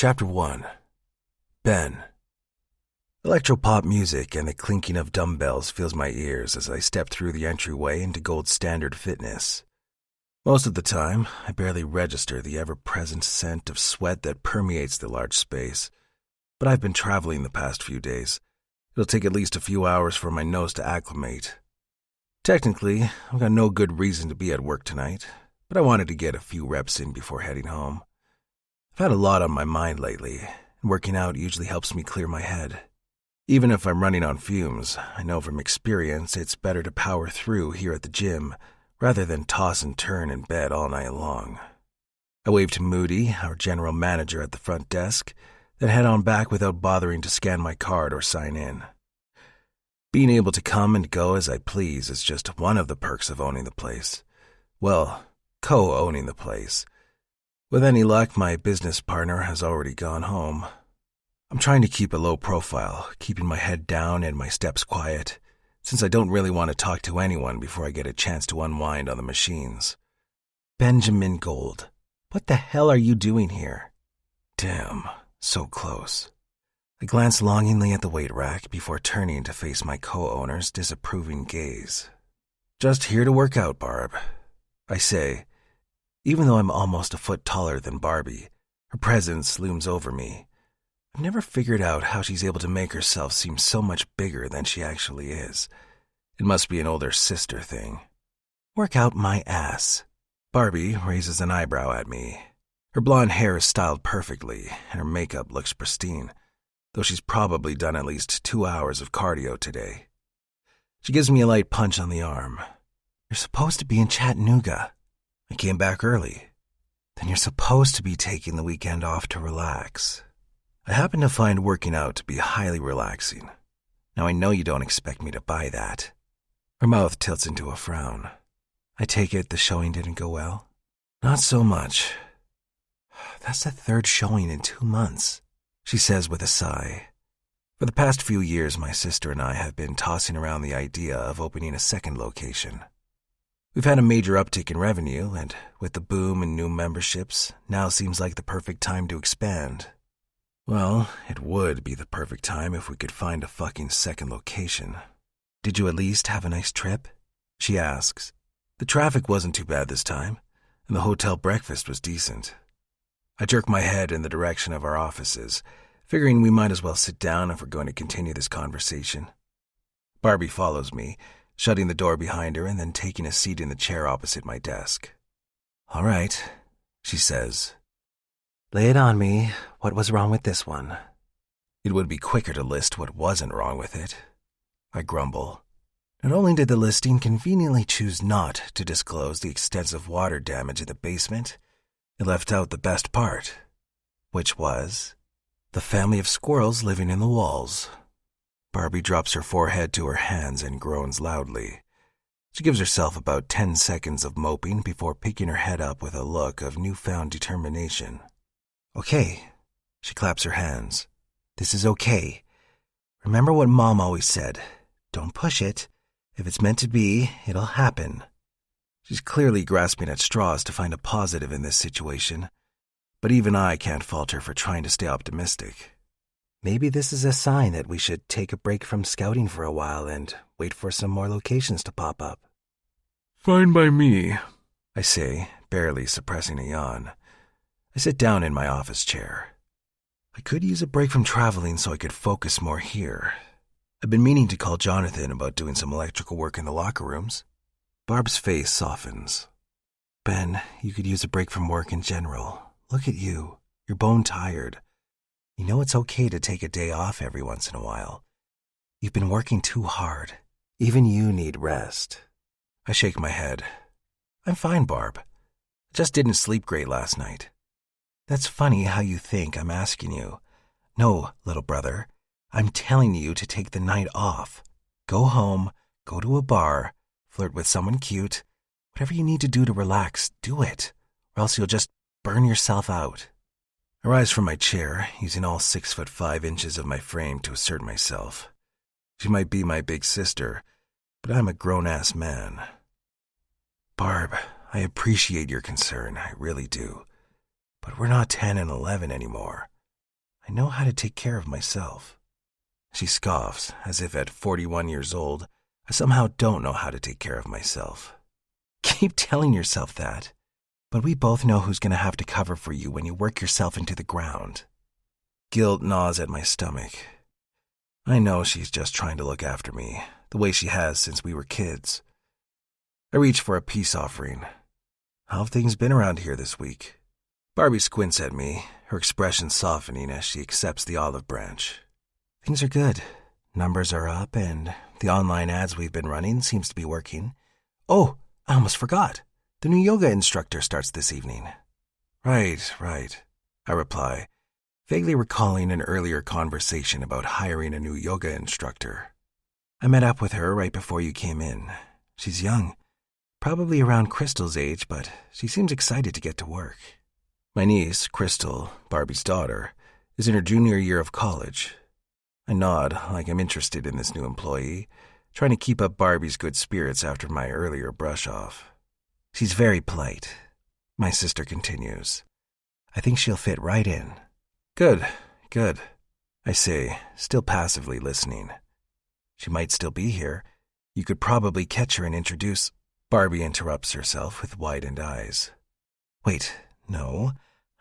Chapter 1. Ben. Electropop music and the clinking of dumbbells fills my ears as I step through the entryway into Gold Standard Fitness. Most of the time, I barely register the ever-present scent of sweat that permeates the large space, but I've been traveling the past few days. It'll take at least a few hours for my nose to acclimate. Technically, I've got no good reason to be at work tonight, but I wanted to get a few reps in before heading home. I've had a lot on my mind lately, and working out usually helps me clear my head. Even if I'm running on fumes, I know from experience it's better to power through here at the gym rather than toss and turn in bed all night long. I waved to Moody, our general manager at the front desk, then head on back without bothering to scan my card or sign in. Being able to come and go as I please is just one of the perks of owning the place. Well, co-owning the place. With any luck, my business partner has already gone home. I'm trying to keep a low profile, keeping my head down and my steps quiet, since I don't really want to talk to anyone before I get a chance to unwind on the machines. Benjamin Gold, what the hell are you doing here? Damn, so close. I glance longingly at the weight rack before turning to face my co-owner's disapproving gaze. Just here to work out, Barb, I say. Even though I'm almost a foot taller than Barbie, her presence looms over me. I've never figured out how she's able to make herself seem so much bigger than she actually is. It must be an older sister thing. Work out my ass. Barbie raises an eyebrow at me. Her blonde hair is styled perfectly, and her makeup looks pristine, though she's probably done at least 2 hours of cardio today. She gives me a light punch on the arm. You're supposed to be in Chattanooga. I came back early. Then you're supposed to be taking the weekend off to relax. I happen to find working out to be highly relaxing. Now I know you don't expect me to buy that. Her mouth tilts into a frown. I take it the showing didn't go well? Not so much. That's the third showing in 2 months, she says with a sigh. For the past few years, my sister and I have been tossing around the idea of opening a second location. We've had a major uptick in revenue, and with the boom in new memberships, now seems like the perfect time to expand. Well, it would be the perfect time if we could find a fucking second location. Did you at least have a nice trip? She asks. The traffic wasn't too bad this time, and the hotel breakfast was decent. I jerk my head in the direction of our offices, figuring we might as well sit down if we're going to continue this conversation. Barbie follows me, shutting the door behind her and then taking a seat in the chair opposite my desk. All right, she says. Lay it on me. What was wrong with this one? It would be quicker to list what wasn't wrong with it. I grumble. Not only did the listing conveniently choose not to disclose the extensive water damage in the basement, it left out the best part, which was the family of squirrels living in the walls. Barbie drops her forehead to her hands and groans loudly. She gives herself about 10 seconds of moping before picking her head up with a look of newfound determination. Okay, she claps her hands. This is okay. Remember what Mom always said. Don't push it. If it's meant to be, it'll happen. She's clearly grasping at straws to find a positive in this situation, but even I can't fault her for trying to stay optimistic. Maybe this is a sign that we should take a break from scouting for a while and wait for some more locations to pop up. Fine by me, I say, barely suppressing a yawn. I sit down in my office chair. I could use a break from traveling so I could focus more here. I've been meaning to call Jonathan about doing some electrical work in the locker rooms. Barb's face softens. Ben, you could use a break from work in general. Look at you. You're bone tired. You know it's okay to take a day off every once in a while. You've been working too hard. Even you need rest. I shake my head. I'm fine, Barb. I just didn't sleep great last night. That's funny how you think I'm asking you. No, little brother. I'm telling you to take the night off. Go home, go to a bar, flirt with someone cute. Whatever you need to do to relax, do it, or else you'll just burn yourself out. I rise from my chair, using all 6'5" of my frame to assert myself. She might be my big sister, but I'm a grown-ass man. Barb, I appreciate your concern, I really do. But we're not 10 and 11 anymore. I know how to take care of myself. She scoffs, as if at 41 years old, I somehow don't know how to take care of myself. Keep telling yourself that, but we both know who's going to have to cover for you when you work yourself into the ground. Guilt gnaws at my stomach. I know she's just trying to look after me, the way she has since we were kids. I reach for a peace offering. How have things been around here this week? Barbie squints at me, her expression softening as she accepts the olive branch. Things are good. Numbers are up, and the online ads we've been running seems to be working. Oh, I almost forgot. The new yoga instructor starts this evening. Right, I reply, vaguely recalling an earlier conversation about hiring a new yoga instructor. I met up with her right before you came in. She's young, probably around Crystal's age, but she seems excited to get to work. My niece, Crystal, Barbie's daughter, is in her junior year of college. I nod like I'm interested in this new employee, trying to keep up Barbie's good spirits after my earlier brush-off. She's very polite. My sister continues. I think she'll fit right in. Good, I say, still passively listening. She might still be here. You could probably catch her and introduce... Barbie interrupts herself with widened eyes. Wait, no,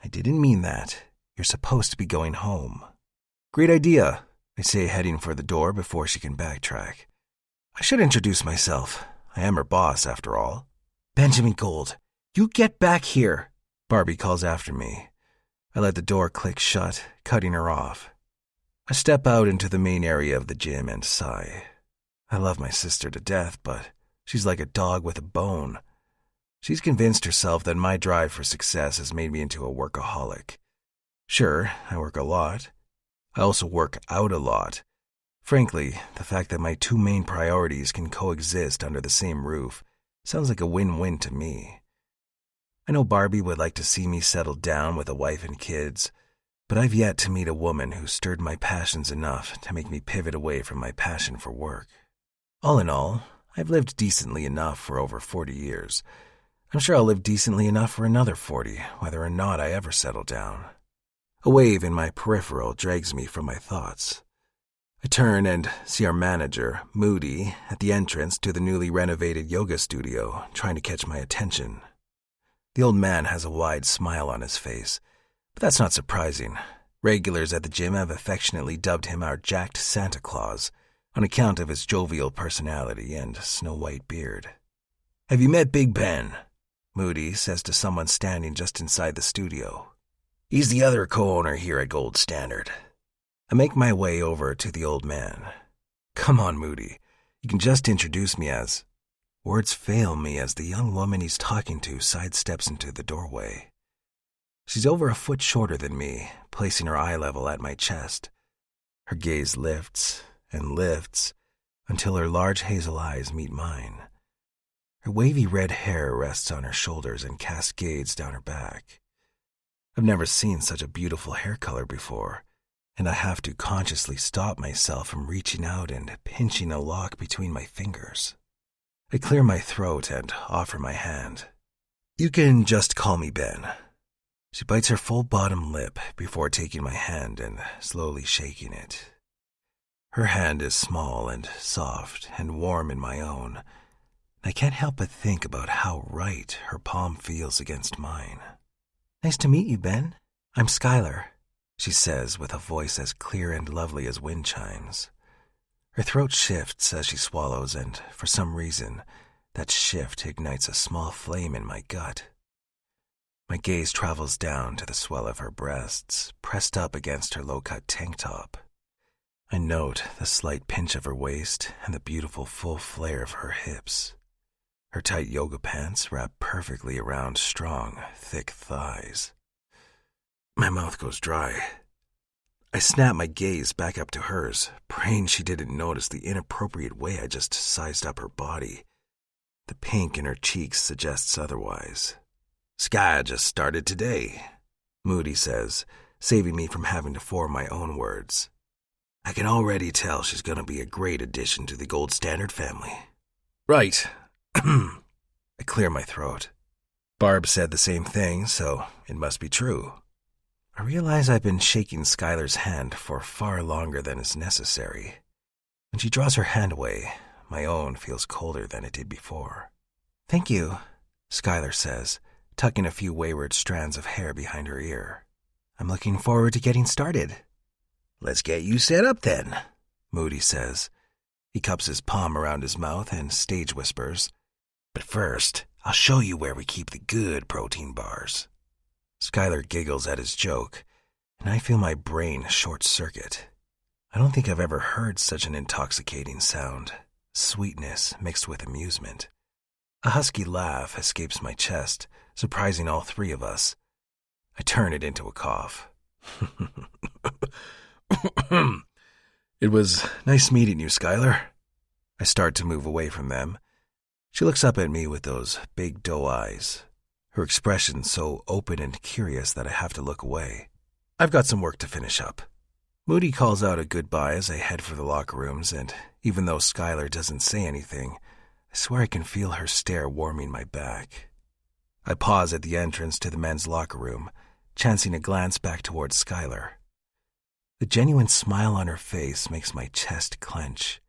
I didn't mean that. You're supposed to be going home. Great idea, I say, heading for the door before she can backtrack. I should introduce myself. I am her boss, after all. Benjamin Gold, you get back here, Barbie calls after me. I let the door click shut, cutting her off. I step out into the main area of the gym and sigh. I love my sister to death, but she's like a dog with a bone. She's convinced herself that my drive for success has made me into a workaholic. Sure, I work a lot. I also work out a lot. Frankly, the fact that my two main priorities can coexist under the same roof sounds like a win-win to me. I know Barbie would like to see me settle down with a wife and kids, but I've yet to meet a woman who stirred my passions enough to make me pivot away from my passion for work. All in all, I've lived decently enough for over 40 years. I'm sure I'll live decently enough for another 40, whether or not I ever settle down. A wave in my peripheral drags me from my thoughts. I turn and see our manager, Moody, at the entrance to the newly renovated yoga studio, trying to catch my attention. The old man has a wide smile on his face, but that's not surprising. Regulars at the gym have affectionately dubbed him our jacked Santa Claus, on account of his jovial personality and snow-white beard. Have you met Big Ben? Moody says to someone standing just inside the studio. He's the other co-owner here at Gold Standard. I make my way over to the old man. Come on, Moody. You can just introduce me as... Words fail me as the young woman he's talking to sidesteps into the doorway. She's over a foot shorter than me, placing her eye level at my chest. Her gaze lifts and lifts until her large hazel eyes meet mine. Her wavy red hair rests on her shoulders and cascades down her back. I've never seen such a beautiful hair color before, and I have to consciously stop myself from reaching out and pinching a lock between my fingers. I clear my throat and offer my hand. You can just call me Ben. She bites her full bottom lip before taking my hand and slowly shaking it. Her hand is small and soft and warm in my own. I can't help but think about how right her palm feels against mine. Nice to meet you, Ben. I'm Skylar, she says with a voice as clear and lovely as wind chimes. Her throat shifts as she swallows, and for some reason, that shift ignites a small flame in my gut. My gaze travels down to the swell of her breasts, pressed up against her low-cut tank top. I note the slight pinch of her waist and the beautiful full flare of her hips. Her tight yoga pants wrap perfectly around strong, thick thighs. My mouth goes dry. I snap my gaze back up to hers, praying she didn't notice the inappropriate way I just sized up her body. The pink in her cheeks suggests otherwise. Sky just started today, Moody says, saving me from having to form my own words. I can already tell she's going to be a great addition to the Gold Standard family. Right. I clear my throat. Barb said the same thing, so it must be true. I realize I've been shaking Skylar's hand for far longer than is necessary. When she draws her hand away, my own feels colder than it did before. "Thank you," Skylar says, tucking a few wayward strands of hair behind her ear. "I'm looking forward to getting started." "Let's get you set up then," Moody says. He cups his palm around his mouth and stage whispers, "But first, I'll show you where we keep the good protein bars." Skylar giggles at his joke, and I feel my brain short-circuit. I don't think I've ever heard such an intoxicating sound, sweetness mixed with amusement. A husky laugh escapes my chest, surprising all three of us. I turn it into a cough. "It was nice meeting you, Skylar." I start to move away from them. She looks up at me with those big doe eyes, her expression so open and curious that I have to look away. I've got some work to finish up. Moody calls out a goodbye as I head for the locker rooms, and even though Skylar doesn't say anything, I swear I can feel her stare warming my back. I pause at the entrance to the men's locker room, chancing a glance back towards Skylar. The genuine smile on her face makes my chest clench.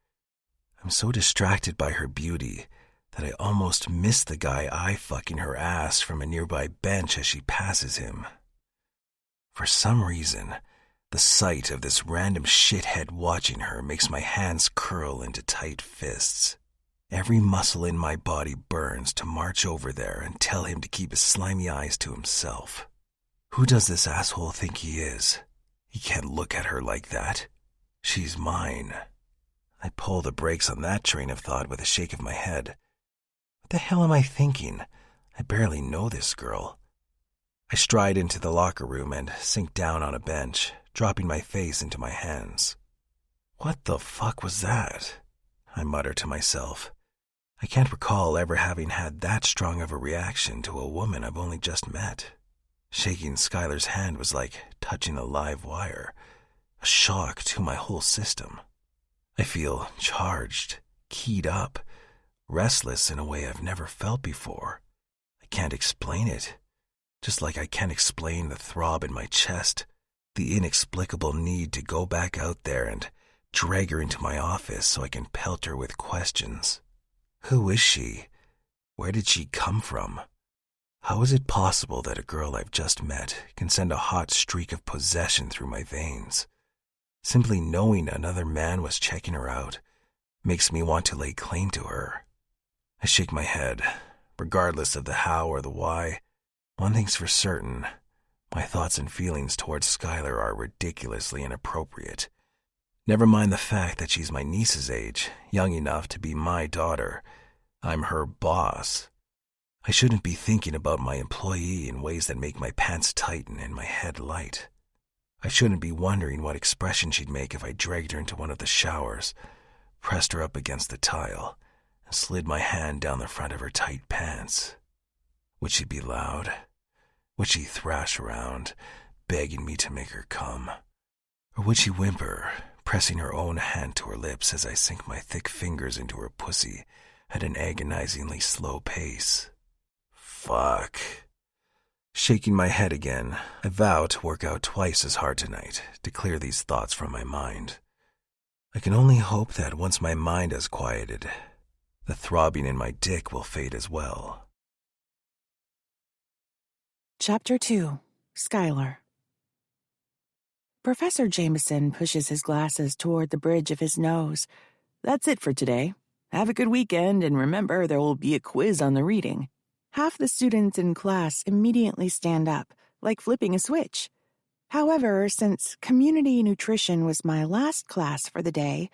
I'm so distracted by her beauty that I almost miss the guy eye-fucking her ass from a nearby bench as she passes him. For some reason, the sight of this random shithead watching her makes my hands curl into tight fists. Every muscle in my body burns to march over there and tell him to keep his slimy eyes to himself. Who does this asshole think he is? He can't look at her like that. She's mine. I pull the brakes on that train of thought with a shake of my head. What the hell am I thinking? I barely know this girl. I stride into the locker room and sink down on a bench, dropping my face into my hands. What the fuck was that? I mutter to myself. I can't recall ever having had that strong of a reaction to a woman I've only just met. Shaking Skylar's hand was like touching a live wire, a shock to my whole system. I feel charged, keyed up, restless in a way I've never felt before. I can't explain it, just like I can't explain the throb in my chest, the inexplicable need to go back out there and drag her into my office so I can pelt her with questions. Who is she? Where did she come from? How is it possible that a girl I've just met can send a hot streak of possession through my veins? Simply knowing another man was checking her out makes me want to lay claim to her. I shake my head. Regardless of the how or the why, one thing's for certain. My thoughts and feelings towards Skylar are ridiculously inappropriate. Never mind the fact that she's my niece's age, young enough to be my daughter. I'm her boss. I shouldn't be thinking about my employee in ways that make my pants tighten and my head light. I shouldn't be wondering what expression she'd make if I dragged her into one of the showers, pressed her up against the tile, and slid my hand down the front of her tight pants. Would she be loud? Would she thrash around, begging me to make her come? Or would she whimper, pressing her own hand to her lips as I sink my thick fingers into her pussy at an agonizingly slow pace? Fuck. Shaking my head again, I vow to work out twice as hard tonight to clear these thoughts from my mind. I can only hope that once my mind has quieted, the throbbing in my dick will fade as well. Chapter 2. Skylar. Professor Jameson pushes his glasses toward the bridge of his nose. That's it for today. Have a good weekend, and remember there will be a quiz on the reading. Half the students in class immediately stand up, like flipping a switch. However, since community nutrition was my last class for the day,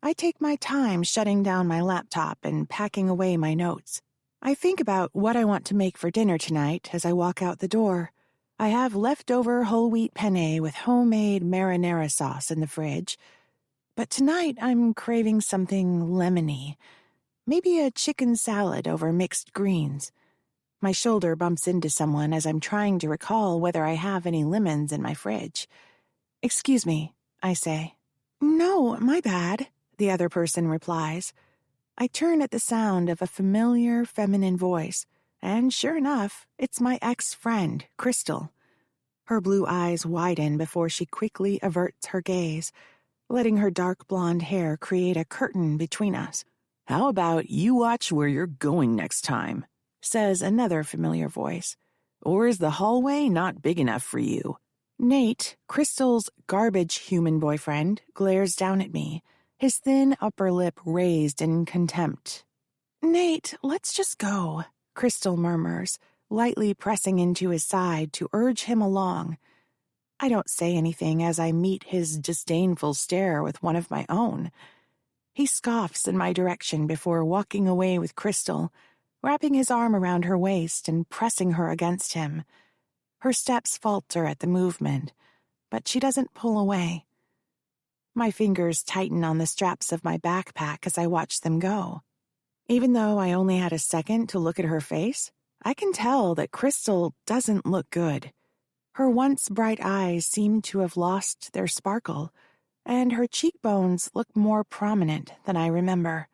I take my time shutting down my laptop and packing away my notes. I think about what I want to make for dinner tonight as I walk out the door. I have leftover whole wheat penne with homemade marinara sauce in the fridge. But tonight I'm craving something lemony. Maybe a chicken salad over mixed greens. My shoulder bumps into someone as I'm trying to recall whether I have any lemons in my fridge. "Excuse me," I say. "No, my bad," the other person replies. I turn at the sound of a familiar feminine voice, and sure enough, it's my ex-friend, Crystal. Her blue eyes widen before she quickly averts her gaze, letting her dark blonde hair create a curtain between us. "How about you watch where you're going next time?" says another familiar voice. "Or is the hallway not big enough for you?" Nate, Crystal's garbage human boyfriend, glares down at me, his thin upper lip raised in contempt. "Nate, let's just go," Crystal murmurs, lightly pressing into his side to urge him along. I don't say anything as I meet his disdainful stare with one of my own. He scoffs in my direction before walking away with Crystal, wrapping his arm around her waist and pressing her against him. Her steps falter at the movement, but she doesn't pull away. My fingers tighten on the straps of my backpack as I watch them go. Even though I only had a second to look at her face, I can tell that Crystal doesn't look good. Her once bright eyes seem to have lost their sparkle, and her cheekbones look more prominent than I remember.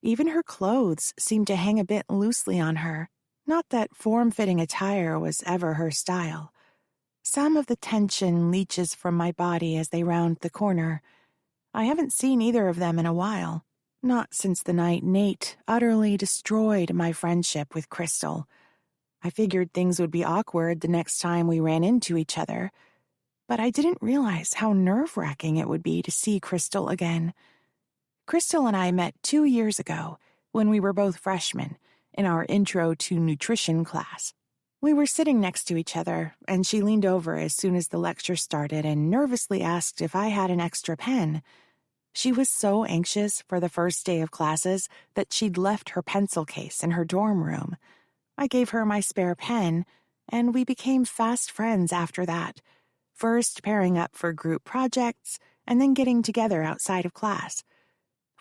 Even her clothes seem to hang a bit loosely on her. Not that form-fitting attire was ever her style. Some of the tension leaches from my body as they round the corner. I haven't seen either of them in a while. Not since the night Nate utterly destroyed my friendship with Crystal. I figured things would be awkward the next time we ran into each other, but I didn't realize how nerve-wracking it would be to see Crystal again. Crystal and I met 2 years ago when we were both freshmen in our Intro to Nutrition class. We were sitting next to each other, and she leaned over as soon as the lecture started and nervously asked if I had an extra pen. She was so anxious for the first day of classes that she'd left her pencil case in her dorm room. I gave her my spare pen, and we became fast friends after that, first pairing up for group projects and then getting together outside of class.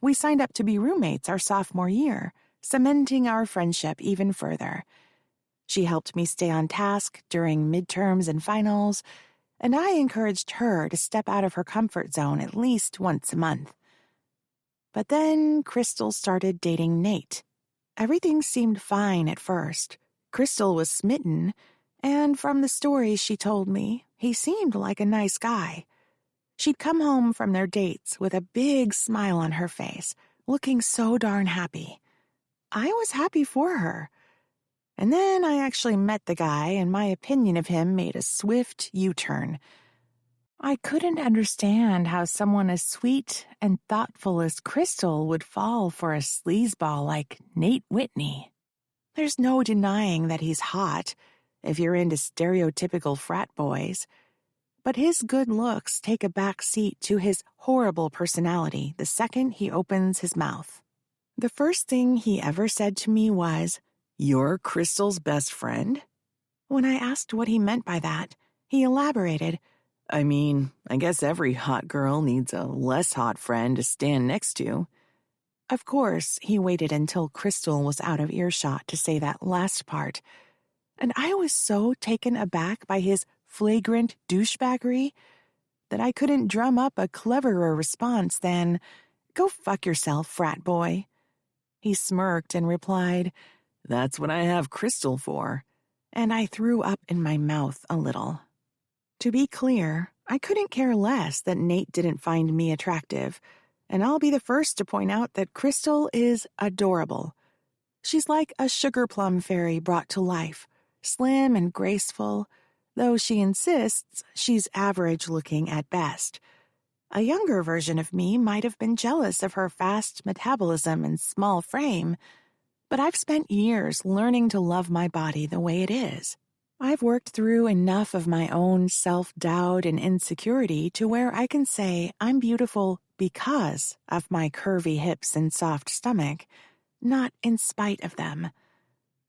We signed up to be roommates our sophomore year, cementing our friendship even further. She helped me stay on task during midterms and finals, and I encouraged her to step out of her comfort zone at least once a month. But then Crystal started dating Nate. Everything seemed fine at first. Crystal was smitten, and from the stories she told me, he seemed like a nice guy. She'd come home from their dates with a big smile on her face, looking so darn happy. I was happy for her. And then I actually met the guy, and my opinion of him made a swift U-turn. I couldn't understand how someone as sweet and thoughtful as Crystal would fall for a sleazeball like Nate Whitney. There's no denying that he's hot, if you're into stereotypical frat boys. But his good looks take a back seat to his horrible personality the second he opens his mouth. The first thing he ever said to me was, "You're Crystal's best friend?" When I asked what he meant by that, he elaborated, "I mean, I guess every hot girl needs a less hot friend to stand next to." Of course, he waited until Crystal was out of earshot to say that last part, and I was so taken aback by his flagrant douchebaggery that I couldn't drum up a cleverer response than, "Go fuck yourself, frat boy." He smirked and replied, "That's what I have Crystal for," and I threw up in my mouth a little. To be clear, I couldn't care less that Nate didn't find me attractive, and I'll be the first to point out that Crystal is adorable. She's like a sugar plum fairy brought to life, slim and graceful, though she insists she's average-looking at best. A younger version of me might have been jealous of her fast metabolism and small frame, but I've spent years learning to love my body the way it is. I've worked through enough of my own self-doubt and insecurity to where I can say I'm beautiful because of my curvy hips and soft stomach, not in spite of them.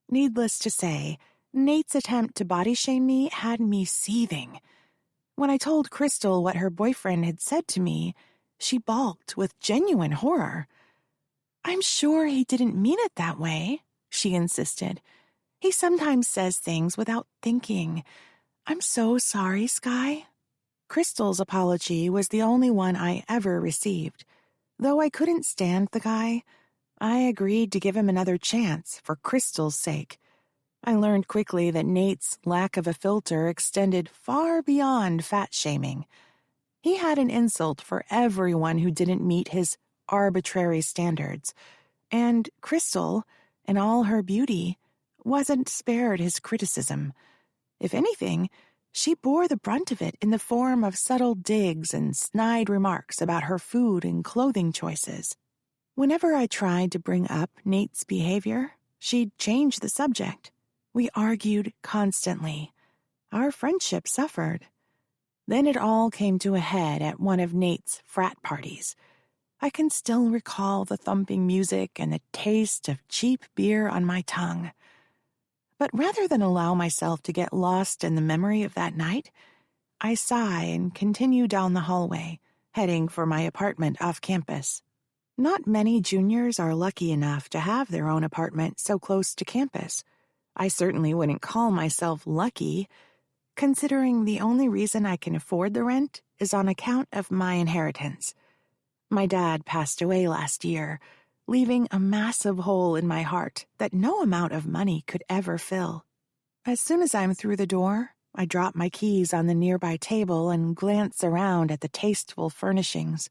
Needless to say, Nate's attempt to body shame me had me seething. When I told Crystal what her boyfriend had said to me, she balked with genuine horror. "I'm sure he didn't mean it that way," she insisted. "He sometimes says things without thinking. I'm so sorry, Sky." Crystal's apology was the only one I ever received. Though I couldn't stand the guy, I agreed to give him another chance for Crystal's sake. I learned quickly that Nate's lack of a filter extended far beyond fat shaming. He had an insult for everyone who didn't meet his arbitrary standards, and Crystal, in all her beauty, wasn't spared his criticism. If anything, she bore the brunt of it in the form of subtle digs and snide remarks about her food and clothing choices. Whenever I tried to bring up Nate's behavior, she'd change the subject. We argued constantly. Our friendship suffered. Then it all came to a head at one of Nate's frat parties. I can still recall the thumping music and the taste of cheap beer on my tongue. But rather than allow myself to get lost in the memory of that night, I sigh and continue down the hallway, heading for my apartment off campus. Not many juniors are lucky enough to have their own apartment so close to campus. I certainly wouldn't call myself lucky, considering the only reason I can afford the rent is on account of my inheritance. My dad passed away last year, leaving a massive hole in my heart that no amount of money could ever fill. As soon as I'm through the door, I drop my keys on the nearby table and glance around at the tasteful furnishings,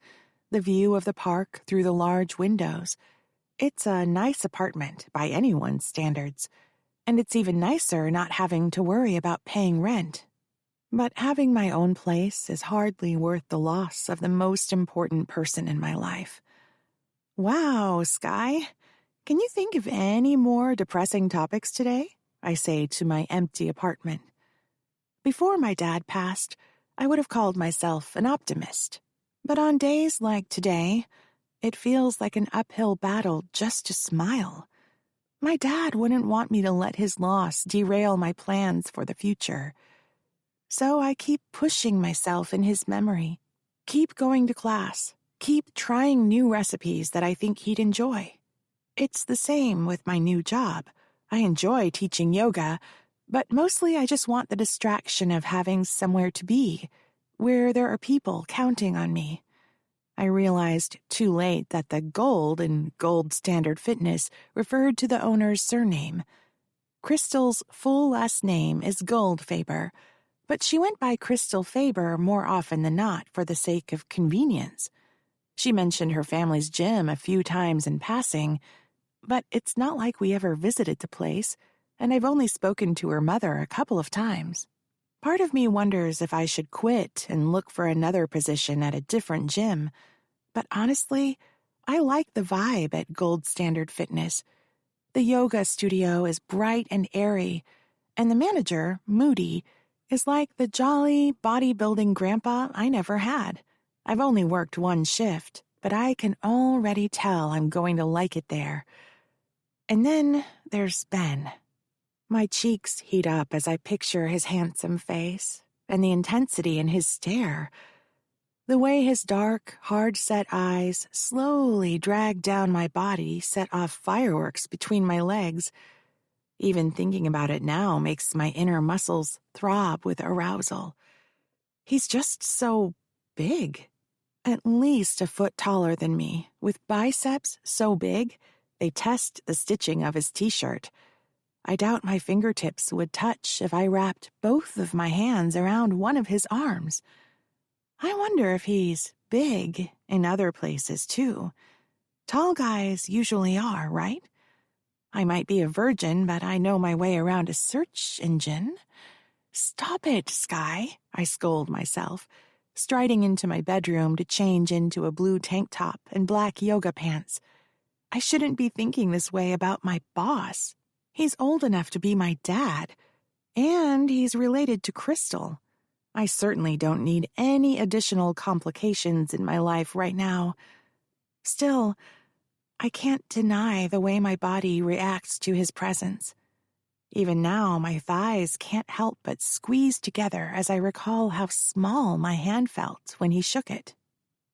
the view of the park through the large windows. It's a nice apartment by anyone's standards, and it's even nicer not having to worry about paying rent. But having my own place is hardly worth the loss of the most important person in my life. Wow, Sky, can you think of any more depressing topics today? I say to my empty apartment. Before my dad passed, I would have called myself an optimist. But on days like today, it feels like an uphill battle just to smile. My dad wouldn't want me to let his loss derail my plans for the future. So I keep pushing myself in his memory, keep going to class, keep trying new recipes that I think he'd enjoy. It's the same with my new job. I enjoy teaching yoga, but mostly I just want the distraction of having somewhere to be, where there are people counting on me. I realized too late that the gold in Gold Standard Fitness referred to the owner's surname. Crystal's full last name is Goldfaber, but she went by Crystal Faber more often than not for the sake of convenience. She mentioned her family's gym a few times in passing, but it's not like we ever visited the place, and I've only spoken to her mother a couple of times. Part of me wonders if I should quit and look for another position at a different gym, but honestly, I like the vibe at Gold Standard Fitness. The yoga studio is bright and airy, and the manager, Moody, is like the jolly, bodybuilding grandpa I never had. I've only worked one shift, but I can already tell I'm going to like it there. And then there's Ben. My cheeks heat up as I picture his handsome face and the intensity in his stare. The way his dark, hard-set eyes slowly drag down my body set off fireworks between my legs. Even thinking about it now makes my inner muscles throb with arousal. He's just so big, at least a foot taller than me, with biceps so big they test the stitching of his t-shirt. I doubt my fingertips would touch if I wrapped both of my hands around one of his arms. I wonder if he's big in other places, too. Tall guys usually are, right? I might be a virgin, but I know my way around a search engine. Stop it, Sky, I scold myself, striding into my bedroom to change into a blue tank top and black yoga pants. I shouldn't be thinking this way about my boss. He's old enough to be my dad, and he's related to Crystal. I certainly don't need any additional complications in my life right now. Still, I can't deny the way my body reacts to his presence. Even now, my thighs can't help but squeeze together as I recall how small my hand felt when he shook it.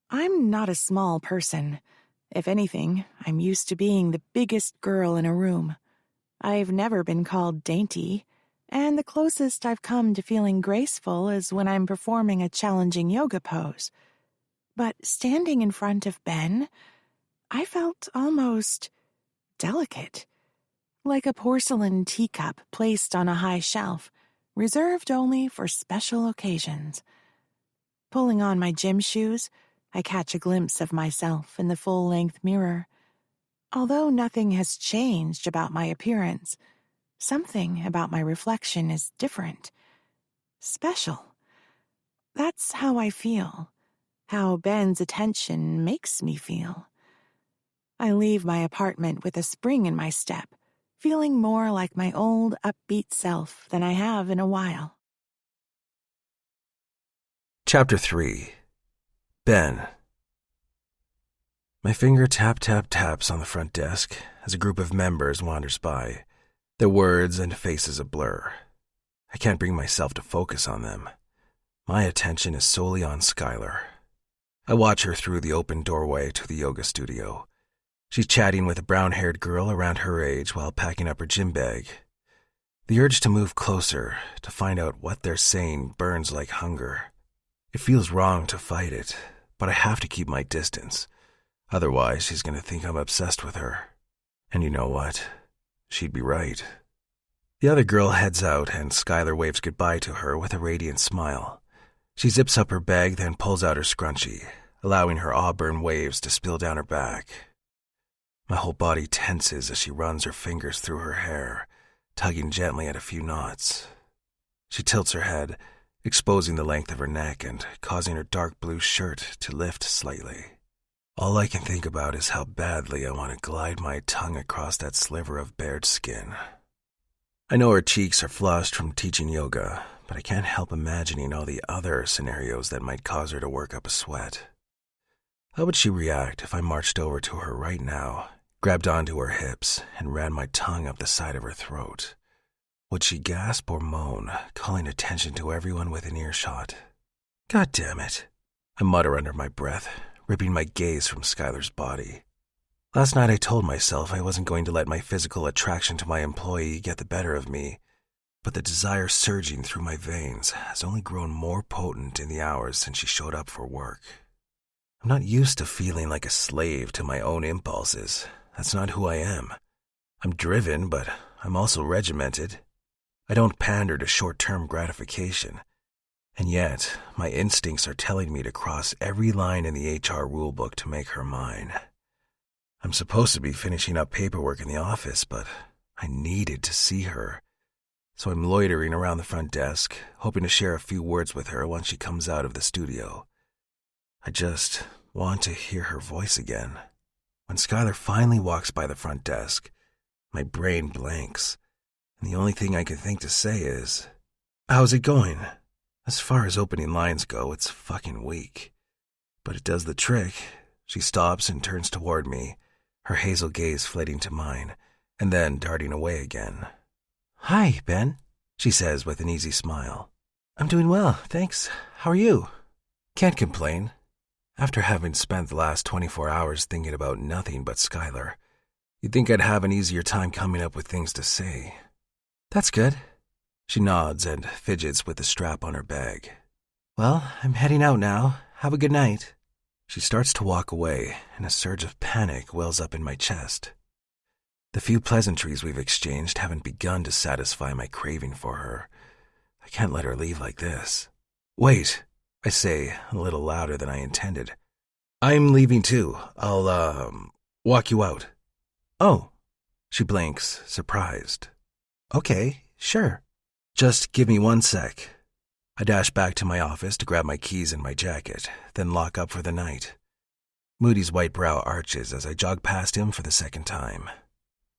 I'm not a small person. If anything, I'm used to being the biggest girl in a room. I've never been called dainty, and the closest I've come to feeling graceful is when I'm performing a challenging yoga pose. But standing in front of Ben, I felt almost delicate, like a porcelain teacup placed on a high shelf, reserved only for special occasions. Pulling on my gym shoes, I catch a glimpse of myself in the full-length mirror. Although nothing has changed about my appearance, something about my reflection is different. Special. That's how I feel. How Ben's attention makes me feel. I leave my apartment with a spring in my step, feeling more like my old upbeat self than I have in a while. Chapter 3. Ben. My finger taps on the front desk as a group of members wanders by, their words and faces a blur. I can't bring myself to focus on them. My attention is solely on Skylar. I watch her through the open doorway to the yoga studio. She's chatting with a brown-haired girl around her age while packing up her gym bag. The urge to move closer, to find out what they're saying, burns like hunger. It feels wrong to fight it, but I have to keep my distance. Otherwise, she's going to think I'm obsessed with her. And you know what? She'd be right. The other girl heads out, and Skylar waves goodbye to her with a radiant smile. She zips up her bag, then pulls out her scrunchie, allowing her auburn waves to spill down her back. My whole body tenses as she runs her fingers through her hair, tugging gently at a few knots. She tilts her head, exposing the length of her neck and causing her dark blue shirt to lift slightly. All I can think about is how badly I want to glide my tongue across that sliver of bared skin. I know her cheeks are flushed from teaching yoga, but I can't help imagining all the other scenarios that might cause her to work up a sweat. How would she react if I marched over to her right now, grabbed onto her hips, and ran my tongue up the side of her throat? Would she gasp or moan, calling attention to everyone within earshot? God damn it, I mutter under my breath, ripping my gaze from Skylar's body. Last night I told myself I wasn't going to let my physical attraction to my employee get the better of me, but the desire surging through my veins has only grown more potent in the hours since she showed up for work. I'm not used to feeling like a slave to my own impulses. That's not who I am. I'm driven, but I'm also regimented. I don't pander to short-term gratification. And yet, my instincts are telling me to cross every line in the HR rulebook to make her mine. I'm supposed to be finishing up paperwork in the office, but I needed to see her. So I'm loitering around the front desk, hoping to share a few words with her once she comes out of the studio. I just want to hear her voice again. When Skylar finally walks by the front desk, my brain blanks, and the only thing I can think to say is, "How's it going?" As far as opening lines go, it's fucking weak. But it does the trick. She stops and turns toward me, her hazel gaze flitting to mine, and then darting away again. "Hi, Ben," she says with an easy smile. "I'm doing well, thanks. How are you?" Can't complain. After having spent the last 24 hours thinking about nothing but Skylar, you'd think I'd have an easier time coming up with things to say. "That's good." She nods and fidgets with the strap on her bag. "Well, I'm heading out now. Have a good night." She starts to walk away, and a surge of panic wells up in my chest. The few pleasantries we've exchanged haven't begun to satisfy my craving for her. I can't let her leave like this. "Wait," I say, a little louder than I intended. "I'm leaving too. I'll, walk you out." "Oh." She blinks, surprised. "Okay, sure. Just give me 1 sec." I dash back to my office to grab my keys and my jacket, then lock up for the night. Moody's white brow arches as I jog past him for the second time.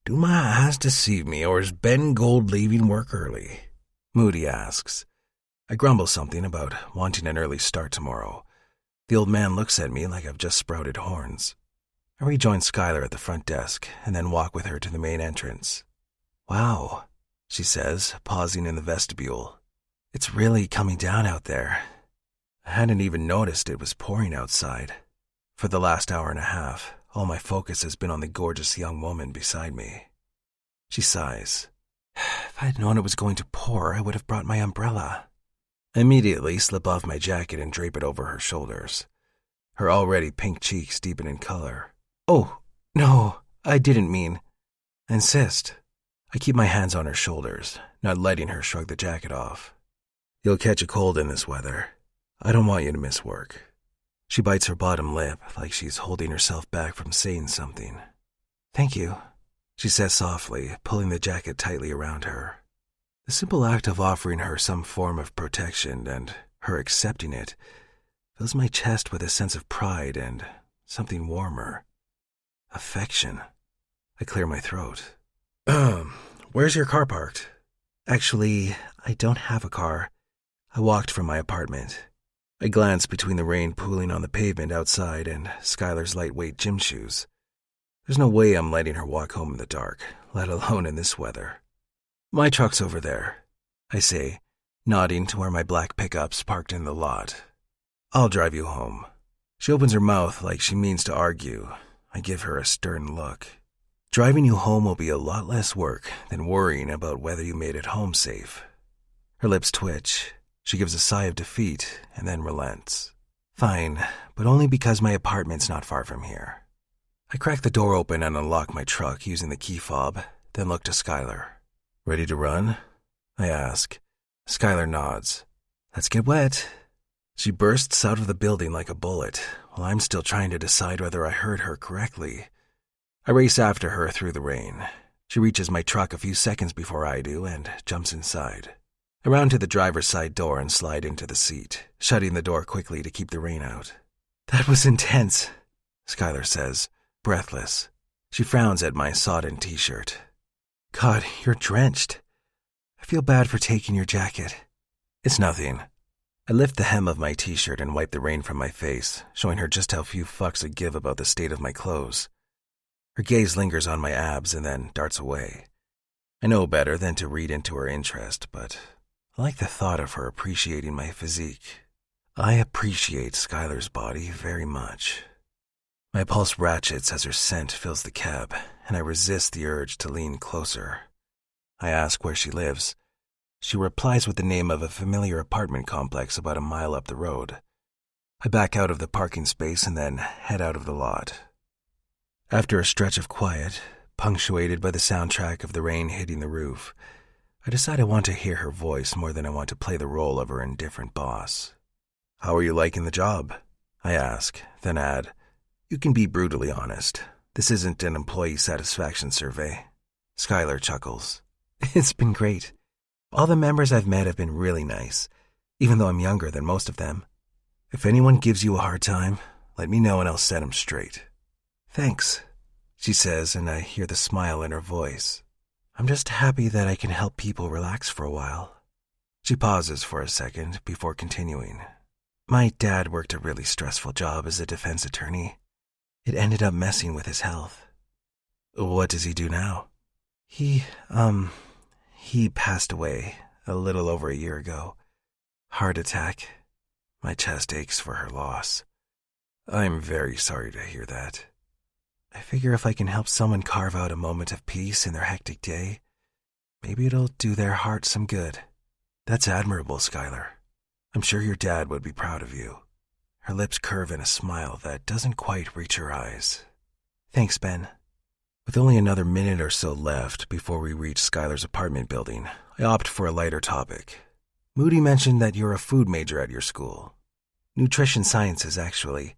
"Do my eyes deceive me, or is Ben Gold leaving work early?" Moody asks. I grumble something about wanting an early start tomorrow. The old man looks at me like I've just sprouted horns. I rejoin Skylar at the front desk and then walk with her to the main entrance. "Wow," she says, pausing in the vestibule. "It's really coming down out there." I hadn't even noticed it was pouring outside. For the last hour and a half, all my focus has been on the gorgeous young woman beside me. She sighs. "If I had known it was going to pour, I would have brought my umbrella." I immediately slip off my jacket and drape it over her shoulders. Her already pink cheeks deepen in color. "Oh, no, I didn't mean." I insist. I keep my hands on her shoulders, not letting her shrug the jacket off. You'll catch a cold in this weather. I don't want you to miss work. She bites her bottom lip like she's holding herself back from saying something. Thank you, she says softly, pulling the jacket tightly around her. The simple act of offering her some form of protection and her accepting it fills my chest with a sense of pride and something warmer. Affection. I clear my throat. Where's your car parked? Actually, I don't have a car. I walked from my apartment. I glanced between the rain pooling on the pavement outside and Skylar's lightweight gym shoes. There's no way I'm letting her walk home in the dark, let alone in this weather. My truck's over there, I say, nodding to where my black pickup's parked in the lot. I'll drive you home. She opens her mouth like she means to argue. I give her a stern look. Driving you home will be a lot less work than worrying about whether you made it home safe. Her lips twitch. She gives a sigh of defeat and then relents. Fine, but only because my apartment's not far from here. I crack the door open and unlock my truck using the key fob, then look to Skylar. Ready to run? I ask. Skylar nods. Let's get wet. She bursts out of the building like a bullet, while I'm still trying to decide whether I heard her correctly. I race after her through the rain. She reaches my truck a few seconds before I do and jumps inside. I round to the driver's side door and slide into the seat, shutting the door quickly to keep the rain out. That was intense, Skylar says, breathless. She frowns at my sodden t-shirt. God, you're drenched. I feel bad for taking your jacket. It's nothing. I lift the hem of my t-shirt and wipe the rain from my face, showing her just how few fucks I give about the state of my clothes. Her gaze lingers on my abs and then darts away. I know better than to read into her interest, but I like the thought of her appreciating my physique. I appreciate Skylar's body very much. My pulse ratchets as her scent fills the cab, and I resist the urge to lean closer. I ask where she lives. She replies with the name of a familiar apartment complex about a mile up the road. I back out of the parking space and then head out of the lot. After a stretch of quiet, punctuated by the soundtrack of the rain hitting the roof, I decide I want to hear her voice more than I want to play the role of her indifferent boss. How are you liking the job? I ask, then add, you can be brutally honest. This isn't an employee satisfaction survey. Skylar chuckles. It's been great. All the members I've met have been really nice, even though I'm younger than most of them. If anyone gives you a hard time, let me know and I'll set them straight. Thanks, she says, and I hear the smile in her voice. I'm just happy that I can help people relax for a while. She pauses for a second before continuing. My dad worked a really stressful job as a defense attorney. It ended up messing with his health. What does he do now? He passed away a little over a year ago. Heart attack. My chest aches for her loss. I'm very sorry to hear that. I figure if I can help someone carve out a moment of peace in their hectic day, maybe it'll do their heart some good. That's admirable, Skylar. I'm sure your dad would be proud of you. Her lips curve in a smile that doesn't quite reach her eyes. Thanks, Ben. With only another minute or so left before we reach Skylar's apartment building, I opt for a lighter topic. Moody mentioned that you're a food major at your school. Nutrition sciences, actually.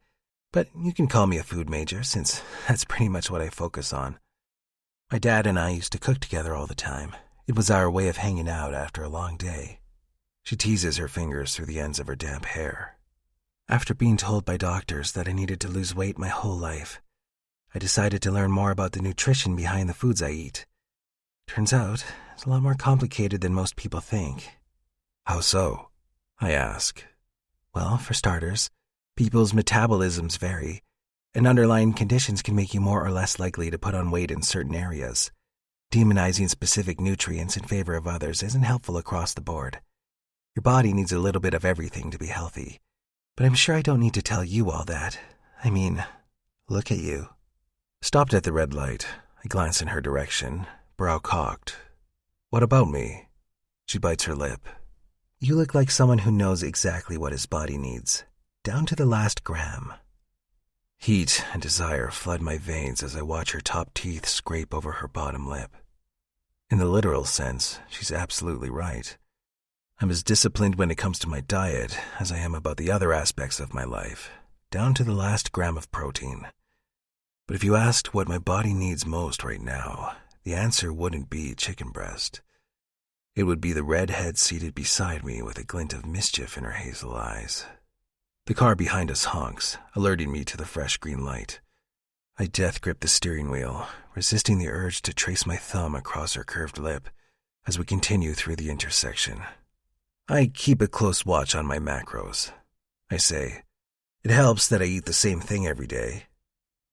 But you can call me a food major, since that's pretty much what I focus on. My dad and I used to cook together all the time. It was our way of hanging out after a long day. She teases her fingers through the ends of her damp hair. After being told by doctors that I needed to lose weight my whole life, I decided to learn more about the nutrition behind the foods I eat. Turns out, it's a lot more complicated than most people think. How so? I ask. Well, for starters, people's metabolisms vary, and underlying conditions can make you more or less likely to put on weight in certain areas. Demonizing specific nutrients in favor of others isn't helpful across the board. Your body needs a little bit of everything to be healthy, but I'm sure I don't need to tell you all that. I mean, look at you. Stopped at the red light, I glance in her direction, brow cocked. What about me? She bites her lip. You look like someone who knows exactly what his body needs, down to the last gram. Heat and desire flood my veins as I watch her top teeth scrape over her bottom lip. In the literal sense, she's absolutely right. I'm as disciplined when it comes to my diet as I am about the other aspects of my life, down to the last gram of protein. But if you asked what my body needs most right now, the answer wouldn't be chicken breast. It would be the redhead seated beside me with a glint of mischief in her hazel eyes. The car behind us honks, alerting me to the fresh green light. I death grip the steering wheel, resisting the urge to trace my thumb across her curved lip as we continue through the intersection. I keep a close watch on my macros. I say, it helps that I eat the same thing every day.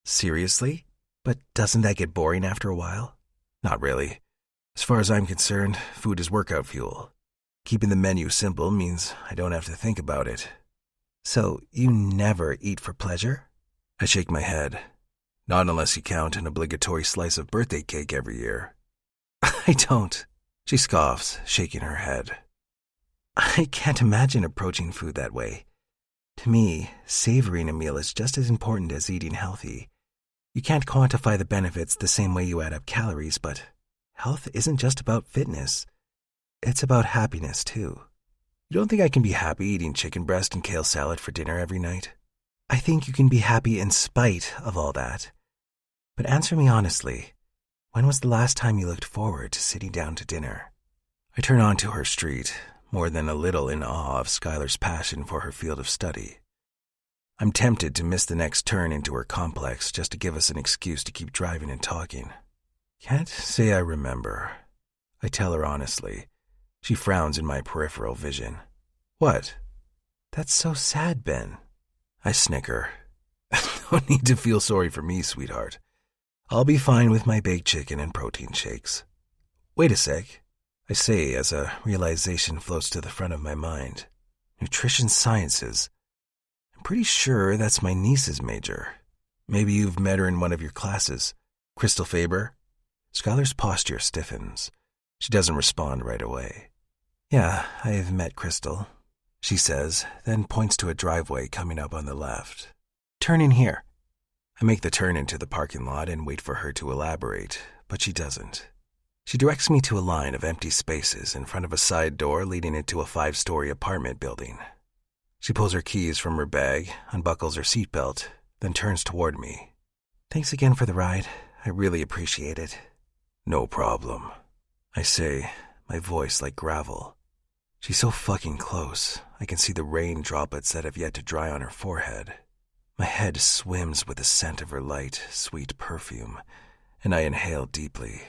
Seriously? But doesn't that get boring after a while? Not really. As far as I'm concerned, food is workout fuel. Keeping the menu simple means I don't have to think about it. So you never eat for pleasure? I shake my head. Not unless you count an obligatory slice of birthday cake every year. I don't. She scoffs, shaking her head. I can't imagine approaching food that way. To me, savoring a meal is just as important as eating healthy. You can't quantify the benefits the same way you add up calories, but health isn't just about fitness. It's about happiness, too. You don't think I can be happy eating chicken breast and kale salad for dinner every night? I think you can be happy in spite of all that. But answer me honestly, when was the last time you looked forward to sitting down to dinner? I turn onto her street, more than a little in awe of Skylar's passion for her field of study. I'm tempted to miss the next turn into her complex just to give us an excuse to keep driving and talking. Can't say I remember. I tell her honestly. She frowns in my peripheral vision. What? That's so sad, Ben. I snicker. No need to feel sorry for me, sweetheart. I'll be fine with my baked chicken and protein shakes. Wait a sec, I say as a realization floats to the front of my mind. Nutrition sciences. I'm pretty sure that's my niece's major. Maybe you've met her in one of your classes. Crystal Faber? Skylar's posture stiffens. She doesn't respond right away. Yeah, I have met Crystal, she says, then points to a driveway coming up on the left. Turn in here. I make the turn into the parking lot and wait for her to elaborate, but she doesn't. She directs me to a line of empty spaces in front of a side door leading into a 5-story apartment building. She pulls her keys from her bag, unbuckles her seatbelt, then turns toward me. Thanks again for the ride. I really appreciate it. No problem, I say, my voice like gravel. She's so fucking close, I can see the rain droplets that have yet to dry on her forehead. My head swims with the scent of her light, sweet perfume, and I inhale deeply.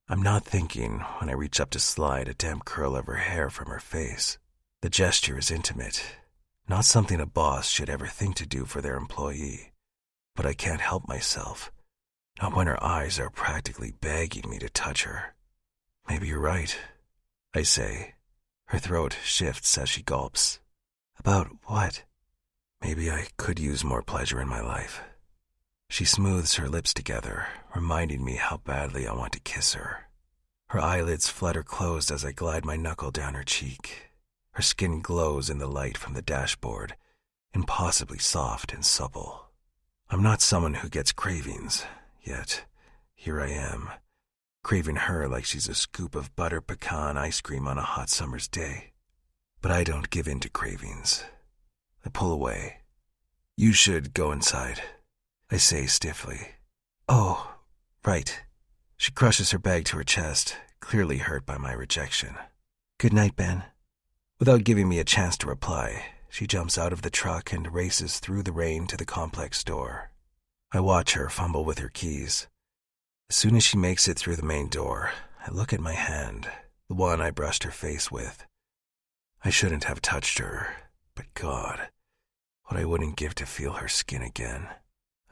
I'm not thinking when I reach up to slide a damp curl of her hair from her face. The gesture is intimate, not something a boss should ever think to do for their employee. But I can't help myself, not when her eyes are practically begging me to touch her. Maybe you're right, I say. Her throat shifts as she gulps. About what? Maybe I could use more pleasure in my life. She smooths her lips together, reminding me how badly I want to kiss her. Her eyelids flutter closed as I glide my knuckle down her cheek. Her skin glows in the light from the dashboard, impossibly soft and supple. I'm not someone who gets cravings, yet here I am, craving her like she's a scoop of butter pecan ice cream on a hot summer's day. But I don't give in to cravings. I pull away. You should go inside, I say stiffly. Oh, right. She crushes her bag to her chest, clearly hurt by my rejection. Good night, Ben. Without giving me a chance to reply, she jumps out of the truck and races through the rain to the complex door. I watch her fumble with her keys. As soon as she makes it through the main door, I look at my hand, the one I brushed her face with. I shouldn't have touched her, but God, what I wouldn't give to feel her skin again.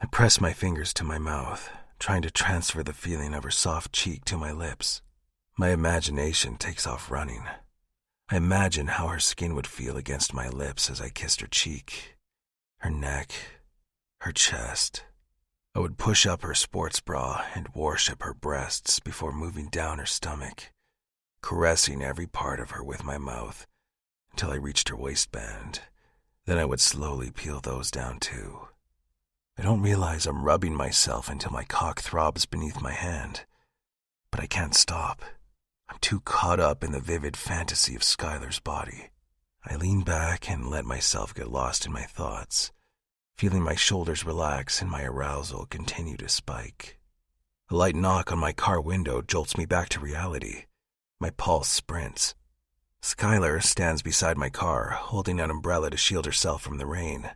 I press my fingers to my mouth, trying to transfer the feeling of her soft cheek to my lips. My imagination takes off running. I imagine how her skin would feel against my lips as I kissed her cheek, her neck, her chest. I would push up her sports bra and worship her breasts before moving down her stomach, caressing every part of her with my mouth until I reached her waistband. Then I would slowly peel those down too. I don't realize I'm rubbing myself until my cock throbs beneath my hand, but I can't stop. I'm too caught up in the vivid fantasy of Skylar's body. I lean back and let myself get lost in my thoughts, feeling my shoulders relax and my arousal continue to spike. A light knock on my car window jolts me back to reality. My pulse sprints. Skylar stands beside my car, holding an umbrella to shield herself from the rain.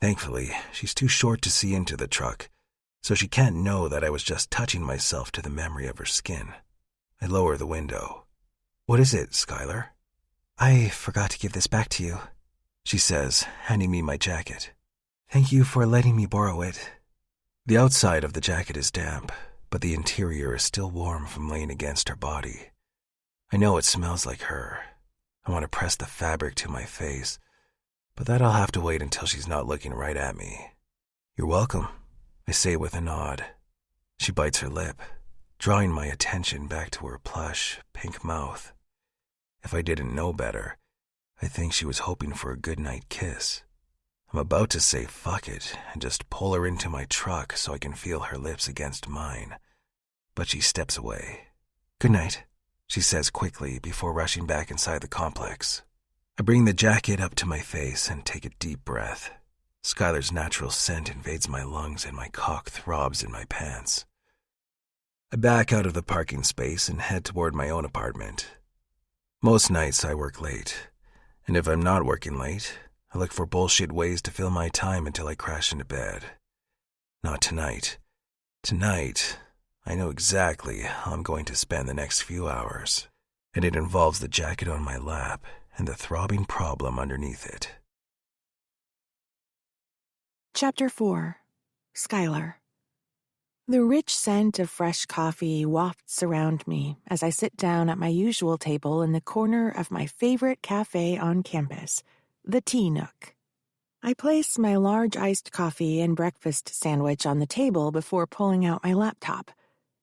Thankfully, she's too short to see into the truck, so she can't know that I was just touching myself to the memory of her skin. I lower the window. "What is it, Skylar?" "I forgot to give this back to you," she says, handing me my jacket. "Thank you for letting me borrow it." The outside of the jacket is damp, but the interior is still warm from laying against her body. I know it smells like her. I want to press the fabric to my face, but that'll have to wait until she's not looking right at me. "You're welcome," I say with a nod. She bites her lip, drawing my attention back to her plush, pink mouth. If I didn't know better, I think she was hoping for a goodnight kiss. I'm about to say fuck it and just pull her into my truck so I can feel her lips against mine, but she steps away. "Good night," she says quickly before rushing back inside the complex. I bring the jacket up to my face and take a deep breath. Skylar's natural scent invades my lungs and my cock throbs in my pants. I back out of the parking space and head toward my own apartment. Most nights I work late, and if I'm not working late, I look for bullshit ways to fill my time until I crash into bed. Not tonight. Tonight, I know exactly how I'm going to spend the next few hours, and it involves the jacket on my lap and the throbbing problem underneath it. Chapter 4. Skylar. The rich scent of fresh coffee wafts around me as I sit down at my usual table in the corner of my favorite cafe on campus, the Tea Nook. I place my large iced coffee and breakfast sandwich on the table before pulling out my laptop.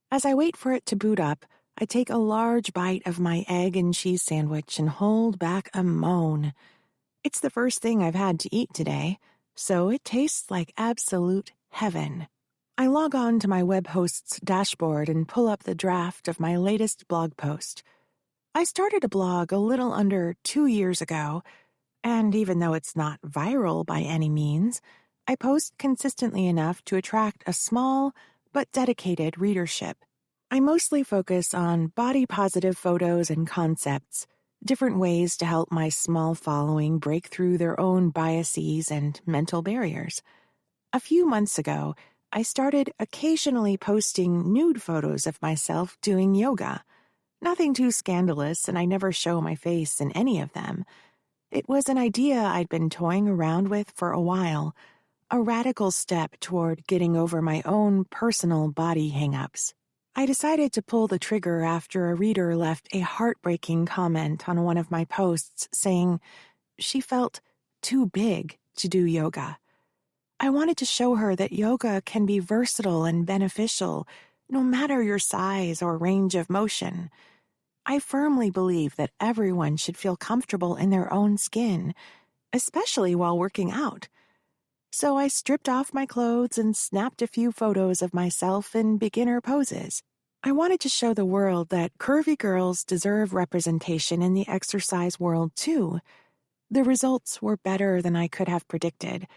As I wait for it to boot up, I take a large bite of my egg and cheese sandwich and hold back a moan. It's the first thing I've had to eat today, so it tastes like absolute heaven. I log on to my web host's dashboard and pull up the draft of my latest blog post. I started a blog a little under 2 years ago, and even though it's not viral by any means, I post consistently enough to attract a small but dedicated readership. I mostly focus on body-positive photos and concepts, different ways to help my small following break through their own biases and mental barriers. A few months ago, I started occasionally posting nude photos of myself doing yoga. Nothing too scandalous, and I never show my face in any of them. It was an idea I'd been toying around with for a while, a radical step toward getting over my own personal body hang-ups. I decided to pull the trigger after a reader left a heartbreaking comment on one of my posts saying she felt too big to do yoga. I wanted to show her that yoga can be versatile and beneficial, no matter your size or range of motion. I firmly believe that everyone should feel comfortable in their own skin, especially while working out. So I stripped off my clothes and snapped a few photos of myself in beginner poses. I wanted to show the world that curvy girls deserve representation in the exercise world too. The results were better than I could have predicted.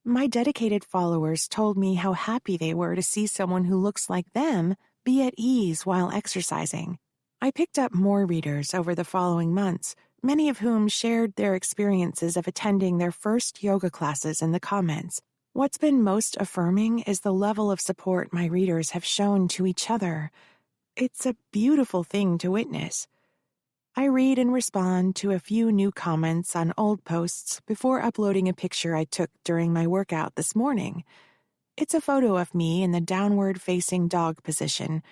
My dedicated followers told me how happy they were to see someone who looks like them be at ease while exercising. I picked up more readers over the following months, many of whom shared their experiences of attending their first yoga classes in the comments. What's been most affirming is the level of support my readers have shown to each other. It's a beautiful thing to witness. I read and respond to a few new comments on old posts before uploading a picture I took during my workout this morning. It's a photo of me in the downward-facing dog position,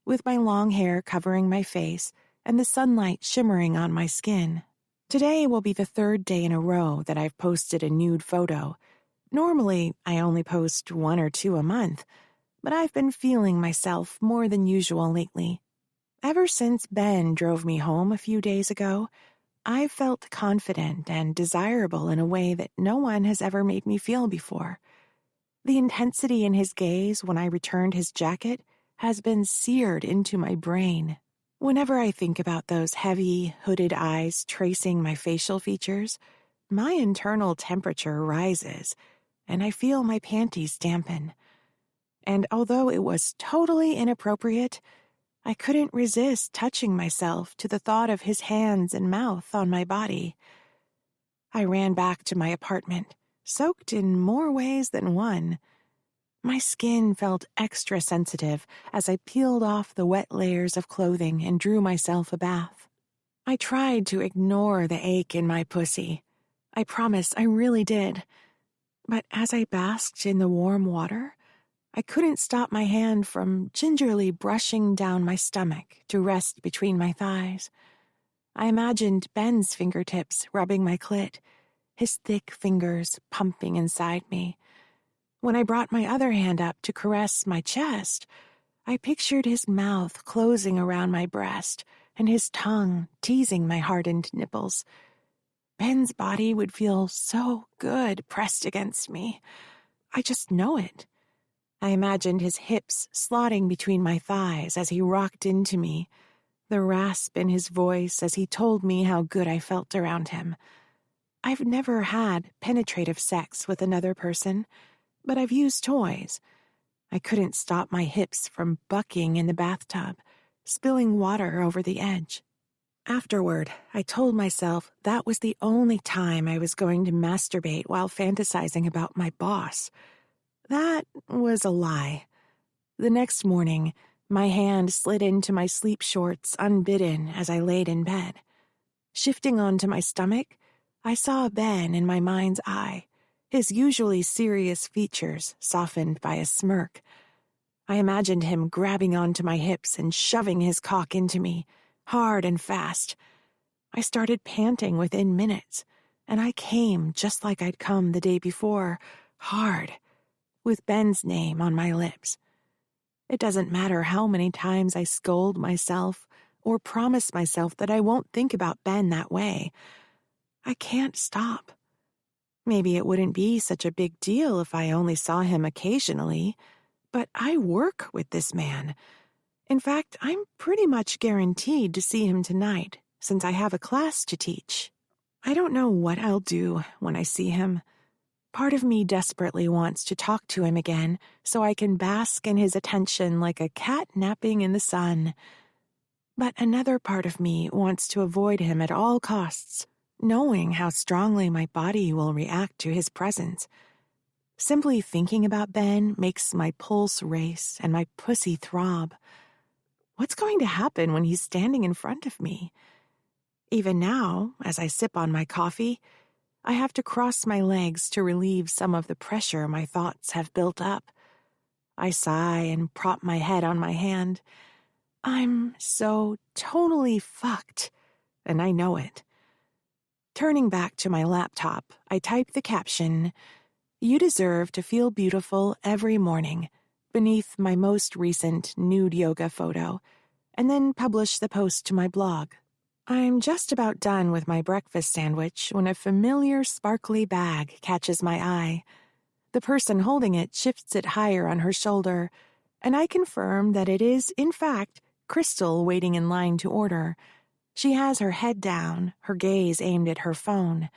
with my long hair covering my face and the sunlight shimmering on my skin. Today will be the 3rd day in a row that I've posted a nude photo. Normally, I only post 1 or 2 a month, but I've been feeling myself more than usual lately. Ever since Ben drove me home a few days ago, I've felt confident and desirable in a way that no one has ever made me feel before. The intensity in his gaze when I returned his jacket has been seared into my brain. Whenever I think about those heavy, hooded eyes tracing my facial features, my internal temperature rises, and I feel my panties dampen. And although it was totally inappropriate, I couldn't resist touching myself to the thought of his hands and mouth on my body. I ran back to my apartment, soaked in more ways than one. My skin felt extra sensitive as I peeled off the wet layers of clothing and drew myself a bath. I tried to ignore the ache in my pussy. I promise I really did. But as I basked in the warm water, I couldn't stop my hand from gingerly brushing down my stomach to rest between my thighs. I imagined Ben's fingertips rubbing my clit, his thick fingers pumping inside me. When I brought my other hand up to caress my chest, I pictured his mouth closing around my breast and his tongue teasing my hardened nipples. Ben's body would feel so good pressed against me. I just know it. I imagined his hips slotting between my thighs as he rocked into me, the rasp in his voice as he told me how good I felt around him. I've never had penetrative sex with another person, but I've used toys. I couldn't stop my hips from bucking in the bathtub, spilling water over the edge. Afterward, I told myself that was the only time I was going to masturbate while fantasizing about my boss. That was a lie. The next morning, my hand slid into my sleep shorts unbidden as I laid in bed. Shifting onto my stomach, I saw Ben in my mind's eye, his usually serious features softened by a smirk. I imagined him grabbing onto my hips and shoving his cock into me, hard and fast. I started panting within minutes, and I came just like I'd come the day before, hard, with Ben's name on my lips. It doesn't matter how many times I scold myself or promise myself that I won't think about Ben that way. I can't stop. Maybe it wouldn't be such a big deal if I only saw him occasionally, but I work with this man. In fact, I'm pretty much guaranteed to see him tonight, since I have a class to teach. I don't know what I'll do when I see him. Part of me desperately wants to talk to him again so I can bask in his attention like a cat napping in the sun. But another part of me wants to avoid him at all costs, knowing how strongly my body will react to his presence. Simply thinking about Ben makes my pulse race and my pussy throb. What's going to happen when he's standing in front of me? Even now, as I sip on my coffee, I have to cross my legs to relieve some of the pressure my thoughts have built up. I sigh and prop my head on my hand. I'm so totally fucked, and I know it. Turning back to my laptop, I type the caption, "You deserve to feel beautiful every morning," beneath my most recent nude yoga photo, and then publish the post to my blog. I'm just about done with my breakfast sandwich when a familiar sparkly bag catches my eye. The person holding it shifts it higher on her shoulder, and I confirm that it is, in fact, Crystal waiting in line to order. She has her head down, her gaze aimed at her phone.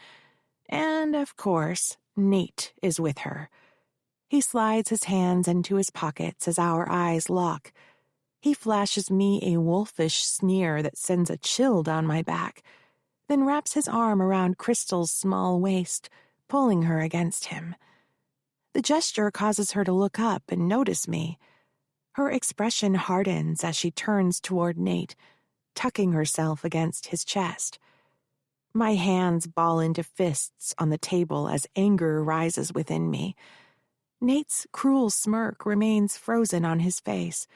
And, of course, Nate is with her. He slides his hands into his pockets as our eyes lock. He flashes me a wolfish sneer that sends a chill down my back, then wraps his arm around Crystal's small waist, pulling her against him. The gesture causes her to look up and notice me. Her expression hardens as she turns toward Nate, tucking herself against his chest. My hands ball into fists on the table as anger rises within me. Nate's cruel smirk remains frozen on his face.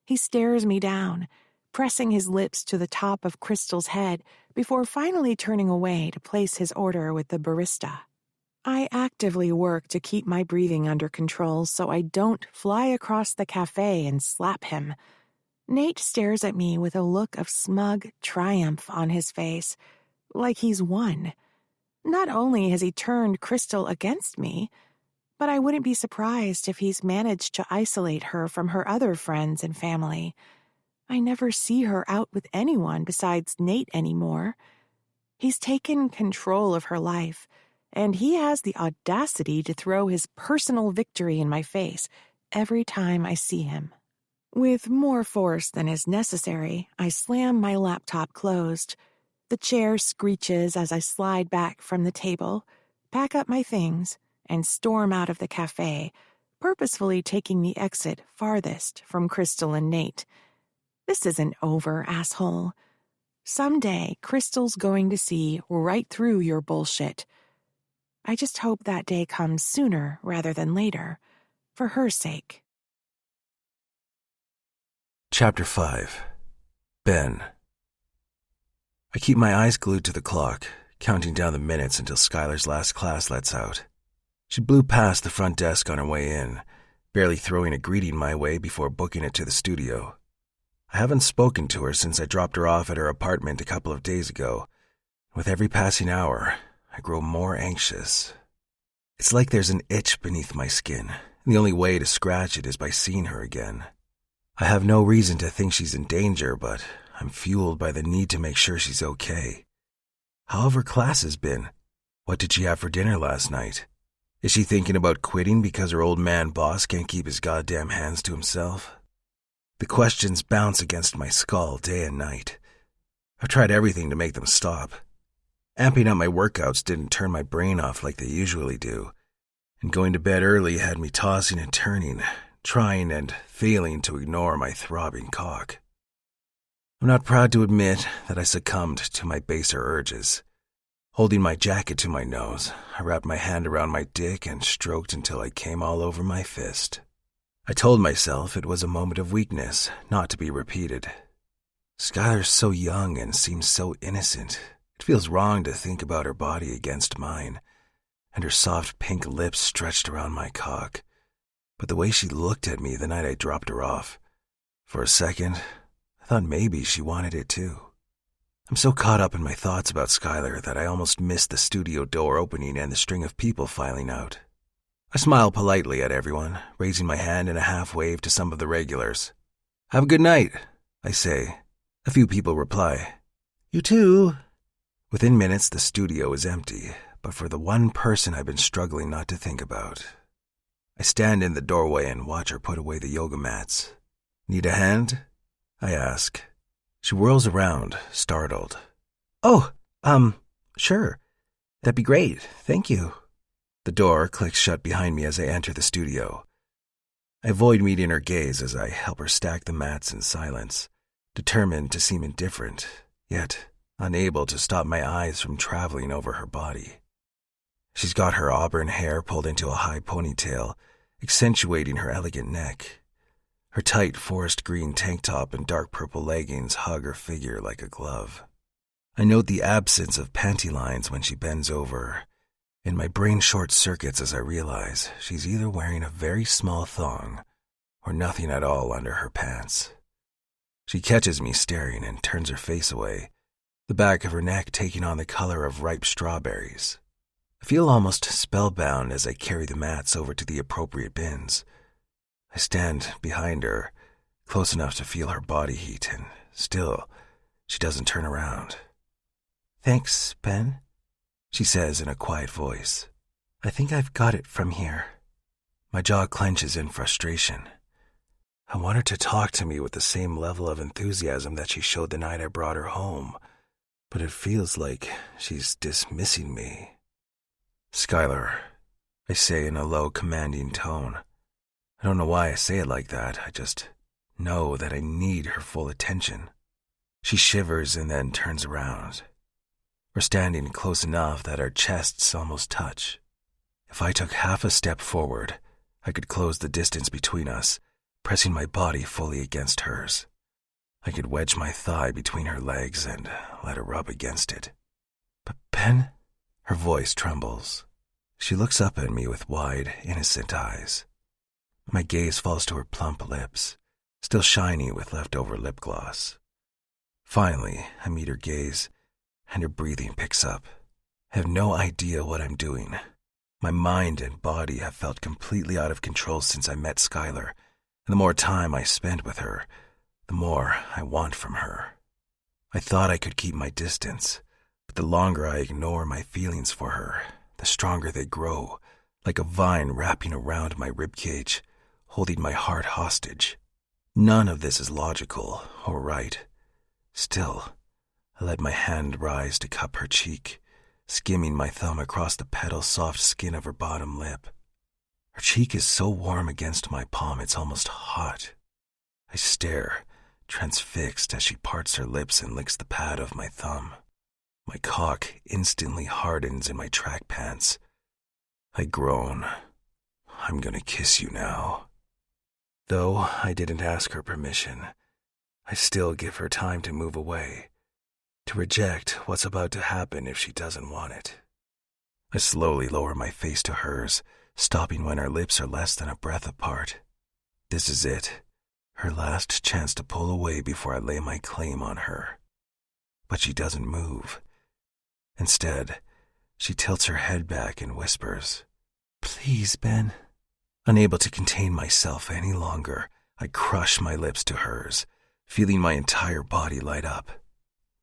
He stares me down, pressing his lips to the top of Crystal's head before finally turning away to place his order with the barista. I actively work to keep my breathing under control so I don't fly across the cafe and slap him. Nate stares at me with a look of smug triumph on his face, like he's won. Not only has he turned Crystal against me, but I wouldn't be surprised if he's managed to isolate her from her other friends and family. I never see her out with anyone besides Nate anymore. He's taken control of her life, and he has the audacity to throw his personal victory in my face every time I see him. With more force than is necessary, I slam my laptop closed. The chair screeches as I slide back from the table, pack up my things, and storm out of the cafe, purposefully taking the exit farthest from Crystal and Nate. This isn't over, asshole. Someday, Crystal's going to see right through your bullshit. I just hope that day comes sooner rather than later, for her sake. Chapter 5. Ben. I keep my eyes glued to the clock, counting down the minutes until Skylar's last class lets out. She blew past the front desk on her way in, barely throwing a greeting my way before booking it to the studio. I haven't spoken to her since I dropped her off at her apartment a couple of days ago. With every passing hour, I grow more anxious. It's like there's an itch beneath my skin, and the only way to scratch it is by seeing her again. I have no reason to think she's in danger, but I'm fueled by the need to make sure she's okay. How have her classes been? What did she have for dinner last night? Is she thinking about quitting because her old man boss can't keep his goddamn hands to himself? The questions bounce against my skull day and night. I've tried everything to make them stop. Amping up my workouts didn't turn my brain off like they usually do, and going to bed early had me tossing and turning, trying and failing to ignore my throbbing cock. I'm not proud to admit that I succumbed to my baser urges. Holding my jacket to my nose, I wrapped my hand around my dick and stroked until I came all over my fist. I told myself it was a moment of weakness, not to be repeated. Skylar's so young and seems so innocent. It feels wrong to think about her body against mine, and her soft pink lips stretched around my cock. But the way she looked at me the night I dropped her off, for a second, I thought maybe she wanted it too. I'm so caught up in my thoughts about Skylar that I almost missed the studio door opening and the string of people filing out. I smile politely at everyone, raising my hand in a half wave to some of the regulars. "Have a good night," I say. A few people reply, "You too." Within minutes, the studio is empty, but for the one person I've been struggling not to think about. I stand in the doorway and watch her put away the yoga mats. "Need a hand?" I ask. She whirls around, startled. "Oh, sure. That'd be great. Thank you." The door clicks shut behind me as I enter the studio. I avoid meeting her gaze as I help her stack the mats in silence, determined to seem indifferent, yet unable to stop my eyes from traveling over her body. She's got her auburn hair pulled into a high ponytail, accentuating her elegant neck. Her tight forest green tank top and dark purple leggings hug her figure like a glove. I note the absence of panty lines when she bends over, and my brain short-circuits as I realize she's either wearing a very small thong or nothing at all under her pants. She catches me staring and turns her face away, the back of her neck taking on the color of ripe strawberries. I feel almost spellbound as I carry the mats over to the appropriate bins. I stand behind her, close enough to feel her body heat, and still, she doesn't turn around. "Thanks, Ben," she says in a quiet voice. "I think I've got it from here." My jaw clenches in frustration. I want her to talk to me with the same level of enthusiasm that she showed the night I brought her home, but it feels like she's dismissing me. "Skylar," I say in a low, commanding tone. I don't know why I say it like that. I just know that I need her full attention. She shivers and then turns around. We're standing close enough that our chests almost touch. If I took half a step forward, I could close the distance between us, pressing my body fully against hers. I could wedge my thigh between her legs and let her rub against it. "But Ben?" Her voice trembles. She looks up at me with wide, innocent eyes. My gaze falls to her plump lips, still shiny with leftover lip gloss. Finally, I meet her gaze, and her breathing picks up. I have no idea what I'm doing. My mind and body have felt completely out of control since I met Skylar, and the more time I spend with her, the more I want from her. I thought I could keep my distance, but the longer I ignore my feelings for her, the stronger they grow, like a vine wrapping around my ribcage, holding my heart hostage. None of this is logical or right. Still, I let my hand rise to cup her cheek, skimming my thumb across the petal-soft skin of her bottom lip. Her cheek is so warm against my palm it's almost hot. I stare, transfixed as she parts her lips and licks the pad of my thumb. My cock instantly hardens in my track pants. I groan. I'm gonna kiss you now. Though I didn't ask her permission, I still give her time to move away, to reject what's about to happen if she doesn't want it. I slowly lower my face to hers, stopping when our lips are less than a breath apart. This is it, her last chance to pull away before I lay my claim on her. But she doesn't move. Instead, she tilts her head back and whispers, "Please, Ben." Unable to contain myself any longer, I crush my lips to hers, feeling my entire body light up.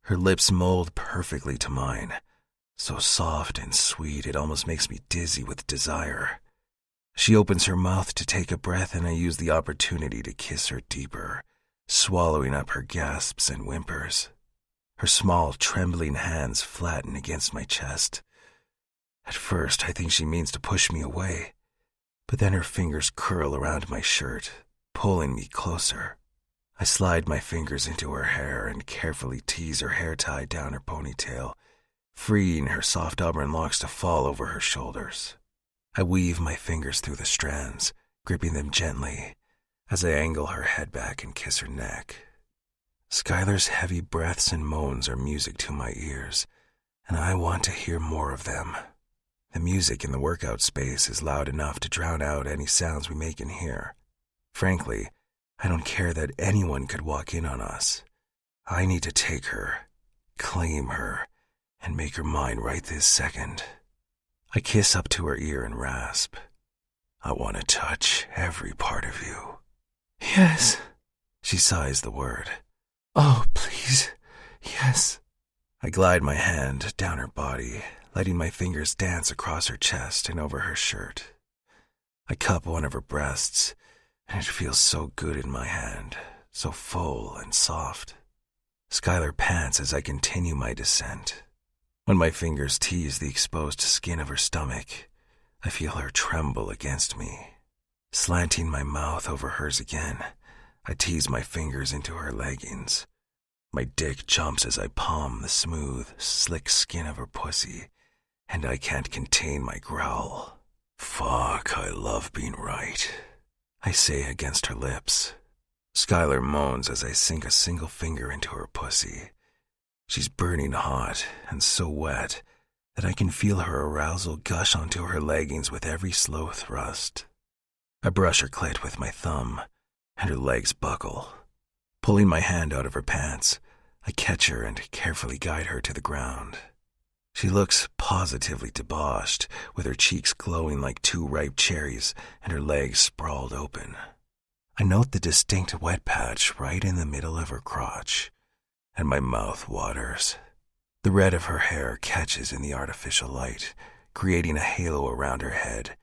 Her lips mold perfectly to mine, so soft and sweet it almost makes me dizzy with desire. She opens her mouth to take a breath, and I use the opportunity to kiss her deeper, swallowing up her gasps and whimpers. Her small, trembling hands flatten against my chest. At first, I think she means to push me away, but then her fingers curl around my shirt, pulling me closer. I slide my fingers into her hair and carefully tease her hair tie down her ponytail, freeing her soft auburn locks to fall over her shoulders. I weave my fingers through the strands, gripping them gently, as I angle her head back and kiss her neck. Skylar's heavy breaths and moans are music to my ears, and I want to hear more of them. The music in the workout space is loud enough to drown out any sounds we make in here. Frankly, I don't care that anyone could walk in on us. I need to take her, claim her, and make her mine right this second. I kiss up to her ear and rasp, "I want to touch every part of you." Yes. She sighs the word. Oh, please. Yes. I glide my hand down her body, letting my fingers dance across her chest and over her shirt. I cup one of her breasts, and it feels so good in my hand, so full and soft. Skylar pants as I continue my descent. When my fingers tease the exposed skin of her stomach, I feel her tremble against me. Slanting my mouth over hers again, I tease my fingers into her leggings. My dick jumps as I palm the smooth, slick skin of her pussy, and I can't contain my growl. "Fuck, I love being right," I say against her lips. Skylar moans as I sink a single finger into her pussy. She's burning hot and so wet that I can feel her arousal gush onto her leggings with every slow thrust. I brush her clit with my thumb, and her legs buckle. Pulling my hand out of her pants, I catch her and carefully guide her to the ground. She looks positively debauched, with her cheeks glowing like two ripe cherries and her legs sprawled open. I note the distinct wet patch right in the middle of her crotch, and my mouth waters. The red of her hair catches in the artificial light, creating a halo around her head,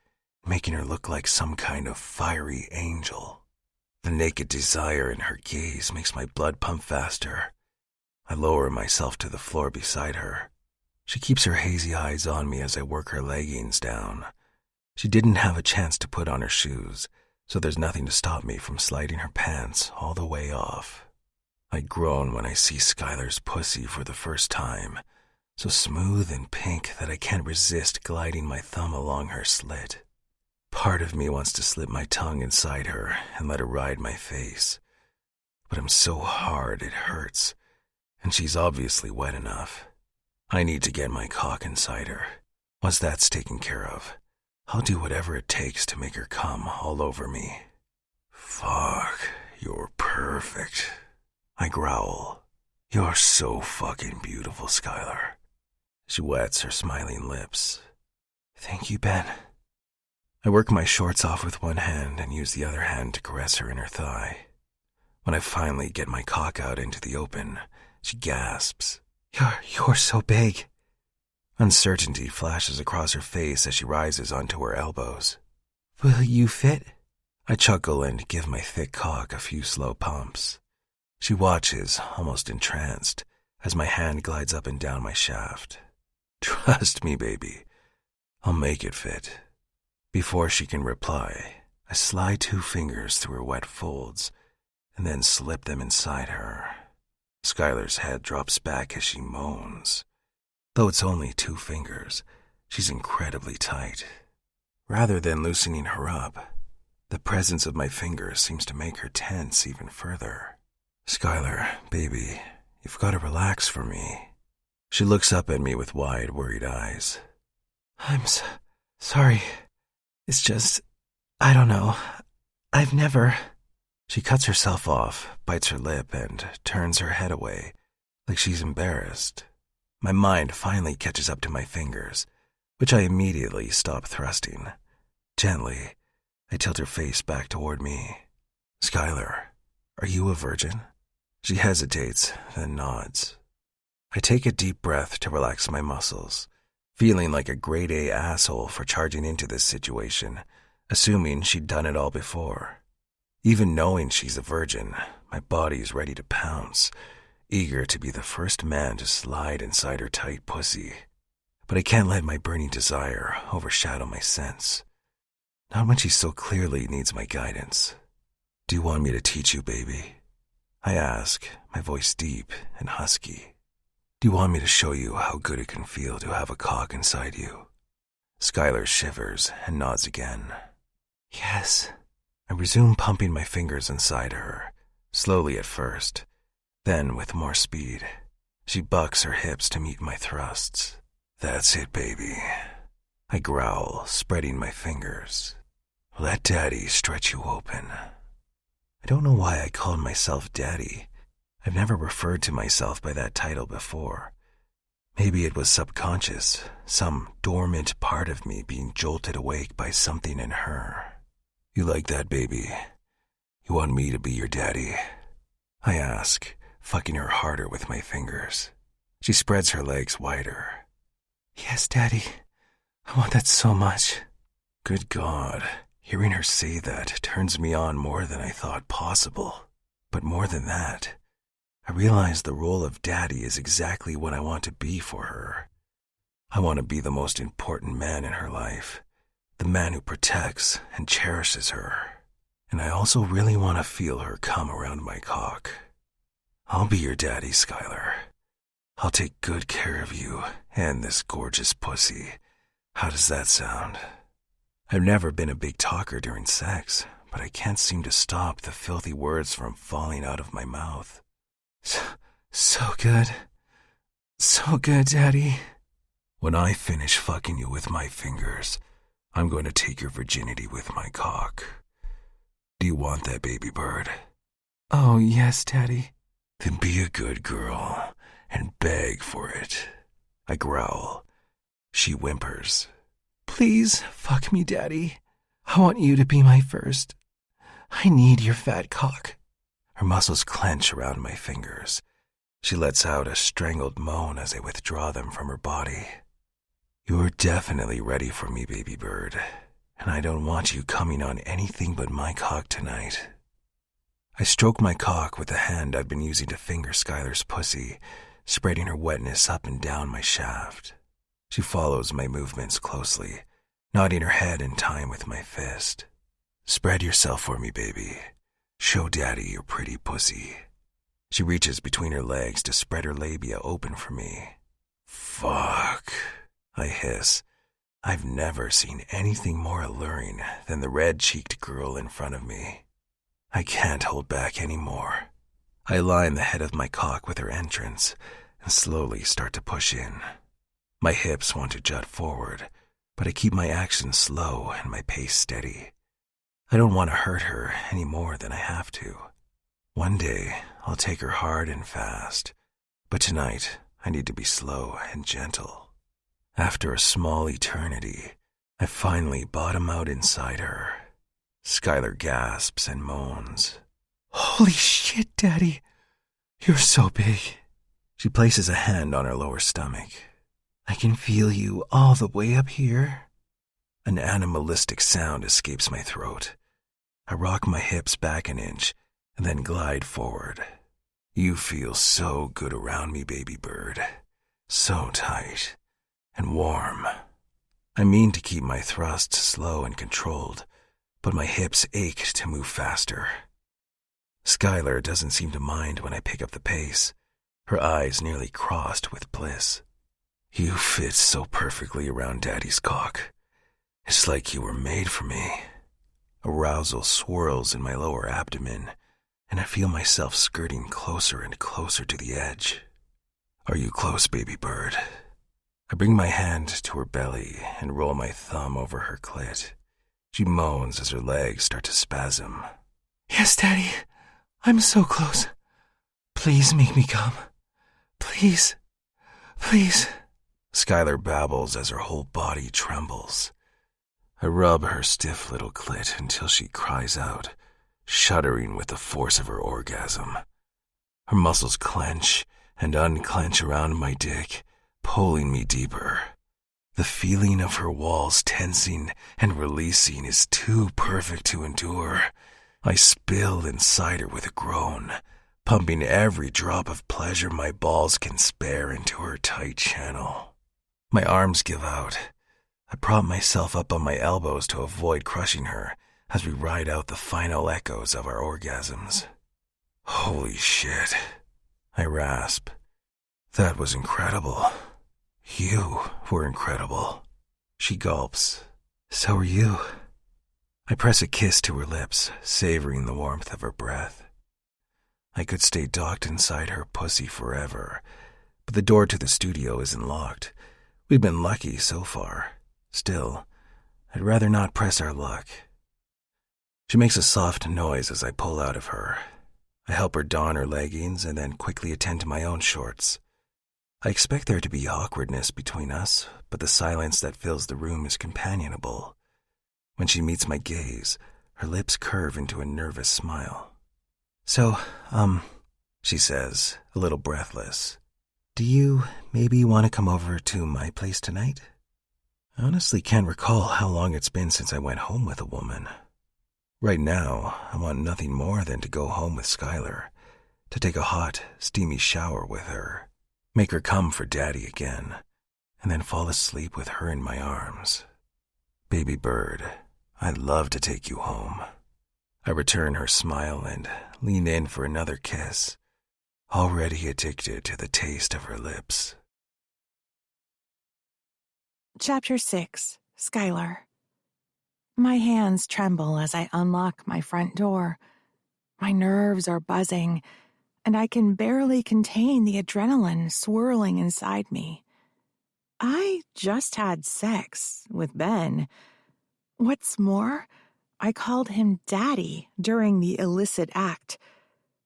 making her look like some kind of fiery angel. The naked desire in her gaze makes my blood pump faster. I lower myself to the floor beside her. She keeps her hazy eyes on me as I work her leggings down. She didn't have a chance to put on her shoes, so there's nothing to stop me from sliding her pants all the way off. I groan when I see Skylar's pussy for the first time, so smooth and pink that I can't resist gliding my thumb along her slit. Part of me wants to slip my tongue inside her and let her ride my face, but I'm so hard it hurts, and she's obviously wet enough. I need to get my cock inside her. Once that's taken care of, I'll do whatever it takes to make her come all over me. "Fuck, you're perfect," I growl. "You're so fucking beautiful, Skylar." She wets her smiling lips. Thank you, Ben. I work my shorts off with one hand and use the other hand to caress her inner thigh. When I finally get my cock out into the open, she gasps. You're so big. Uncertainty flashes across her face as she rises onto her elbows. Will you fit? I chuckle and give my thick cock a few slow pumps. She watches, almost entranced, as my hand glides up and down my shaft. Trust me, baby. I'll make it fit. Before she can reply, I slide 2 fingers through her wet folds and then slip them inside her. Skylar's head drops back as she moans. Though it's only 2 fingers, she's incredibly tight. Rather than loosening her up, the presence of my fingers seems to make her tense even further. Skylar, baby, you've got to relax for me. She looks up at me with wide, worried eyes. I'm sorry. It's just, I don't know. I've never... She cuts herself off, bites her lip, and turns her head away, like she's embarrassed. My mind finally catches up to my fingers, which I immediately stop thrusting. Gently, I tilt her face back toward me. Skylar, are you a virgin? She hesitates, then nods. I take a deep breath to relax my muscles, feeling like a grade A asshole for charging into this situation, assuming she'd done it all before. Even knowing she's a virgin, my body's ready to pounce, eager to be the first man to slide inside her tight pussy. But I can't let my burning desire overshadow my sense. Not when she so clearly needs my guidance. Do you want me to teach you, baby? I ask, my voice deep and husky. Do you want me to show you how good it can feel to have a cock inside you? Skylar shivers and nods again. Yes. I resume pumping my fingers inside her, slowly at first, then with more speed. She bucks her hips to meet my thrusts. That's it, baby. I growl, spreading my fingers. Let Daddy stretch you open. I don't know why I called myself Daddy. I've never referred to myself by that title before. Maybe it was subconscious, some dormant part of me being jolted awake by something in her. You like that, baby? You want me to be your daddy? I ask, fucking her harder with my fingers. She spreads her legs wider. Yes, Daddy. I want that so much. Good God, hearing her say that turns me on more than I thought possible. But more than that, I realize the role of daddy is exactly what I want to be for her. I want to be the most important man in her life, the man who protects and cherishes her. And I also really want to feel her come around my cock. I'll be your daddy, Skylar. I'll take good care of you and this gorgeous pussy. How does that sound? I've never been a big talker during sex, but I can't seem to stop the filthy words from falling out of my mouth. So good. So good, Daddy. When I finish fucking you with my fingers, I'm going to take your virginity with my cock. Do you want that, baby bird? Oh, yes, Daddy. Then be a good girl and beg for it. I growl. She whimpers. Please fuck me, Daddy. I want you to be my first. I need your fat cock. Her muscles clench around my fingers. She lets out a strangled moan as I withdraw them from her body. You're definitely ready for me, baby bird, and I don't want you coming on anything but my cock tonight. I stroke my cock with the hand I've been using to finger Skylar's pussy, spreading her wetness up and down my shaft. She follows my movements closely, nodding her head in time with my fist. Spread yourself for me, baby. Show Daddy your pretty pussy. She reaches between her legs to spread her labia open for me. Fuck, I hiss. I've never seen anything more alluring than the red-cheeked girl in front of me. I can't hold back anymore. I line the head of my cock with her entrance and slowly start to push in. My hips want to jut forward, but I keep my action slow and my pace steady. I don't want to hurt her any more than I have to. One day, I'll take her hard and fast, but tonight, I need to be slow and gentle. After a small eternity, I finally bottom out inside her. Skylar gasps and moans. Holy shit, Daddy. You're so big. She places a hand on her lower stomach. I can feel you all the way up here. An animalistic sound escapes my throat. I rock my hips back an inch and then glide forward. You feel so good around me, baby bird. So tight and warm. I mean to keep my thrusts slow and controlled, but my hips ache to move faster. Skylar doesn't seem to mind when I pick up the pace, her eyes nearly crossed with bliss. You fit so perfectly around Daddy's cock. It's like you were made for me. Arousal swirls in my lower abdomen, and I feel myself skirting closer and closer to the edge. Are you close, baby bird? I bring my hand to her belly and roll my thumb over her clit. She moans as her legs start to spasm. Yes, Daddy. I'm so close. Please make me come. Please. Please. Skylar babbles as her whole body trembles. I rub her stiff little clit until she cries out, shuddering with the force of her orgasm. Her muscles clench and unclench around my dick, pulling me deeper. The feeling of her walls tensing and releasing is too perfect to endure. I spill inside her with a groan, pumping every drop of pleasure my balls can spare into her tight channel. My arms give out. I prop myself up on my elbows to avoid crushing her as we ride out the final echoes of our orgasms. Holy shit, I rasp. That was incredible. You were incredible. She gulps. So are you. I press a kiss to her lips, savoring the warmth of her breath. I could stay docked inside her pussy forever, but the door to the studio isn't locked. We've been lucky so far. Still, I'd rather not press our luck. She makes a soft noise as I pull out of her. I help her don her leggings and then quickly attend to my own shorts. I expect there to be awkwardness between us, but the silence that fills the room is companionable. When she meets my gaze, her lips curve into a nervous smile. So, she says, a little breathless, do you maybe want to come over to my place tonight? I honestly can't recall how long it's been since I went home with a woman. Right now, I want nothing more than to go home with Skylar, to take a hot, steamy shower with her, make her come for Daddy again, and then fall asleep with her in my arms. Baby bird, I'd love to take you home. I return her smile and lean in for another kiss, already addicted to the taste of her lips. Chapter 6, Skylar. My hands tremble as I unlock my front door. My nerves are buzzing, and I can barely contain the adrenaline swirling inside me. I just had sex with Ben. What's more, I called him Daddy during the illicit act,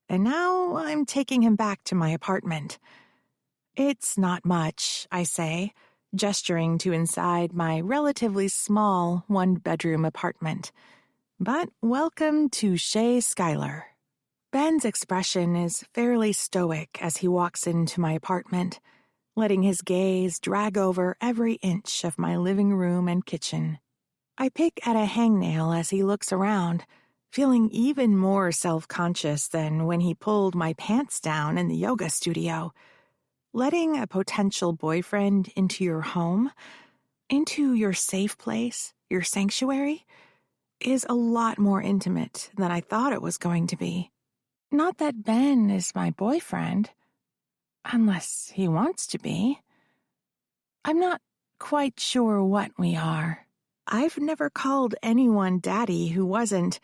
and now I'm taking him back to my apartment. It's not much, I say, gesturing to inside my relatively small one-bedroom apartment. But welcome to Chez Skylar. Ben's expression is fairly stoic as he walks into my apartment, letting his gaze drag over every inch of my living room and kitchen. I pick at a hangnail as he looks around, feeling even more self-conscious than when he pulled my pants down in the yoga studio. Letting a potential boyfriend into your home, into your safe place, your sanctuary, is a lot more intimate than I thought it was going to be. Not that Ben is my boyfriend, unless he wants to be. I'm not quite sure what we are. I've never called anyone Daddy who wasn't,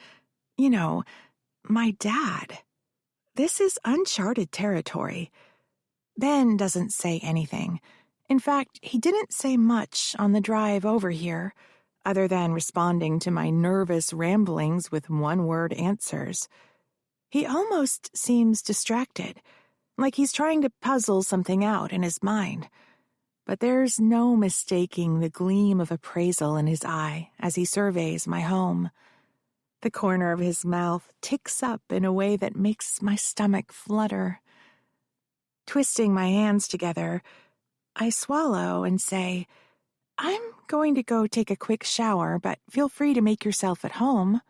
my dad. This is uncharted territory. Ben doesn't say anything. In fact, he didn't say much on the drive over here, other than responding to my nervous ramblings with one-word answers. He almost seems distracted, like he's trying to puzzle something out in his mind. But there's no mistaking the gleam of appraisal in his eye as he surveys my home. The corner of his mouth ticks up in a way that makes my stomach flutter. Twisting my hands together, I swallow and say, "I'm going to go take a quick shower, but feel free to make yourself at home."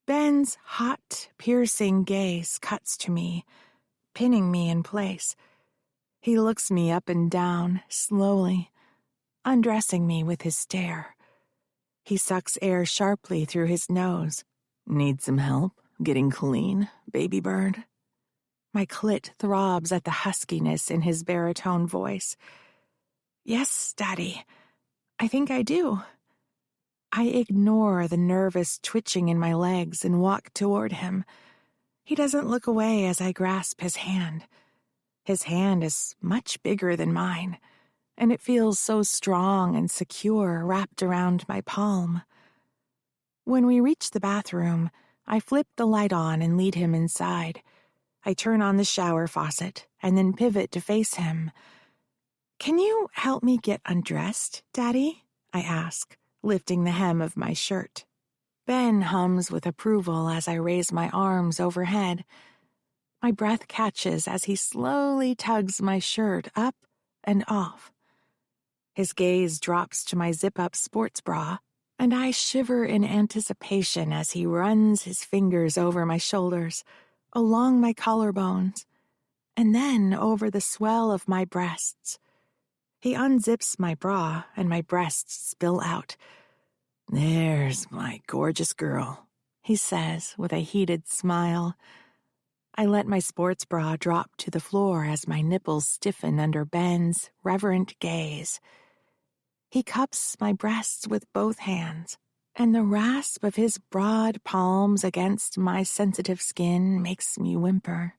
Ben's hot, piercing gaze cuts to me, pinning me in place. He looks me up and down, slowly, undressing me with his stare. He sucks air sharply through his nose. "Need some help getting clean, baby bird?" My clit throbs at the huskiness in his baritone voice. "Yes, Daddy, I think I do." I ignore the nervous twitching in my legs and walk toward him. He doesn't look away as I grasp his hand. His hand is much bigger than mine, and it feels so strong and secure wrapped around my palm. When we reach the bathroom, I flip the light on and lead him inside. I turn on the shower faucet and then pivot to face him. "Can you help me get undressed, Daddy?" I ask, lifting the hem of my shirt. Ben hums with approval as I raise my arms overhead. My breath catches as he slowly tugs my shirt up and off. His gaze drops to my zip-up sports bra, and I shiver in anticipation as he runs his fingers over my shoulders, along my collarbones, and then over the swell of my breasts. He unzips my bra, and my breasts spill out. "There's my gorgeous girl," he says with a heated smile. I let my sports bra drop to the floor as my nipples stiffen under Ben's reverent gaze. He cups my breasts with both hands, and the rasp of his broad palms against my sensitive skin makes me whimper.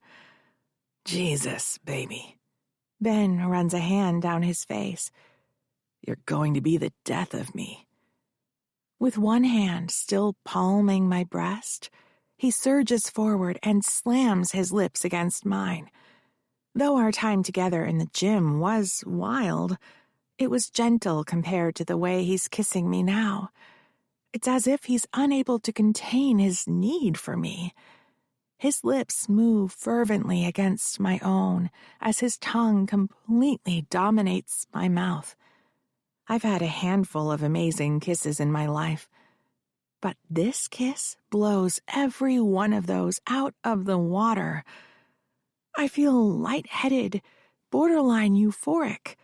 "Jesus, baby." Ben runs a hand down his face. "You're going to be the death of me." With one hand still palming my breast, he surges forward and slams his lips against mine. Though our time together in the gym was wild, it was gentle compared to the way he's kissing me now. It's as if he's unable to contain his need for me. His lips move fervently against my own as his tongue completely dominates my mouth. I've had a handful of amazing kisses in my life, but this kiss blows every one of those out of the water. I feel lightheaded, borderline euphoric,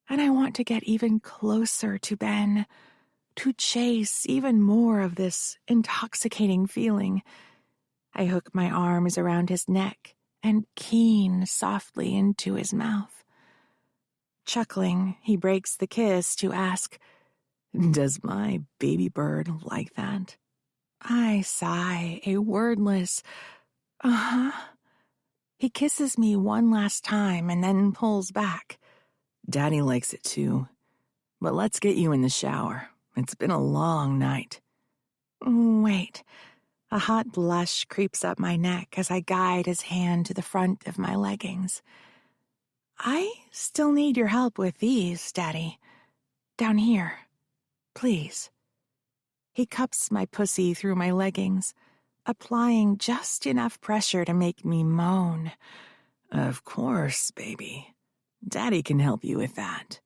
and I want to get even closer to Ben, to chase even more of this intoxicating feeling. I hook my arms around his neck and keen softly into his mouth. Chuckling, he breaks the kiss to ask, "Does my baby bird like that?" I sigh, a wordless, "Uh-huh." He kisses me one last time and then pulls back. "Daddy likes it too. But let's get you in the shower. It's been a long night." Wait. A hot blush creeps up my neck as I guide his hand to the front of my leggings. "I still need your help with these, Daddy. Down here. Please." He cups my pussy through my leggings, applying just enough pressure to make me moan. "Of course, baby. Daddy can help you with that."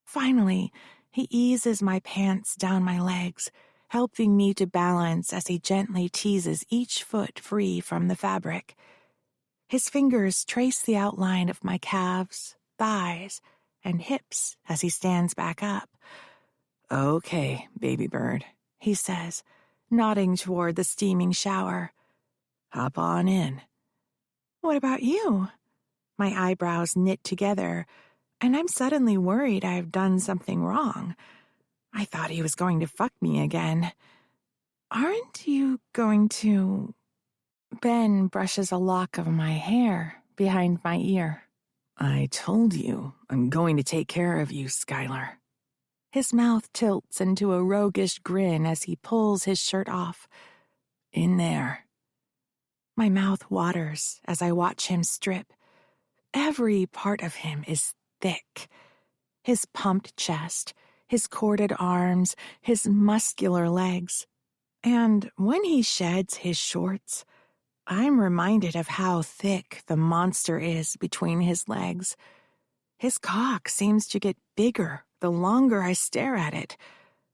Finally, he eases my pants down my legs, helping me to balance as he gently teases each foot free from the fabric. His fingers trace the outline of my calves, thighs, and hips as he stands back up. "Okay, baby bird," he says, nodding toward the steaming shower. "Hop on in." "What about you?" My eyebrows knit together, and I'm suddenly worried I've done something wrong. I thought he was going to fuck me again. "Aren't you going to—" Ben brushes a lock of my hair behind my ear. "I told you I'm going to take care of you, Skylar." His mouth tilts into a roguish grin as he pulls his shirt off. "In there." My mouth waters as I watch him strip. Every part of him is thick. His pumped chest, his corded arms, his muscular legs. And when he sheds his shorts, I'm reminded of how thick the monster is between his legs. His cock seems to get bigger the longer I stare at it,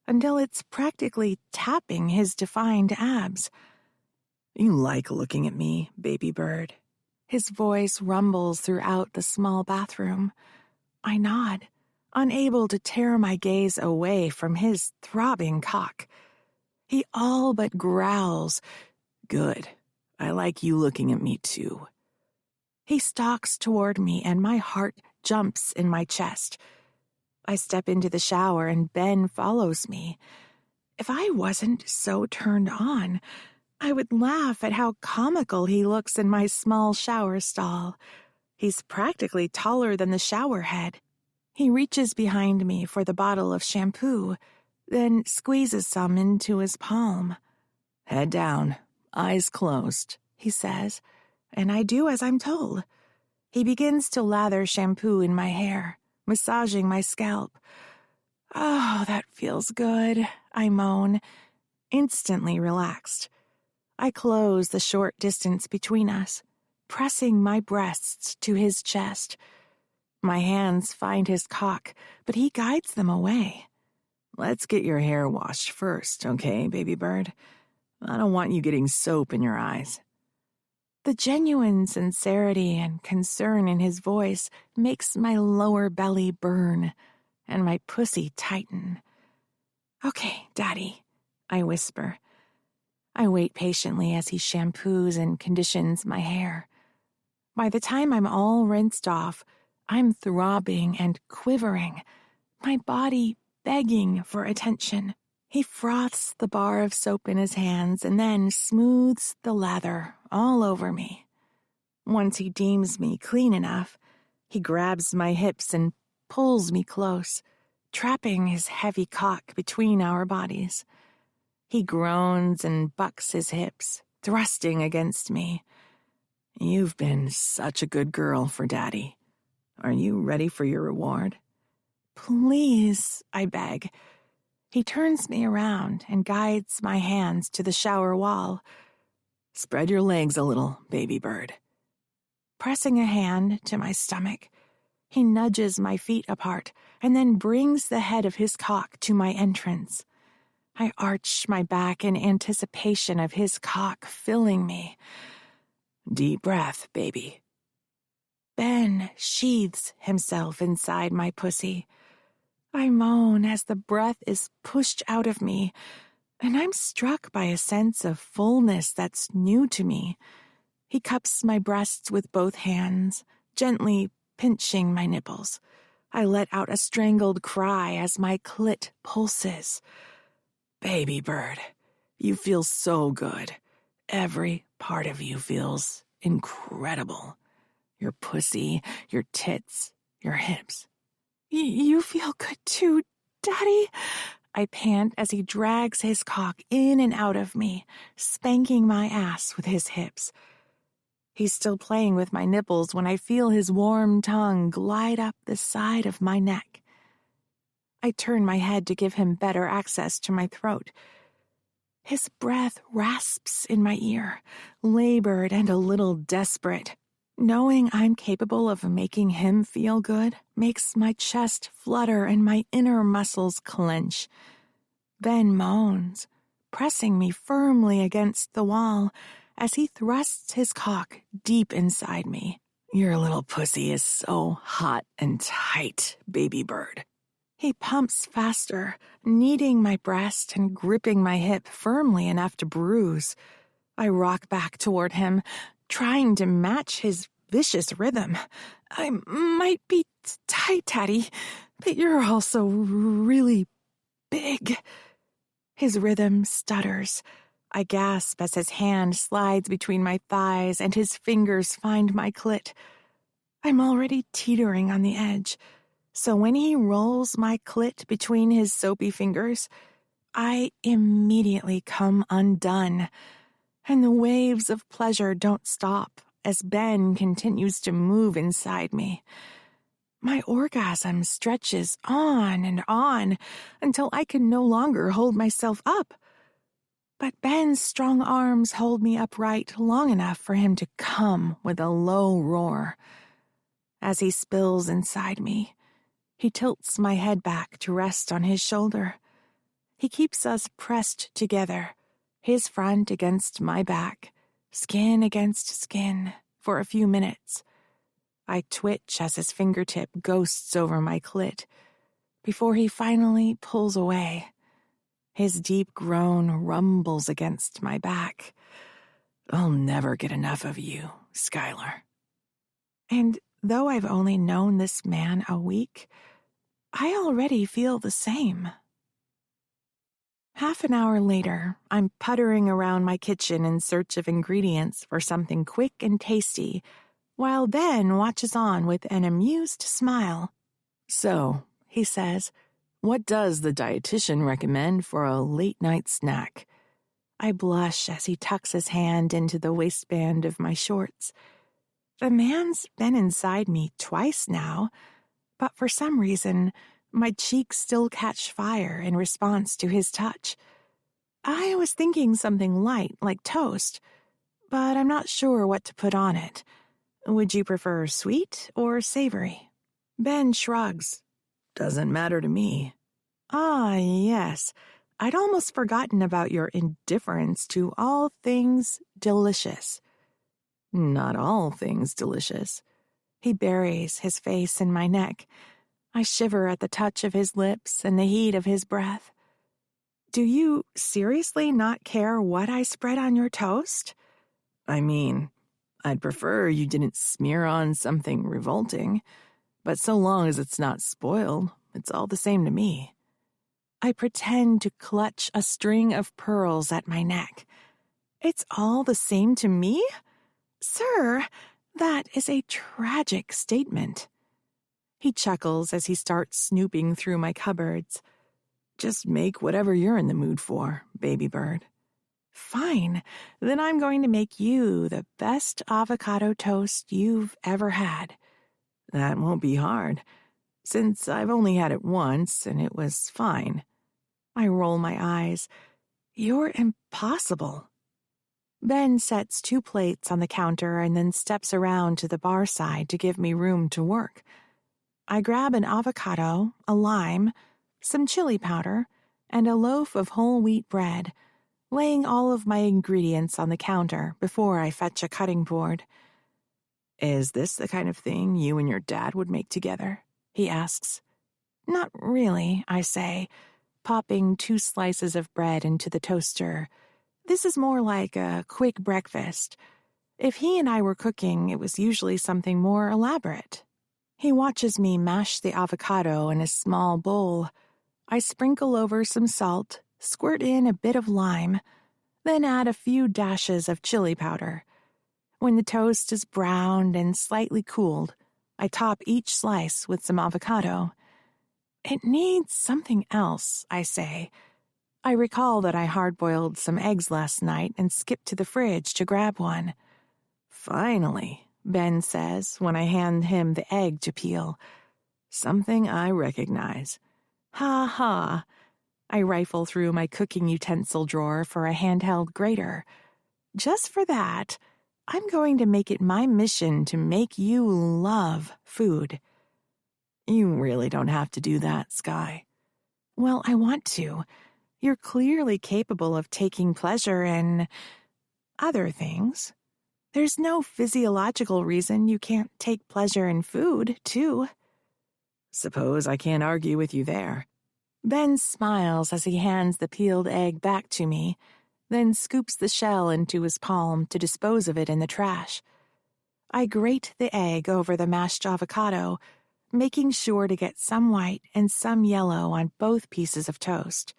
until it's practically tapping his defined abs. You like looking at me, baby bird. His voice rumbles throughout the small bathroom. I nod, unable to tear my gaze away from his throbbing cock. He all but growls, "Good. I like you looking at me too." He stalks toward me and my heart jumps in my chest. I step into the shower and Ben follows me. If I wasn't so turned on, I would laugh at how comical he looks in my small shower stall. He's practically taller than the shower head. He reaches behind me for the bottle of shampoo, then squeezes some into his palm. "Head down, eyes closed," he says, and I do as I'm told. He begins to lather shampoo in my hair, massaging my scalp. "Oh, that feels good," I moan, instantly relaxed. I close the short distance between us, pressing my breasts to his chest. My hands find his cock, but he guides them away. "Let's get your hair washed first, okay, baby bird? I don't want you getting soap in your eyes." The genuine sincerity and concern in his voice makes my lower belly burn and my pussy tighten. "Okay, Daddy," I whisper. I wait patiently as he shampoos and conditions my hair. By the time I'm all rinsed off, I'm throbbing and quivering, my body begging for attention. He froths the bar of soap in his hands and then smooths the lather all over me. Once he deems me clean enough, he grabs my hips and pulls me close, trapping his heavy cock between our bodies. He groans and bucks his hips, thrusting against me. "You've been such a good girl for Daddy. Are you ready for your reward?" "Please," I beg. He turns me around and guides my hands to the shower wall. "Spread your legs a little, baby bird." Pressing a hand to my stomach, he nudges my feet apart and then brings the head of his cock to my entrance. I arch my back in anticipation of his cock filling me. "Deep breath, baby." Ben sheathes himself inside my pussy. I moan as the breath is pushed out of me, and I'm struck by a sense of fullness that's new to me. He cups my breasts with both hands, gently pinching my nipples. I let out a strangled cry as my clit pulses. "Baby bird, you feel so good. Every part of you feels incredible. Your pussy, your tits, your hips." You feel good too, Daddy," I pant as he drags his cock in and out of me, spanking my ass with his hips. He's still playing with my nipples when I feel his warm tongue glide up the side of my neck. I turn my head to give him better access to my throat. His breath rasps in my ear, labored and a little desperate. Knowing I'm capable of making him feel good makes my chest flutter and my inner muscles clench. Ben moans, pressing me firmly against the wall as he thrusts his cock deep inside me. "Your little pussy is so hot and tight, baby bird." He pumps faster, kneading my breast and gripping my hip firmly enough to bruise. I rock back toward him, trying to match his vicious rhythm. "I might be tight, Daddy, but you're also really big." His rhythm stutters. I gasp as his hand slides between my thighs and his fingers find my clit. I'm already teetering on the edge, so when he rolls my clit between his soapy fingers, I immediately come undone, and the waves of pleasure don't stop as Ben continues to move inside me. My orgasm stretches on and on until I can no longer hold myself up. But Ben's strong arms hold me upright long enough for him to come with a low roar. As he spills inside me, he tilts my head back to rest on his shoulder. He keeps us pressed together, his front against my back, skin against skin, for a few minutes. I twitch as his fingertip ghosts over my clit, before he finally pulls away. His deep groan rumbles against my back. I'll never get enough of you, Skylar. And though I've only known this man a week, I already feel the same. Half an hour later, I'm puttering around my kitchen in search of ingredients for something quick and tasty, while Ben watches on with an amused smile. So, he says, what does the dietitian recommend for a late-night snack? I blush as he tucks his hand into the waistband of my shorts. The man's been inside me twice now, but for some reason, my cheeks still catch fire in response to his touch. I was thinking something light, like toast, but I'm not sure what to put on it. Would you prefer sweet or savory? Ben shrugs. Doesn't matter to me. Ah, yes. I'd almost forgotten about your indifference to all things delicious. Not all things delicious. He buries his face in my neck. I shiver at the touch of his lips and the heat of his breath. Do you seriously not care what I spread on your toast? I mean, I'd prefer you didn't smear on something revolting, but so long as it's not spoiled, it's all the same to me. I pretend to clutch a string of pearls at my neck. It's all the same to me? Sir, that is a tragic statement. He chuckles as he starts snooping through my cupboards. Just make whatever you're in the mood for, baby bird. Fine, then I'm going to make you the best avocado toast you've ever had. That won't be hard, since I've only had it once and it was fine. I roll my eyes. You're impossible. Ben sets 2 plates on the counter and then steps around to the bar side to give me room to work. I grab an avocado, a lime, some chili powder, and a loaf of whole wheat bread, laying all of my ingredients on the counter before I fetch a cutting board. Is this the kind of thing you and your dad would make together? He asks. Not really, I say, popping 2 slices of bread into the toaster. This is more like a quick breakfast. If he and I were cooking, it was usually something more elaborate. He watches me mash the avocado in a small bowl. I sprinkle over some salt, squirt in a bit of lime, then add a few dashes of chili powder. When the toast is browned and slightly cooled, I top each slice with some avocado. It needs something else, I say. I recall that I hard-boiled some eggs last night and skipped to the fridge to grab one. Finally, Ben says when I hand him the egg to peel. Something I recognize. Ha ha. I rifle through my cooking utensil drawer for a handheld grater. Just for that, I'm going to make it my mission to make you love food. You really don't have to do that, Sky. Well, I want to. You're clearly capable of taking pleasure in other things. There's no physiological reason you can't take pleasure in food, too. Suppose I can't argue with you there. Ben smiles as he hands the peeled egg back to me, then scoops the shell into his palm to dispose of it in the trash. I grate the egg over the mashed avocado, making sure to get some white and some yellow on both pieces of toast.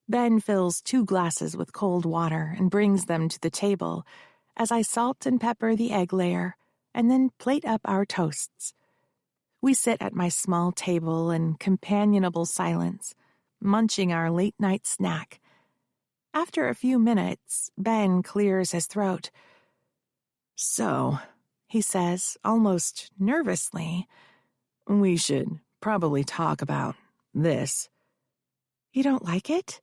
Ben fills 2 glasses with cold water and brings them to the table as I salt and pepper the egg layer and then plate up our toasts. We sit at my small table in companionable silence, munching our late-night snack. After a few minutes, Ben clears his throat. So, he says, almost nervously, we should probably talk about this. You don't like it?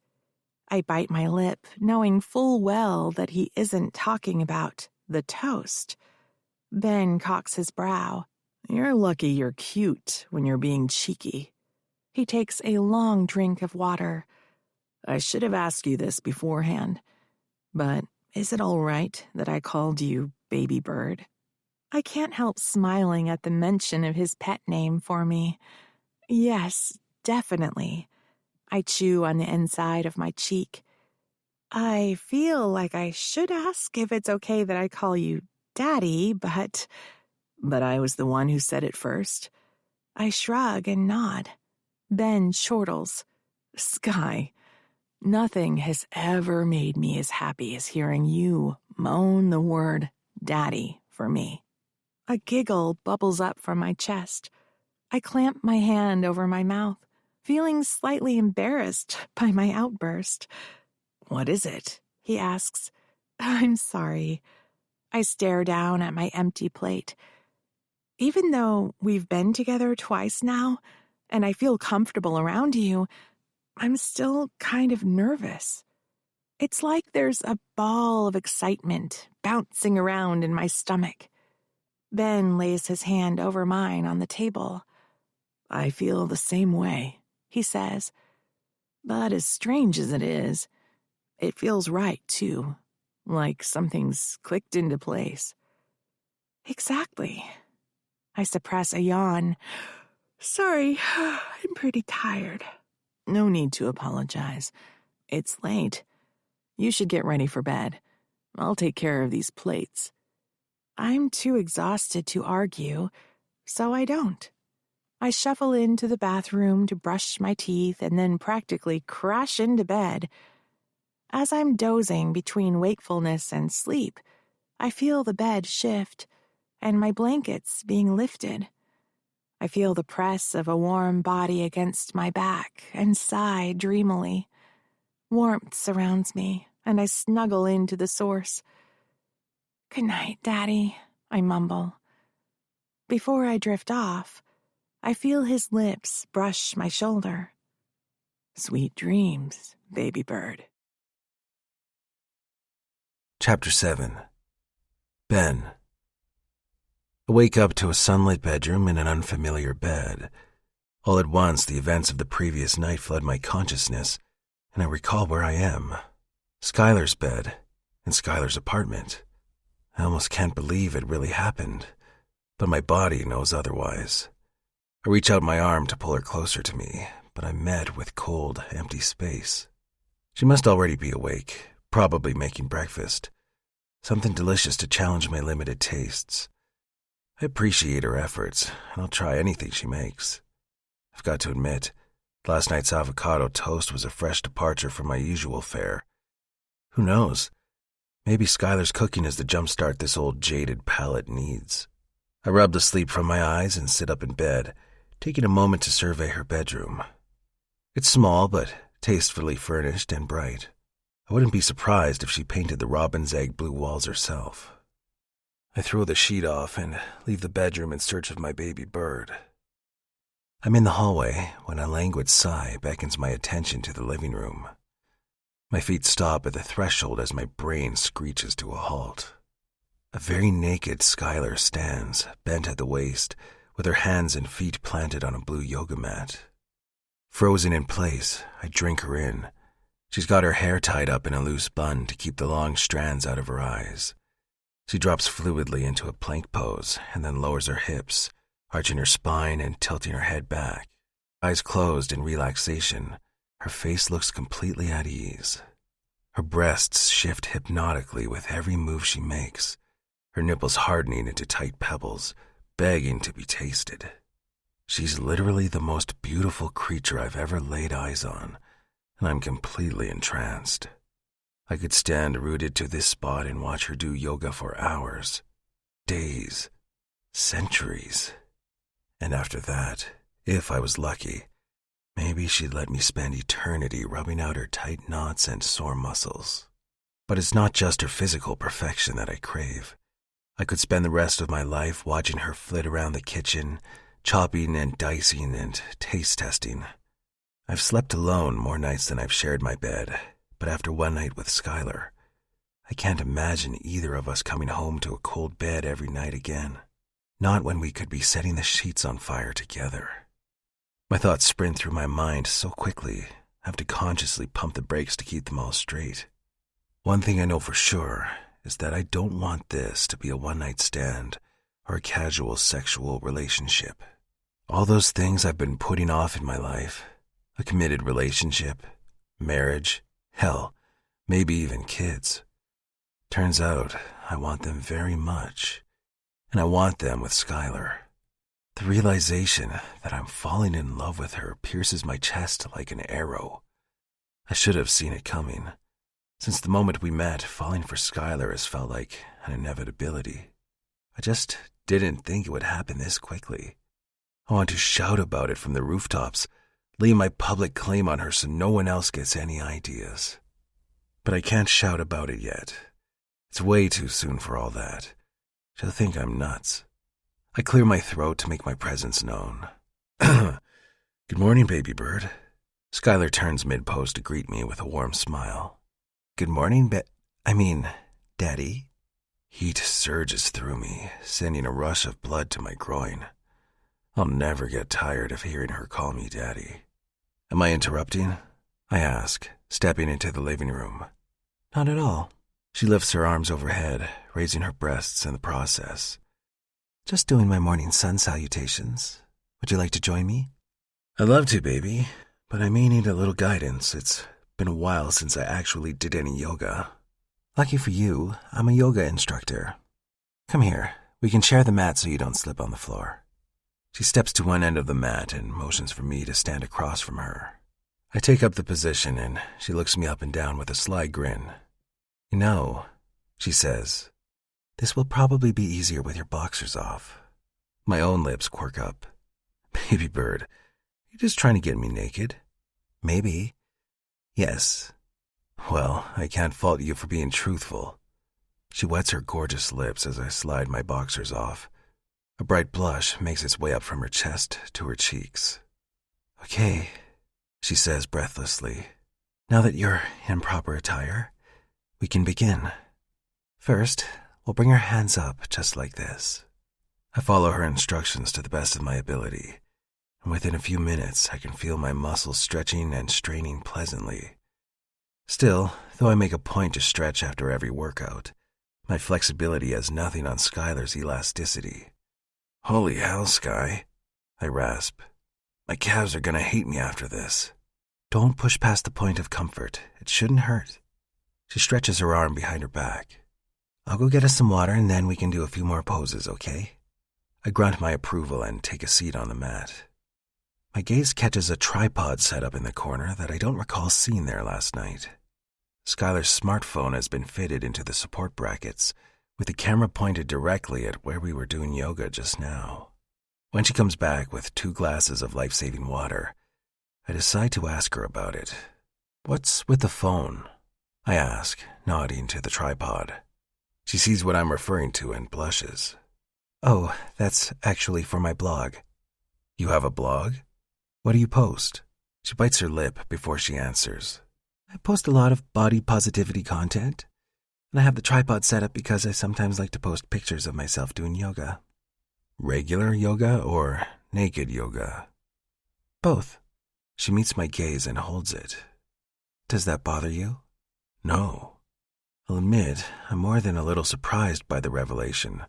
I bite my lip, knowing full well that he isn't talking about the toast. Ben cocks his brow. You're lucky you're cute when you're being cheeky. He takes a long drink of water. I should have asked you this beforehand, but is it all right that I called you Baby Bird? I can't help smiling at the mention of his pet name for me. Yes, definitely. I chew on the inside of my cheek. I feel like I should ask if it's okay that I call you Daddy, but I was the one who said it first. I shrug and nod. Ben chortles. Sky, nothing has ever made me as happy as hearing you moan the word Daddy for me. A giggle bubbles up from my chest. I clamp my hand over my mouth, feeling slightly embarrassed by my outburst. What is it? He asks. I'm sorry. I stare down at my empty plate. Even though we've been together twice now, and I feel comfortable around you, I'm still kind of nervous. It's like there's a ball of excitement bouncing around in my stomach. Ben lays his hand over mine on the table. I feel the same way, he says. But as strange as it is, it feels right, too. Like something's clicked into place. Exactly. I suppress a yawn. Sorry, I'm pretty tired. No need to apologize. It's late. You should get ready for bed. I'll take care of these plates. I'm too exhausted to argue, so I don't. I shuffle into the bathroom to brush my teeth and then practically crash into bed. As I'm dozing between wakefulness and sleep, I feel the bed shift and my blankets being lifted. I feel the press of a warm body against my back and sigh dreamily. Warmth surrounds me, and I snuggle into the source. Good night, Daddy, I mumble. Before I drift off, I feel his lips brush my shoulder. Sweet dreams, baby bird. Chapter 7. Ben. I wake up to a sunlit bedroom in an unfamiliar bed. All at once, the events of the previous night flood my consciousness, and I recall where I am. Skylar's bed, in Skylar's apartment. I almost can't believe it really happened, but my body knows otherwise. I reach out my arm to pull her closer to me, but I'm met with cold, empty space. She must already be awake, probably making breakfast. Something delicious to challenge my limited tastes. I appreciate her efforts, and I'll try anything she makes. I've got to admit, last night's avocado toast was a fresh departure from my usual fare. Who knows? Maybe Skylar's cooking is the jumpstart this old jaded palate needs. I rub the sleep from my eyes and sit up in bed, taking a moment to survey her bedroom. It's small, but tastefully furnished and bright. I wouldn't be surprised if she painted the robin's egg blue walls herself. I throw the sheet off and leave the bedroom in search of my baby bird. I'm in the hallway when a languid sigh beckons my attention to the living room. My feet stop at the threshold as my brain screeches to a halt. A very naked Skylar stands, bent at the waist, with her hands and feet planted on a blue yoga mat. Frozen in place, I drink her in. She's got her hair tied up in a loose bun to keep the long strands out of her eyes. She drops fluidly into a plank pose and then lowers her hips, arching her spine and tilting her head back. Eyes closed in relaxation, her face looks completely at ease. Her breasts shift hypnotically with every move she makes, her nipples hardening into tight pebbles, begging to be tasted. She's literally the most beautiful creature I've ever laid eyes on, and I'm completely entranced. I could stand rooted to this spot and watch her do yoga for hours, days, centuries. And after that, if I was lucky, maybe she'd let me spend eternity rubbing out her tight knots and sore muscles. But it's not just her physical perfection that I crave. I could spend the rest of my life watching her flit around the kitchen, chopping and dicing and taste testing. I've slept alone more nights than I've shared my bed, but but after one night with Skylar, I can't imagine either of us coming home to a cold bed every night again. Not when we could be setting the sheets on fire together. My thoughts sprint through my mind so quickly, I have to consciously pump the brakes to keep them all straight. One thing I know for sure is that I don't want this to be a one-night stand or a casual sexual relationship. All those things I've been putting off in my life, a committed relationship, marriage, hell, maybe even kids. Turns out I want them very much, and I want them with Skylar. The realization that I'm falling in love with her pierces my chest like an arrow. I should have seen it coming. Since the moment we met, falling for Skylar has felt like an inevitability. I just didn't think it would happen this quickly. I want to shout about it from the rooftops, lay my public claim on her so no one else gets any ideas. But I can't shout about it yet. It's way too soon for all that. She'll think I'm nuts. I clear my throat to make my presence known. Good morning, baby bird. Skylar turns mid-pose to greet me with a warm smile. Good morning, Daddy. Heat surges through me, sending a rush of blood to my groin. I'll never get tired of hearing her call me Daddy. Am I interrupting? I ask, stepping into the living room. Not at all. She lifts her arms overhead, raising her breasts in the process. Just doing my morning sun salutations. Would you like to join me? I'd love to, baby, but I may need a little guidance. It's been a while since I actually did any yoga. Lucky for you, I'm a yoga instructor. Come here, we can share the mat so you don't slip on the floor. She steps to one end of the mat and motions for me to stand across from her. I take up the position and she looks me up and down with a sly grin. You know, she says, this will probably be easier with your boxers off. My own lips quirk up. Baby bird, you're just trying to get me naked? Maybe. Yes. Well, I can't fault you for being truthful. She wets her gorgeous lips as I slide my boxers off. A bright blush makes its way up from her chest to her cheeks. Okay, she says breathlessly. Now that you're in proper attire, we can begin. First, we'll bring our hands up just like this. I follow her instructions to the best of my ability, and within a few minutes I can feel my muscles stretching and straining pleasantly. Still, though I make a point to stretch after every workout, my flexibility has nothing on Skylar's elasticity. Holy hell, Sky, I rasp. My calves are gonna hate me after this. Don't push past the point of comfort. It shouldn't hurt. She stretches her arm behind her back. I'll go get us some water and then we can do a few more poses, okay? I grunt my approval and take a seat on the mat. My gaze catches a tripod set up in the corner that I don't recall seeing there last night. Skylar's smartphone has been fitted into the support brackets, with the camera pointed directly at where we were doing yoga just now. When she comes back with 2 glasses of life-saving water, I decide to ask her about it. What's with the phone? I ask, nodding to the tripod. She sees what I'm referring to and blushes. Oh, that's actually for my blog. You have a blog? What do you post? She bites her lip before she answers. I post a lot of body positivity content, and I have the tripod set up because I sometimes like to post pictures of myself doing yoga. Regular yoga or naked yoga? Both. She meets my gaze and holds it. Does that bother you? No. I'll admit, I'm more than a little surprised by the revelation,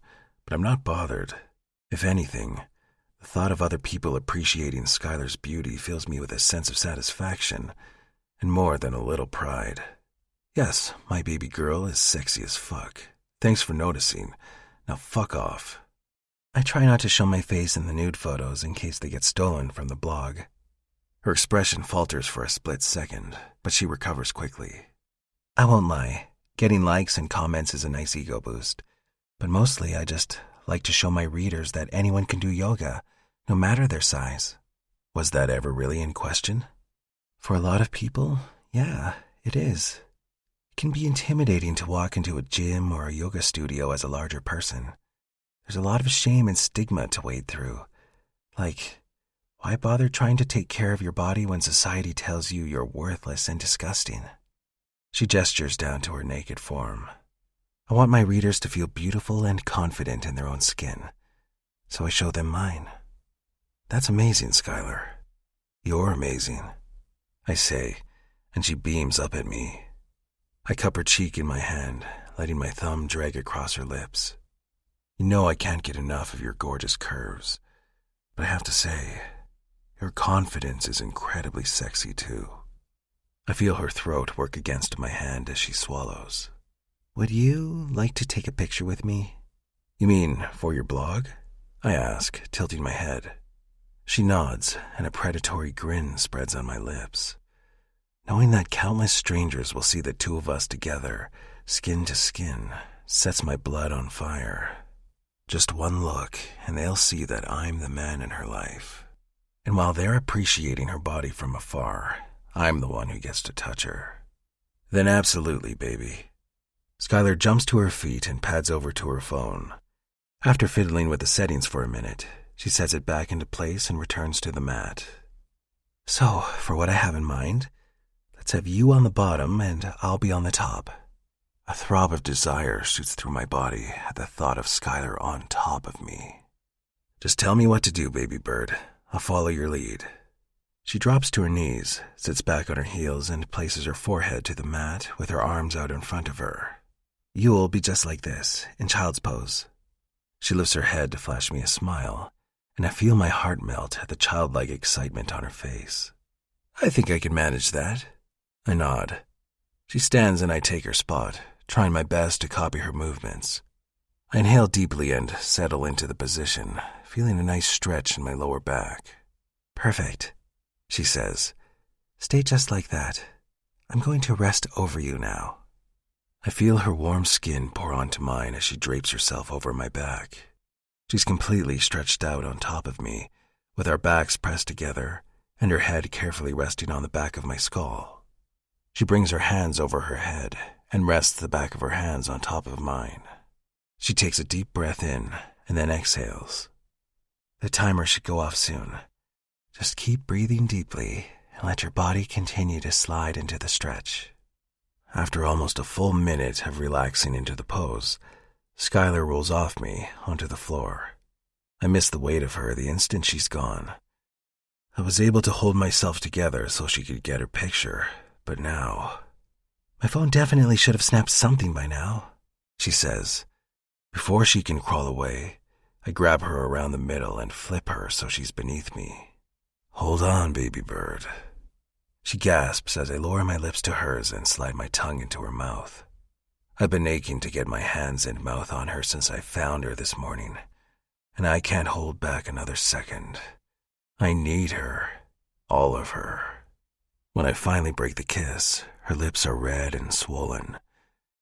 but I'm not bothered. If anything, the thought of other people appreciating Skylar's beauty fills me with a sense of satisfaction, and more than a little pride. Yes, my baby girl is sexy as fuck. Thanks for noticing. Now fuck off. I try not to show my face in the nude photos in case they get stolen from the blog. Her expression falters for a split second, but she recovers quickly. I won't lie, getting likes and comments is a nice ego boost, but mostly I just like to show my readers that anyone can do yoga, no matter their size. Was that ever really in question? For a lot of people, yeah, it is. It can be intimidating to walk into a gym or a yoga studio as a larger person. There's a lot of shame and stigma to wade through. Like, why bother trying to take care of your body when society tells you you're worthless and disgusting? She gestures down to her naked form. I want my readers to feel beautiful and confident in their own skin, so I show them mine. That's amazing, Skylar. You're amazing, I say, and she beams up at me. I cup her cheek in my hand, letting my thumb drag across her lips. You know I can't get enough of your gorgeous curves, but I have to say, your confidence is incredibly sexy too. I feel her throat work against my hand as she swallows. Would you like to take a picture with me? You mean for your blog? I ask, tilting my head. She nods, and a predatory grin spreads on my lips. Knowing that countless strangers will see the two of us together, skin to skin, sets my blood on fire. Just one look, and they'll see that I'm the man in her life. And while they're appreciating her body from afar, I'm the one who gets to touch her. Then absolutely, baby. Skylar jumps to her feet and pads over to her phone. After fiddling with the settings for a minute, she sets it back into place and returns to the mat. So, for what I have in mind, let's have you on the bottom and I'll be on the top. A throb of desire shoots through my body at the thought of Skylar on top of me. Just tell me what to do, baby bird. I'll follow your lead. She drops to her knees, sits back on her heels, and places her forehead to the mat with her arms out in front of her. You'll be just like this, in child's pose. She lifts her head to flash me a smile, and I feel my heart melt at the childlike excitement on her face. I think I can manage that. I nod. She stands and I take her spot, trying my best to copy her movements. I inhale deeply and settle into the position, feeling a nice stretch in my lower back. Perfect, she says. Stay just like that. I'm going to rest over you now. I feel her warm skin pour onto mine as she drapes herself over my back. She's completely stretched out on top of me, with our backs pressed together and her head carefully resting on the back of my skull. She brings her hands over her head and rests the back of her hands on top of mine. She takes a deep breath in and then exhales. The timer should go off soon. Just keep breathing deeply and let your body continue to slide into the stretch. After almost a full minute of relaxing into the pose, Skylar rolls off me onto the floor. I miss the weight of her the instant she's gone. I was able to hold myself together so she could get her picture, but now... My phone definitely should have snapped something by now, she says. Before she can crawl away, I grab her around the middle and flip her so she's beneath me. Hold on, baby bird. She gasps as I lower my lips to hers and slide my tongue into her mouth. I've been aching to get my hands and mouth on her since I found her this morning, and I can't hold back another second. I need her, all of her. When I finally break the kiss, her lips are red and swollen,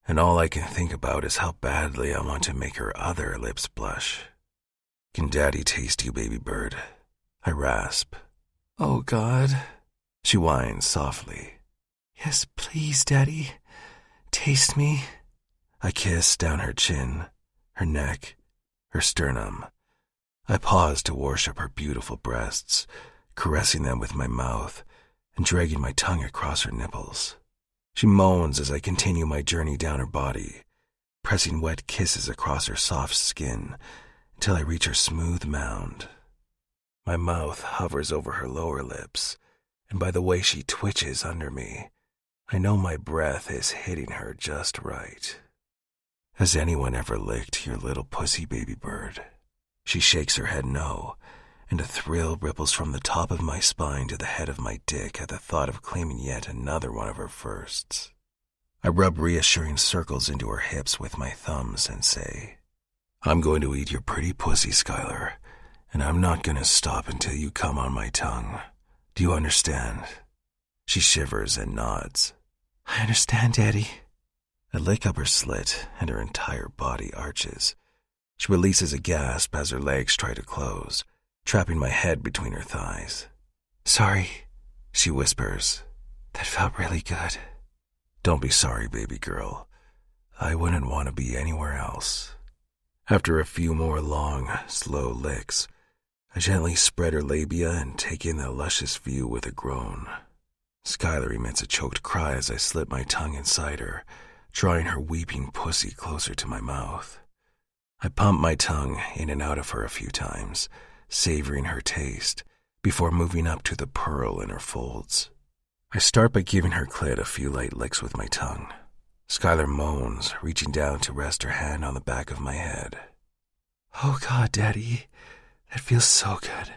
and all I can think about is how badly I want to make her other lips blush. Can Daddy taste you, baby bird? I rasp. Oh, God. She whines softly. Yes, please, Daddy. Taste me. I kiss down her chin, her neck, her sternum. I pause to worship her beautiful breasts, caressing them with my mouth and dragging my tongue across her nipples. She moans as I continue my journey down her body, pressing wet kisses across her soft skin until I reach her smooth mound. My mouth hovers over her lower lips, and by the way she twitches under me, I know my breath is hitting her just right. Has anyone ever licked your little pussy, baby bird? She shakes her head no, and a thrill ripples from the top of my spine to the head of my dick at the thought of claiming yet another one of her firsts. I rub reassuring circles into her hips with my thumbs and say, I'm going to eat your pretty pussy, Skylar, and I'm not going to stop until you come on my tongue. Do you understand? She shivers and nods. I understand, Daddy. I lick up her slit, and her entire body arches. She releases a gasp as her legs try to close, trapping my head between her thighs. Sorry, she whispers. That felt really good. Don't be sorry, baby girl. I wouldn't want to be anywhere else. After a few more long, slow licks, I gently spread her labia and take in the luscious view with a groan. Skylar emits a choked cry as I slip my tongue inside her, drawing her weeping pussy closer to my mouth. I pump my tongue in and out of her a few times, savoring her taste, before moving up to the pearl in her folds. I start by giving her clit a few light licks with my tongue. Skylar moans, reaching down to rest her hand on the back of my head. Oh God, Daddy, that feels so good.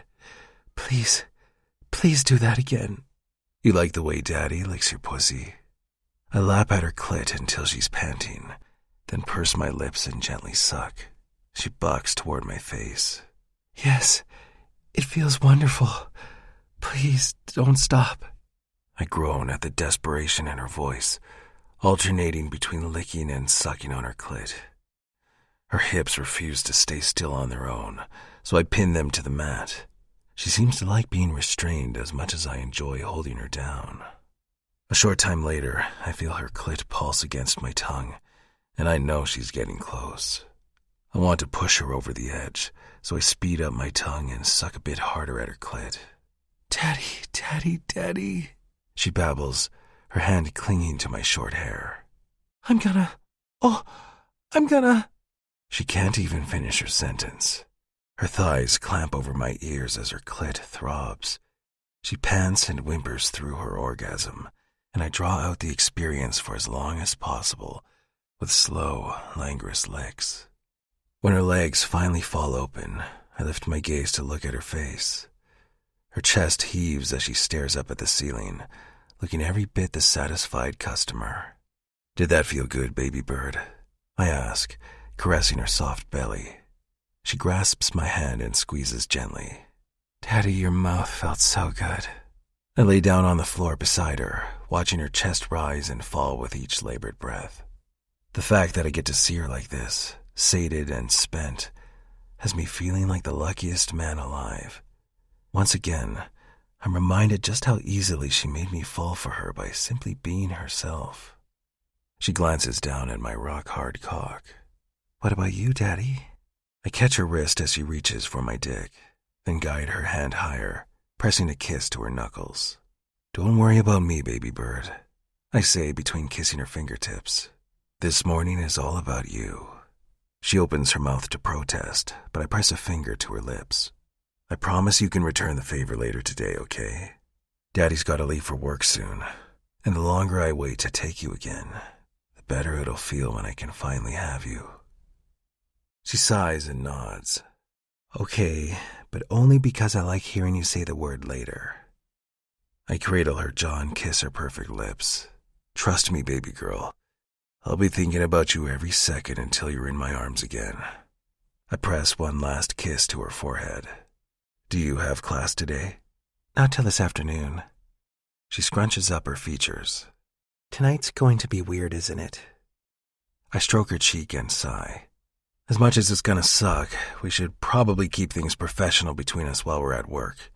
Please do that again. You like the way Daddy licks your pussy? I lap at her clit until she's panting, then purse my lips and gently suck. She bucks toward my face. Yes, it feels wonderful. Please don't stop. I groan at the desperation in her voice, alternating between licking and sucking on her clit. Her hips refuse to stay still on their own, so I pin them to the mat. She seems to like being restrained as much as I enjoy holding her down. A short time later, I feel her clit pulse against my tongue, and I know she's getting close. I want to push her over the edge, so I speed up my tongue and suck a bit harder at her clit. Daddy, she babbles, her hand clinging to my short hair. I'm gonna... She can't even finish her sentence. Her thighs clamp over my ears as her clit throbs. She pants and whimpers through her orgasm, and I draw out the experience for as long as possible with slow, languorous licks. When her legs finally fall open, I lift my gaze to look at her face. Her chest heaves as she stares up at the ceiling, looking every bit the satisfied customer. Did that feel good, baby bird? I ask, caressing her soft belly. She grasps my hand and squeezes gently. Daddy, your mouth felt so good. I lay down on the floor beside her, watching her chest rise and fall with each labored breath. The fact that I get to see her like this, sated and spent, has me feeling like the luckiest man alive. Once again, I'm reminded just how easily she made me fall for her by simply being herself. She glances down at my rock-hard cock. What about you, Daddy? I catch her wrist as she reaches for my dick, then guide her hand higher, pressing a kiss to her knuckles. Don't worry about me, baby bird, I say between kissing her fingertips. This morning is all about you. She opens her mouth to protest, but I press a finger to her lips. I promise you can return the favor later today, okay? Daddy's got to leave for work soon, and the longer I wait to take you again, the better it'll feel when I can finally have you. She sighs and nods. Okay, but only because I like hearing you say the word later. I cradle her jaw and kiss her perfect lips. Trust me, baby girl. I'll be thinking about you every second until you're in my arms again. I press one last kiss to her forehead. Do you have class today? Not till this afternoon. She scrunches up her features. Tonight's going to be weird, isn't it? I stroke her cheek and sigh. As much as it's gonna suck, we should probably keep things professional between us while we're at work.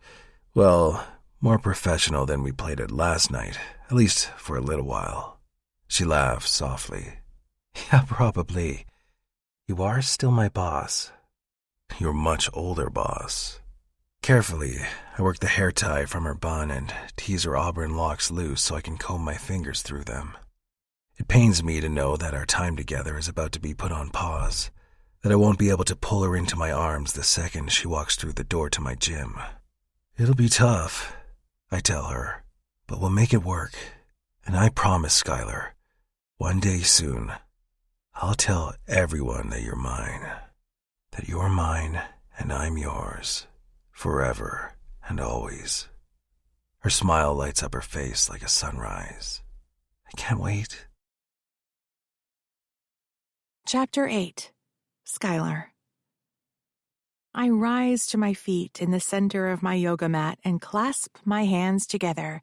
Well, more professional than we played it last night, at least for a little while. She laughs softly. Yeah, probably. You are still my boss. Your much older boss. Carefully, I work the hair tie from her bun and tease her auburn locks loose so I can comb my fingers through them. It pains me to know that our time together is about to be put on pause, that I won't be able to pull her into my arms the second she walks through the door to my gym. It'll be tough, I tell her, but we'll make it work. And I promise, Skylar, one day soon, I'll tell everyone that you're mine. That you're mine and I'm yours, forever and always. Her smile lights up her face like a sunrise. I can't wait. Chapter 8. Skylar. I rise to my feet in the center of my yoga mat and clasp my hands together.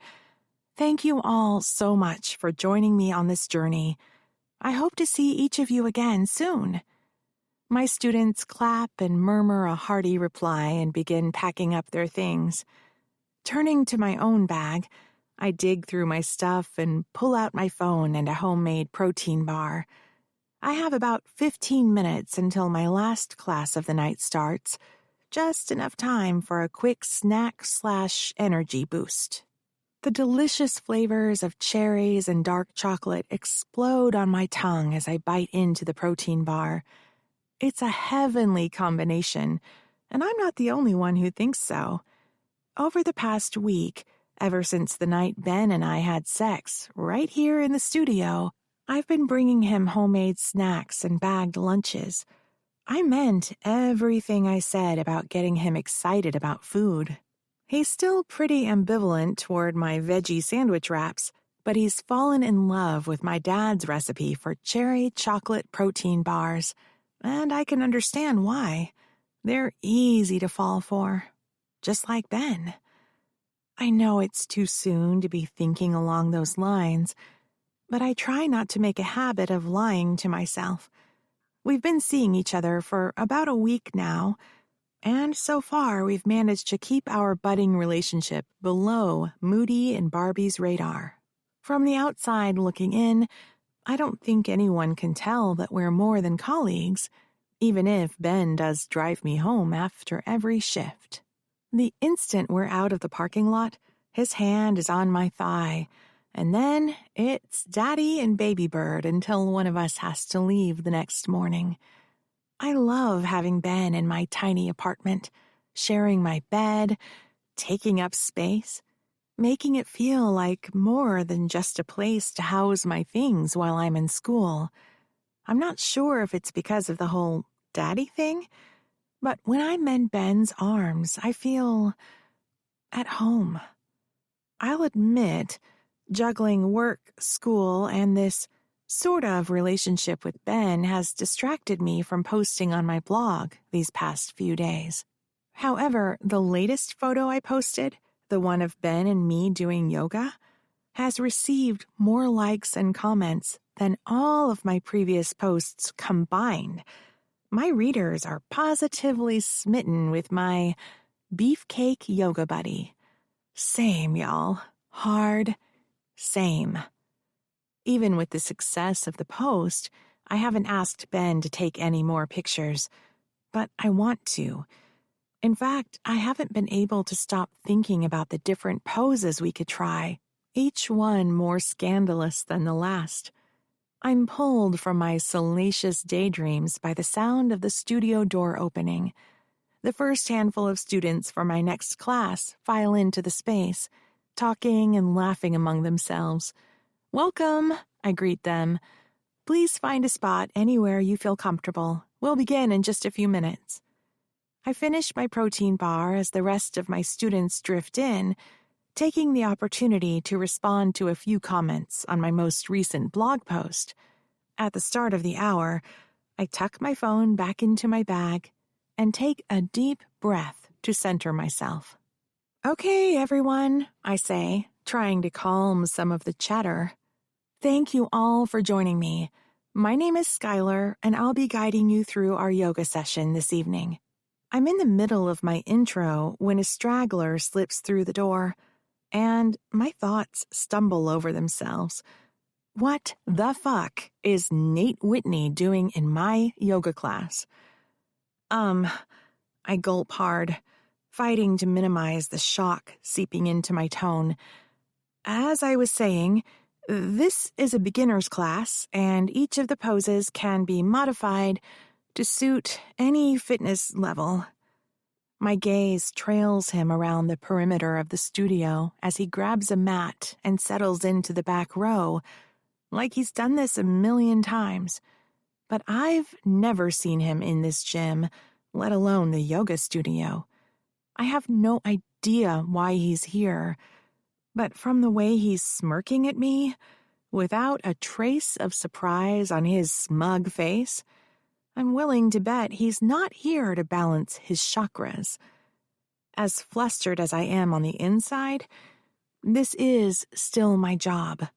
Thank you all so much for joining me on this journey. I hope to see each of you again soon. My students clap and murmur a hearty reply and begin packing up their things. Turning to my own bag, I dig through my stuff and pull out my phone and a homemade protein bar. I have about 15 minutes until my last class of the night starts, just enough time for a quick snack/energy boost. The delicious flavors of cherries and dark chocolate explode on my tongue as I bite into the protein bar. It's a heavenly combination, and I'm not the only one who thinks so. Over the past week, ever since the night Ben and I had sex right here in the studio, I've been bringing him homemade snacks and bagged lunches. I meant everything I said about getting him excited about food. He's still pretty ambivalent toward my veggie sandwich wraps, but he's fallen in love with my dad's recipe for cherry chocolate protein bars, and I can understand why. They're easy to fall for, just like Ben. I know it's too soon to be thinking along those lines, but I try not to make a habit of lying to myself. We've been seeing each other for about a week now, and so far we've managed to keep our budding relationship below Moody and Barbie's radar. From the outside looking in, I don't think anyone can tell that we're more than colleagues, even if Ben does drive me home after every shift. The instant we're out of the parking lot, his hand is on my thigh, and then it's Daddy and Baby Bird until one of us has to leave the next morning. I love having Ben in my tiny apartment, sharing my bed, taking up space, making it feel like more than just a place to house my things while I'm in school. I'm not sure if it's because of the whole daddy thing, but when I'm in Ben's arms, I feel at home. I'll admit, juggling work, school, and this sort of relationship with Ben has distracted me from posting on my blog these past few days. However, the latest photo I posted, the one of Ben and me doing yoga, has received more likes and comments than all of my previous posts combined. My readers are positively smitten with my beefcake yoga buddy. Same, y'all. Hard. Same. Even with the success of the post, I haven't asked Ben to take any more pictures, but I want to. In fact, I haven't been able to stop thinking about the different poses we could try, each one more scandalous than the last. I'm pulled from my salacious daydreams by the sound of the studio door opening. The first handful of students for my next class file into the space, talking and laughing among themselves. "Welcome," I greet them. "Please find a spot anywhere you feel comfortable. We'll begin in just a few minutes." I finish my protein bar as the rest of my students drift in, taking the opportunity to respond to a few comments on my most recent blog post. At the start of the hour, I tuck my phone back into my bag and take a deep breath to center myself. "Okay, everyone," I say, trying to calm some of the chatter. "Thank you all for joining me. My name is Skylar, and I'll be guiding you through our yoga session this evening." I'm in the middle of my intro when a straggler slips through the door, and my thoughts stumble over themselves. What the fuck is Nate Whitney doing in my yoga class? I gulp hard, fighting to minimize the shock seeping into my tone. As I was saying, this is a beginner's class, and each of the poses can be modified to suit any fitness level. My gaze trails him around the perimeter of the studio as he grabs a mat and settles into the back row, like he's done this a million times. But I've never seen him in this gym, let alone the yoga studio. I have no idea why he's here, but from the way he's smirking at me, without a trace of surprise on his smug face, I'm willing to bet he's not here to balance his chakras. As flustered as I am on the inside, this is still my job.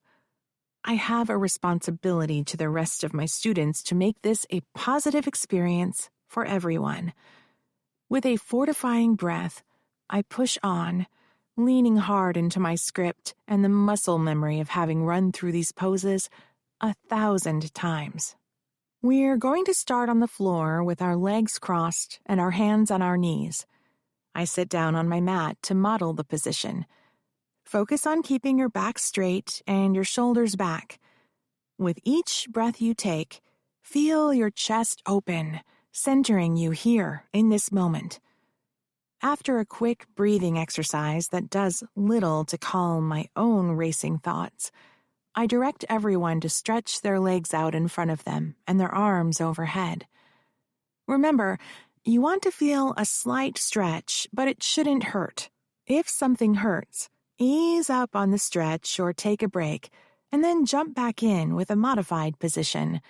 I have a responsibility to the rest of my students to make this a positive experience for everyone. With a fortifying breath, I push on, leaning hard into my script and the muscle memory of having run through these poses 1,000 times. We're going to start on the floor with our legs crossed and our hands on our knees. I sit down on my mat to model the position. Focus on keeping your back straight and your shoulders back. With each breath you take, feel your chest open, centering you here in this moment. After a quick breathing exercise that does little to calm my own racing thoughts, I direct everyone to stretch their legs out in front of them and their arms overhead. Remember, you want to feel a slight stretch, but it shouldn't hurt. If something hurts, ease up on the stretch or take a break, and then jump back in with a modified position.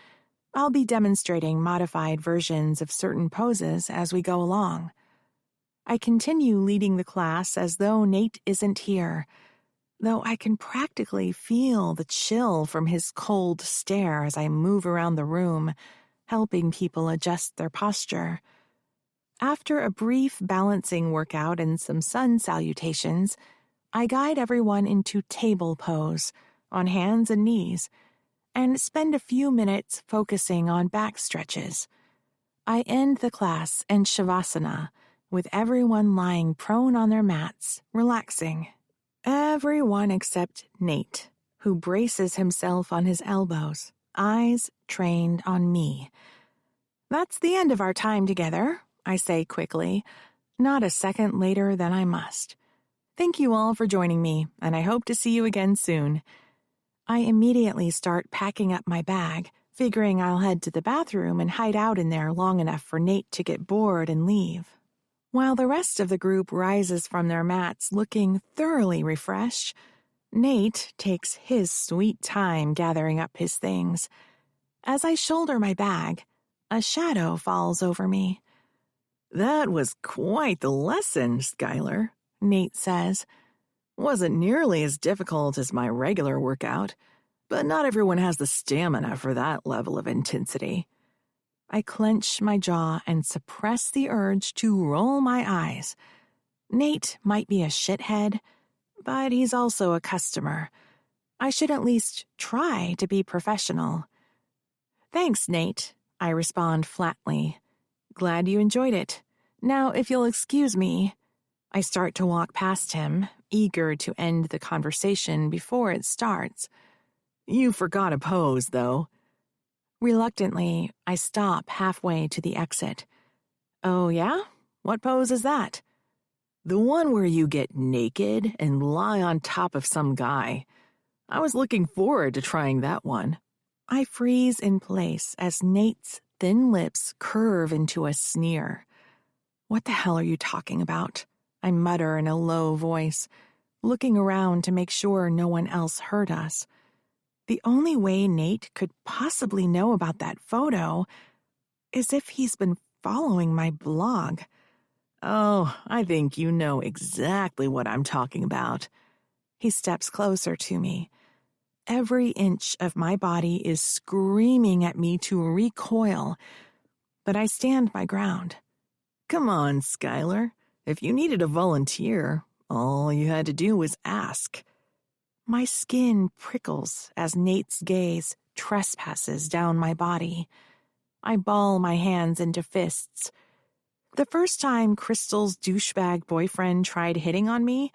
I'll be demonstrating modified versions of certain poses as we go along. I continue leading the class as though Nate isn't here, though I can practically feel the chill from his cold stare as I move around the room, helping people adjust their posture. After a brief balancing workout and some sun salutations, I guide everyone into table pose, on hands and knees, and spend a few minutes focusing on back stretches. I end the class in Shavasana, with everyone lying prone on their mats, relaxing. Everyone except Nate, who braces himself on his elbows, eyes trained on me. That's the end of our time together, I say quickly, not a second later than I must. Thank you all for joining me, and I hope to see you again soon. I immediately start packing up my bag, figuring I'll head to the bathroom and hide out in there long enough for Nate to get bored and leave. While the rest of the group rises from their mats looking thoroughly refreshed, Nate takes his sweet time gathering up his things. As I shoulder my bag, a shadow falls over me. "That was quite the lesson, Skylar," Nate says. "Wasn't nearly as difficult as my regular workout, but not everyone has the stamina for that level of intensity." I clench my jaw and suppress the urge to roll my eyes. Nate might be a shithead, but he's also a customer. I should at least try to be professional. "Thanks, Nate," I respond flatly. "Glad you enjoyed it. Now, if you'll excuse me..." I start to walk past him, eager to end the conversation before it starts. "You forgot a pose, though." Reluctantly, I stop halfway to the exit. "Oh, yeah? What pose is that?" "The one where you get naked and lie on top of some guy. I was looking forward to trying that one." I freeze in place as Nate's thin lips curve into a sneer. "What the hell are you talking about?" I mutter in a low voice, looking around to make sure no one else heard us. The only way Nate could possibly know about that photo is if he's been following my blog. "Oh, I think you know exactly what I'm talking about." He steps closer to me. Every inch of my body is screaming at me to recoil, but I stand my ground. "Come on, Skylar. If you needed a volunteer, all you had to do was ask." My skin prickles as Nate's gaze trespasses down my body. I ball my hands into fists. The first time Crystal's douchebag boyfriend tried hitting on me,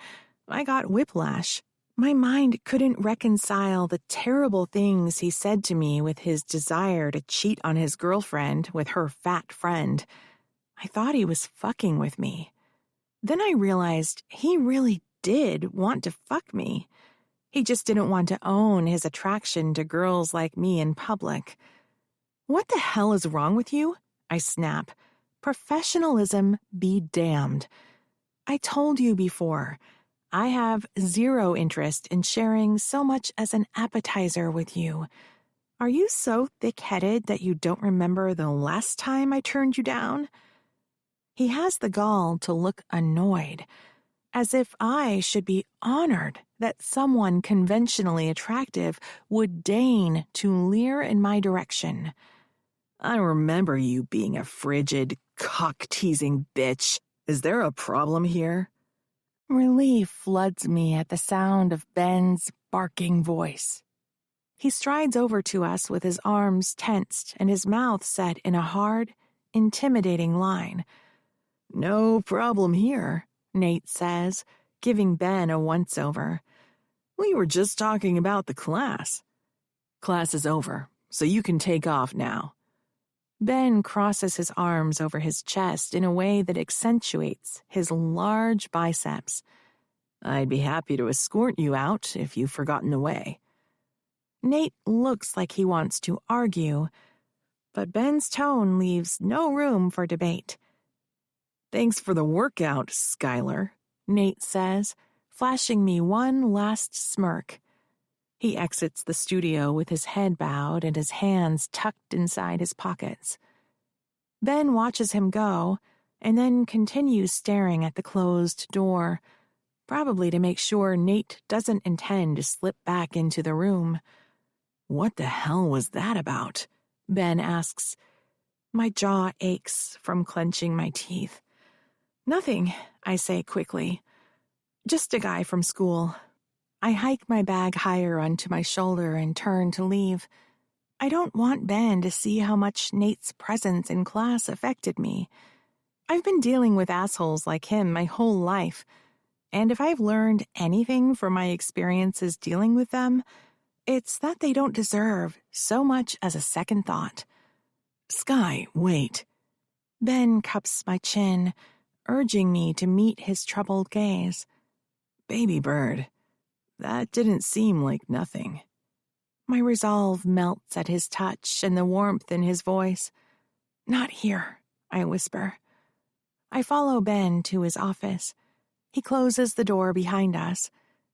I got whiplash. My mind couldn't reconcile the terrible things he said to me with his desire to cheat on his girlfriend with her fat friend. I thought he was fucking with me. Then I realized he really did want to fuck me. He just didn't want to own his attraction to girls like me in public. "What the hell is wrong with you?" I snap. "Professionalism be damned. I told you before, I have zero interest in sharing so much as an appetizer with you. Are you so thick-headed that you don't remember the last time I turned you down?" He has the gall to look annoyed, as if I should be honored that someone conventionally attractive would deign to leer in my direction. "I remember you being a frigid, cock-teasing bitch. Is there a problem here?" Relief floods me at the sound of Ben's barking voice. He strides over to us with his arms tensed and his mouth set in a hard, intimidating line. "No problem here," Nate says, giving Ben a once-over. We were just talking about the class. Class is over, so you can take off now. Ben crosses his arms over his chest in a way that accentuates his large biceps. I'd be happy to escort you out if you've forgotten the way. Nate looks like he wants to argue, but Ben's tone leaves no room for debate. Thanks for the workout, Skylar, Nate says, flashing me one last smirk. He exits the studio with his head bowed and his hands tucked inside his pockets. Ben watches him go and then continues staring at the closed door, probably to make sure Nate doesn't intend to slip back into the room. What the hell was that about? Ben asks. My jaw aches from clenching my teeth. Nothing, I say quickly. Just a guy from school. I hike my bag higher onto my shoulder and turn to leave. I don't want Ben to see how much Nate's presence in class affected me. I've been dealing with assholes like him my whole life, and if I've learned anything from my experiences dealing with them, it's that they don't deserve so much as a second thought. Sky, wait. Ben cups my chin, urging me to meet his troubled gaze. Baby bird, that didn't seem like nothing. My resolve melts at his touch and the warmth in his voice. Not here, I whisper. I follow Ben to his office. He closes the door behind us,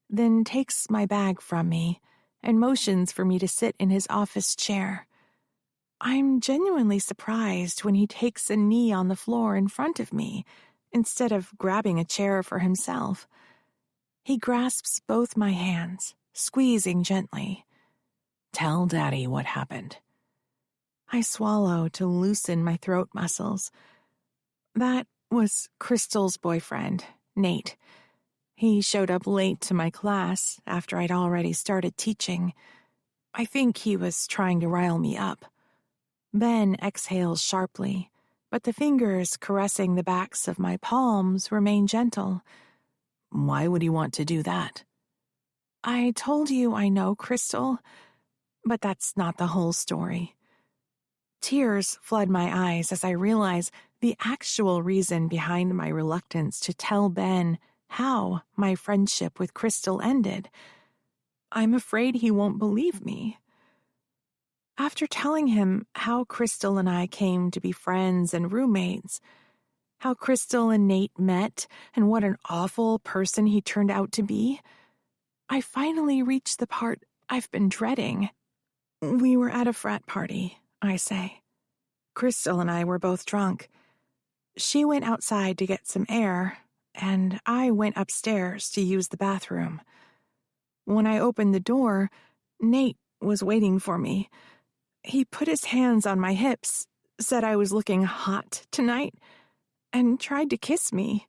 then takes my bag from me and motions for me to sit in his office chair. I'm genuinely surprised when he takes a knee on the floor in front of me instead of grabbing a chair for himself. He grasps both my hands, squeezing gently. Tell Daddy what happened. I swallow to loosen my throat muscles. That was Crystal's boyfriend, Nate. He showed up late to my class after I'd already started teaching. I think he was trying to rile me up. Ben exhales sharply, but the fingers caressing the backs of my palms remain gentle. Why would he want to do that? I told you I know Crystal, but that's not the whole story. Tears flood my eyes as I realize the actual reason behind my reluctance to tell Ben how my friendship with Crystal ended. I'm afraid he won't believe me. After telling him how Crystal and I came to be friends and roommates, how Crystal and Nate met, and what an awful person he turned out to be, I finally reached the part I've been dreading. We were at a frat party, I say. Crystal and I were both drunk. She went outside to get some air, and I went upstairs to use the bathroom. When I opened the door, Nate was waiting for me. He put his hands on my hips, said I was looking hot tonight, and tried to kiss me.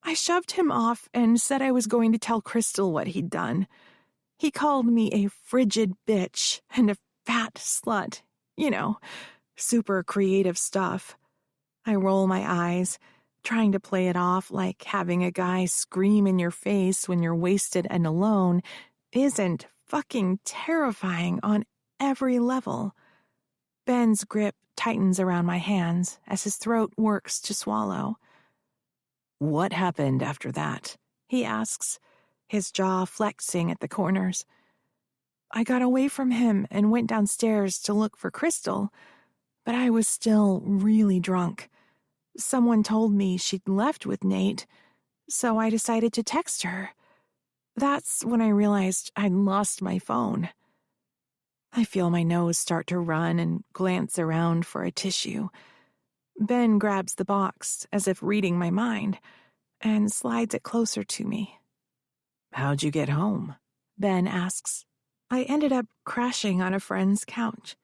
I shoved him off and said I was going to tell Crystal what he'd done. He called me a frigid bitch and a fat slut. You know, super creative stuff. I roll my eyes, trying to play it off like having a guy scream in your face when you're wasted and alone isn't fucking terrifying on every level. Ben's grip tightens around my hands as his throat works to swallow. What happened after that? He asks, his jaw flexing at the corners. I got away from him and went downstairs to look for Crystal, but I was still really drunk. Someone told me she'd left with Nate, so I decided to text her. That's when I realized I'd lost my phone. I feel my nose start to run and glance around for a tissue. Ben grabs the box, as if reading my mind, and slides it closer to me. How'd you get home? Ben asks. I ended up crashing on a friend's couch.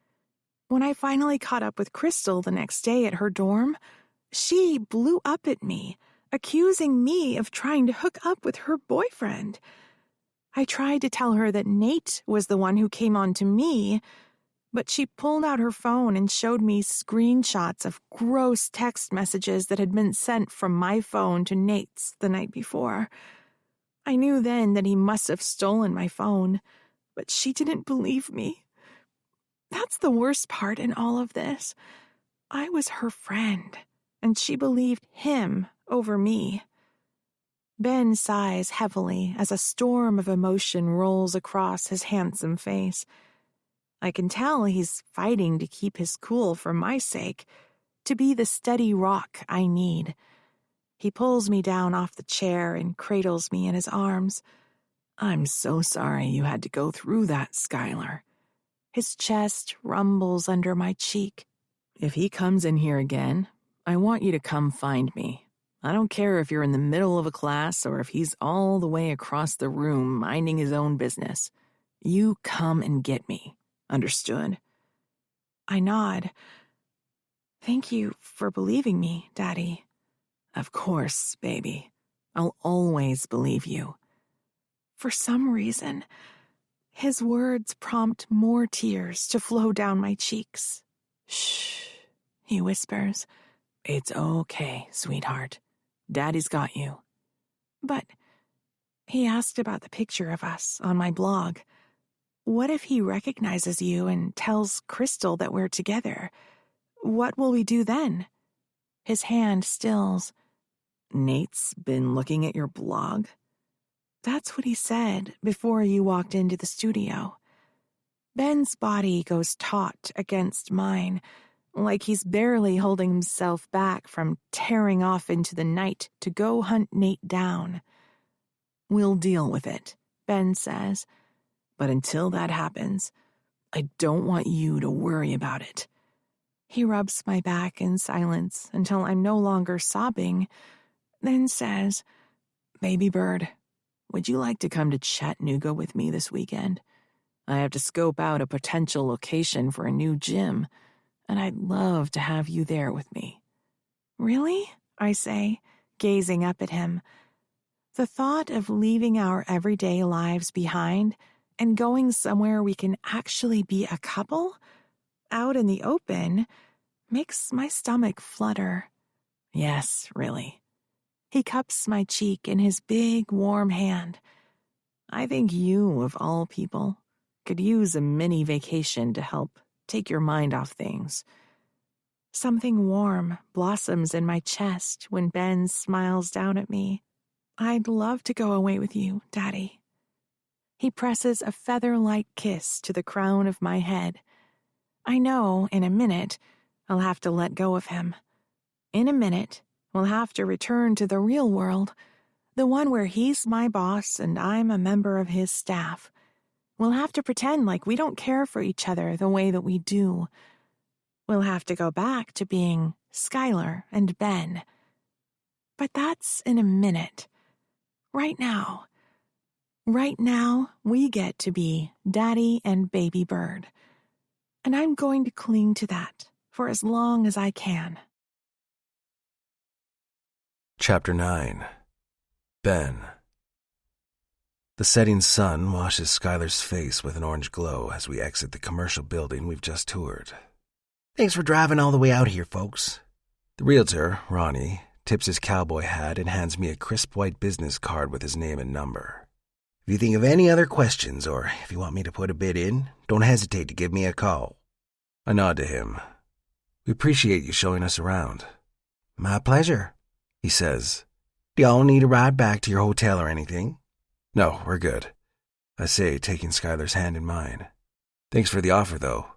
When I finally caught up with Crystal the next day at her dorm, she blew up at me, accusing me of trying to hook up with her boyfriend. I tried to tell her that Nate was the one who came on to me, but she pulled out her phone and showed me screenshots of gross text messages that had been sent from my phone to Nate's the night before. I knew then that he must have stolen my phone, but she didn't believe me. That's the worst part in all of this. I was her friend, and she believed him over me. Ben sighs heavily as a storm of emotion rolls across his handsome face. I can tell he's fighting to keep his cool for my sake, to be the steady rock I need. He pulls me down off the chair and cradles me in his arms. I'm so sorry you had to go through that, Skylar. His chest rumbles under my cheek. If he comes in here again, I want you to come find me. I don't care if you're in the middle of a class or if he's all the way across the room minding his own business. You come and get me. Understood? I nod. Thank you for believing me, Daddy. Of course, baby. I'll always believe you. For some reason, his words prompt more tears to flow down my cheeks. Shh, he whispers. It's okay, sweetheart. Daddy's got you. But he asked about the picture of us on my blog. What if he recognizes you and tells Crystal that we're together? What will we do then? His hand stills. Nate's been looking at your blog? That's what he said before you walked into the studio. Ben's body goes taut against mine, like he's barely holding himself back from tearing off into the night to go hunt Nate down. We'll deal with it, Ben says. But until that happens, I don't want you to worry about it. He rubs my back in silence until I'm no longer sobbing, then says, Baby Bird, would you like to come to Chattanooga with me this weekend? I have to scope out a potential location for a new gym, and I'd love to have you there with me. Really? I say, gazing up at him. The thought of leaving our everyday lives behind and going somewhere we can actually be a couple, out in the open, makes my stomach flutter. Yes, really. He cups my cheek in his big, warm hand. I think you, of all people, could use a mini vacation to help take your mind off things. Something warm blossoms in my chest when Ben smiles down at me. I'd love to go away with you, Daddy. He presses a feather-like kiss to the crown of my head. I know, in a minute, I'll have to let go of him. In a minute, we'll have to return to the real world, the one where he's my boss and I'm a member of his staff. We'll have to pretend like we don't care for each other the way that we do. We'll have to go back to being Skylar and Ben. But that's in a minute. Right now, we get to be Daddy and Baby Bird. And I'm going to cling to that for as long as I can. Chapter 9. Ben. The setting sun washes Skylar's face with an orange glow as we exit the commercial building we've just toured. Thanks for driving all the way out here, folks. The realtor, Ronnie, tips his cowboy hat and hands me a crisp white business card with his name and number. If you think of any other questions or if you want me to put a bid in, don't hesitate to give me a call. I nod to him. We appreciate you showing us around. My pleasure, he says. Do y'all need a ride back to your hotel or anything? No, we're good, I say, taking Skylar's hand in mine. Thanks for the offer, though.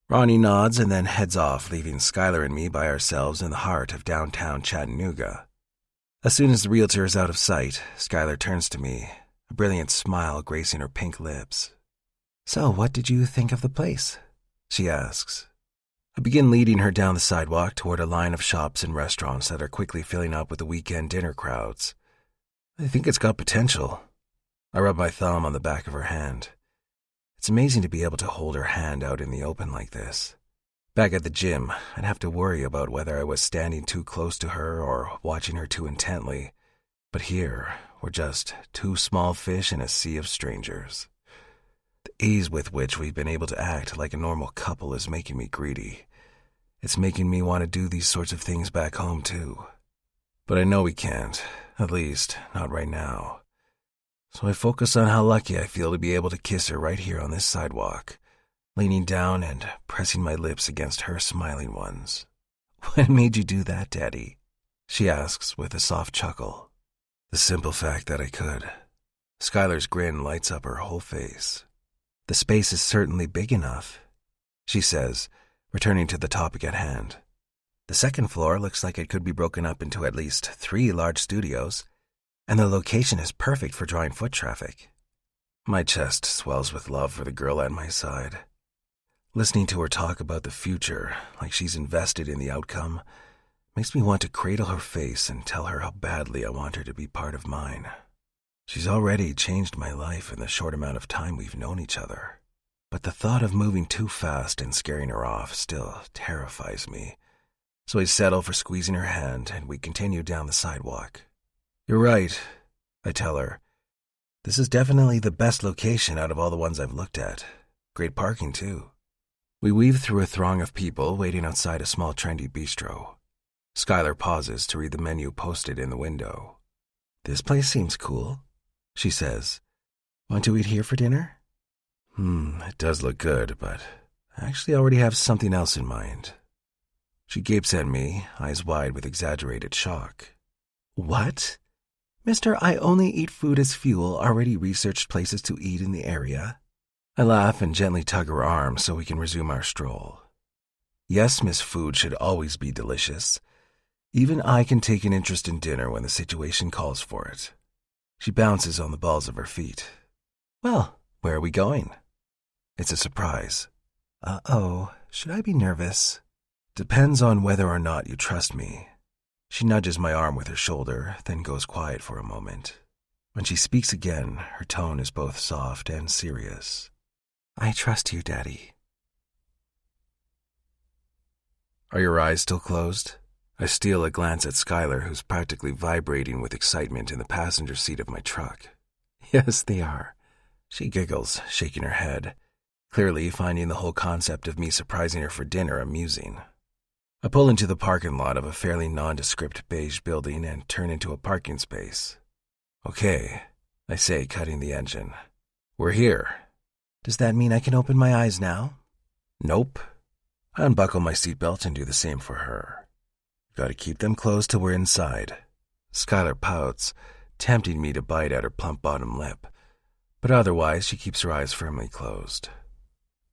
Ronnie nods and then heads off, leaving Skylar and me by ourselves in the heart of downtown Chattanooga. As soon as the realtor is out of sight, Skylar turns to me, a brilliant smile gracing her pink lips. So, what did you think of the place? She asks. I begin leading her down the sidewalk toward a line of shops and restaurants that are quickly filling up with the weekend dinner crowds. I think it's got potential. I rub my thumb on the back of her hand. It's amazing to be able to hold her hand out in the open like this. Back at the gym, I'd have to worry about whether I was standing too close to her or watching her too intently. But here, we're just two small fish in a sea of strangers. The ease with which we've been able to act like a normal couple is making me greedy. It's making me want to do these sorts of things back home, too. But I know we can't, at least not right now. So I focus on how lucky I feel to be able to kiss her right here on this sidewalk, leaning down and pressing my lips against her smiling ones. What made you do that, Daddy? She asks with a soft chuckle. The simple fact that I could. Skylar's grin lights up her whole face. The space is certainly big enough, she says, returning to the topic at hand. The second floor looks like it could be broken up into at least 3 large studios, and the location is perfect for drawing foot traffic. My chest swells with love for the girl at my side. Listening to her talk about the future, like she's invested in the outcome, makes me want to cradle her face and tell her how badly I want her to be part of mine. She's already changed my life in the short amount of time we've known each other. But the thought of moving too fast and scaring her off still terrifies me. So I settle for squeezing her hand and we continue down the sidewalk. You're right, I tell her. This is definitely the best location out of all the ones I've looked at. Great parking, too. We weave through a throng of people waiting outside a small trendy bistro. Skylar pauses to read the menu posted in the window. This place seems cool, she says. Want to eat here for dinner? It does look good, but I actually already have something else in mind. She gapes at me, eyes wide with exaggerated shock. What? Mister, I only eat food as fuel, already researched places to eat in the area. I laugh and gently tug her arm so we can resume our stroll. Yes, Miss Food should always be delicious. Even I can take an interest in dinner when the situation calls for it. She bounces on the balls of her feet. Well, where are we going? It's a surprise. Uh-oh, should I be nervous? Depends on whether or not you trust me. She nudges my arm with her shoulder, then goes quiet for a moment. When she speaks again, her tone is both soft and serious. I trust you, Daddy. Are your eyes still closed? I steal a glance at Skylar, who's practically vibrating with excitement in the passenger seat of my truck. Yes, they are. She giggles, shaking her head, clearly finding the whole concept of me surprising her for dinner amusing. I pull into the parking lot of a fairly nondescript beige building and turn into a parking space. Okay, I say, cutting the engine. We're here. Does that mean I can open my eyes now? Nope. I unbuckle my seatbelt and do the same for her. Gotta keep them closed till we're inside. Skylar pouts, tempting me to bite at her plump bottom lip, but otherwise she keeps her eyes firmly closed.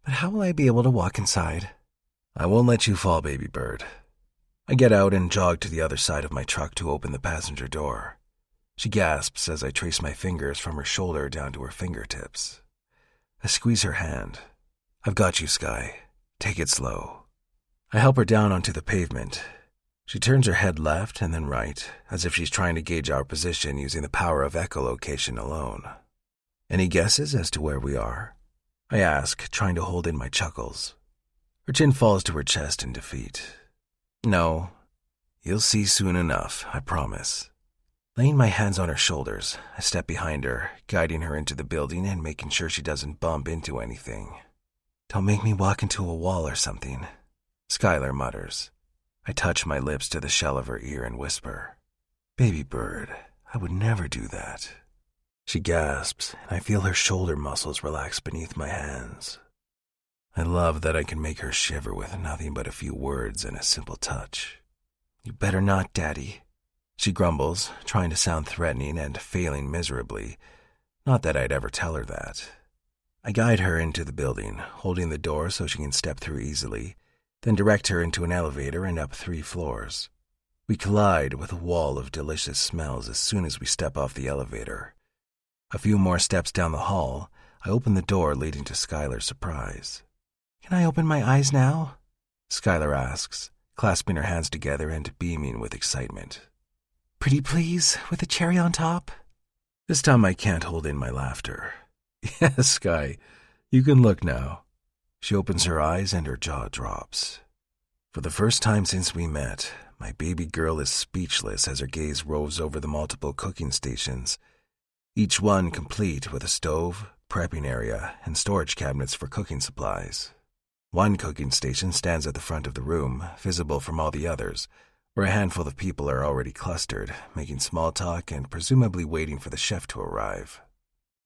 But how will I be able to walk inside? I won't let you fall, baby bird. I get out and jog to the other side of my truck to open the passenger door. She gasps as I trace my fingers from her shoulder down to her fingertips. I squeeze her hand. I've got you, Sky. Take it slow. I help her down onto the pavement. She turns her head left and then right, as if she's trying to gauge our position using the power of echolocation alone. Any guesses as to where we are? I ask, trying to hold in my chuckles. Her chin falls to her chest in defeat. No. You'll see soon enough, I promise. Laying my hands on her shoulders, I step behind her, guiding her into the building and making sure she doesn't bump into anything. Don't make me walk into a wall or something, Skylar mutters. I touch my lips to the shell of her ear and whisper, Baby bird, I would never do that. She gasps, and I feel her shoulder muscles relax beneath my hands. I love that I can make her shiver with nothing but a few words and a simple touch. You better not, Daddy, she grumbles, trying to sound threatening and failing miserably. Not that I'd ever tell her that. I guide her into the building, holding the door so she can step through easily, then direct her into an elevator and up 3 floors. We collide with a wall of delicious smells as soon as we step off the elevator. A few more steps down the hall, I open the door leading to Skylar's surprise. Can I open my eyes now? Skylar asks, clasping her hands together and beaming with excitement. Pretty please, with a cherry on top? This time I can't hold in my laughter. Yes, Sky, you can look now. She opens her eyes and her jaw drops. For the first time since we met, my baby girl is speechless as her gaze roves over the multiple cooking stations, each one complete with a stove, prepping area, and storage cabinets for cooking supplies. One cooking station stands at the front of the room, visible from all the others, where a handful of people are already clustered, making small talk and presumably waiting for the chef to arrive.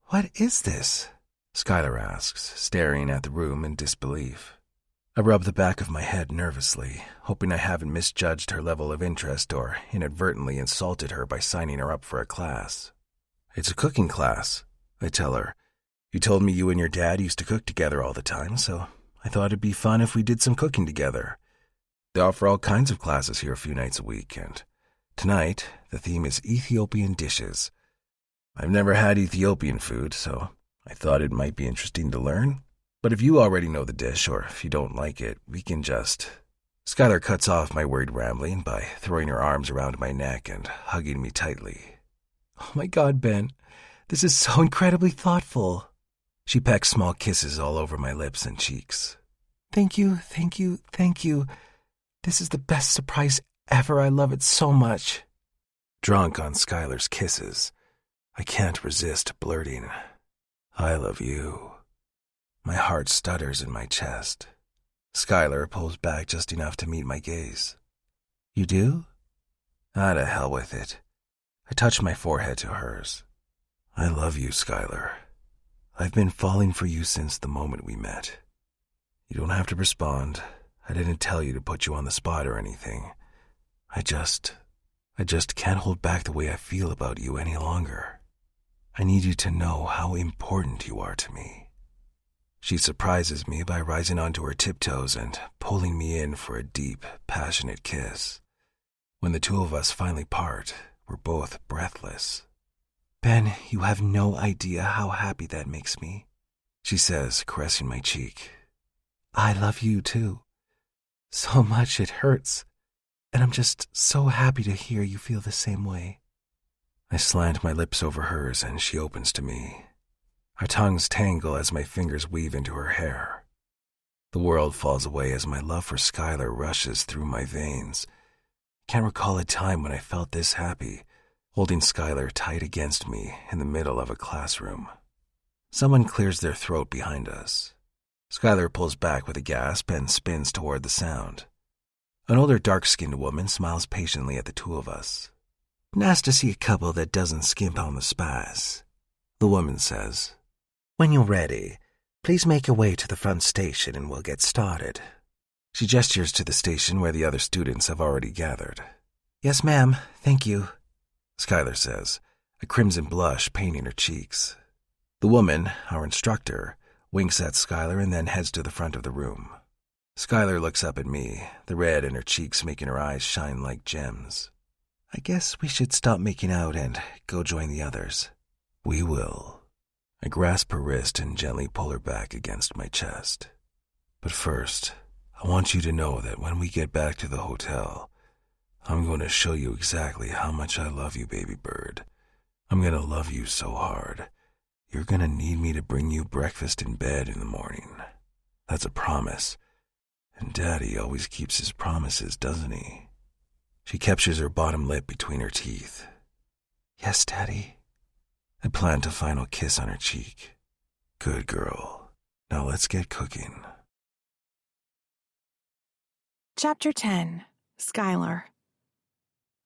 What is this? Skylar asks, staring at the room in disbelief. I rub the back of my head nervously, hoping I haven't misjudged her level of interest or inadvertently insulted her by signing her up for a class. It's a cooking class, I tell her. You told me you and your dad used to cook together all the time, so I thought it'd be fun if we did some cooking together. They offer all kinds of classes here a few nights a week, and tonight the theme is Ethiopian dishes. I've never had Ethiopian food, so I thought it might be interesting to learn. But if you already know the dish, or if you don't like it, we can just... Skylar cuts off my worried rambling by throwing her arms around my neck and hugging me tightly. Oh my God, Ben. This is so incredibly thoughtful. She pecks small kisses all over my lips and cheeks. Thank you, thank you, thank you. This is the best surprise ever. I love it so much. Drunk on Skylar's kisses, I can't resist blurting, I love you. My heart stutters in my chest. Skylar pulls back just enough to meet my gaze. You do? Ah, to hell with it. I touch my forehead to hers. I love you, Skylar. I've been falling for you since the moment we met. You don't have to respond. I didn't tell you to put you on the spot or anything. I just can't hold back the way I feel about you any longer. I need you to know how important you are to me. She surprises me by rising onto her tiptoes and pulling me in for a deep, passionate kiss. When the two of us finally part, we're both breathless. Ben, you have no idea how happy that makes me, she says, caressing my cheek. I love you too. So much it hurts, and I'm just so happy to hear you feel the same way. I slant my lips over hers and she opens to me. Our tongues tangle as my fingers weave into her hair. The world falls away as my love for Skylar rushes through my veins. I can't recall a time when I felt this happy, holding Skylar tight against me in the middle of a classroom. Someone clears their throat behind us. Skylar pulls back with a gasp and spins toward the sound. An older dark-skinned woman smiles patiently at the two of us. Nice to see a couple that doesn't skimp on the spice, the woman says. When you're ready, please make your way to the front station and we'll get started. She gestures to the station where the other students have already gathered. Yes, ma'am. Thank you, Skylar says, a crimson blush painting her cheeks. The woman, our instructor, winks at Skylar and then heads to the front of the room. Skylar looks up at me, the red in her cheeks making her eyes shine like gems. I guess we should stop making out and go join the others. We will. I grasp her wrist and gently pull her back against my chest. But first, I want you to know that when we get back to the hotel, I'm going to show you exactly how much I love you, baby bird. I'm going to love you so hard. You're going to need me to bring you breakfast in bed in the morning. That's a promise. And Daddy always keeps his promises, doesn't he? She captures her bottom lip between her teeth. Yes, Daddy. I plant a final kiss on her cheek. Good girl. Now let's get cooking. Chapter 10. Skylar.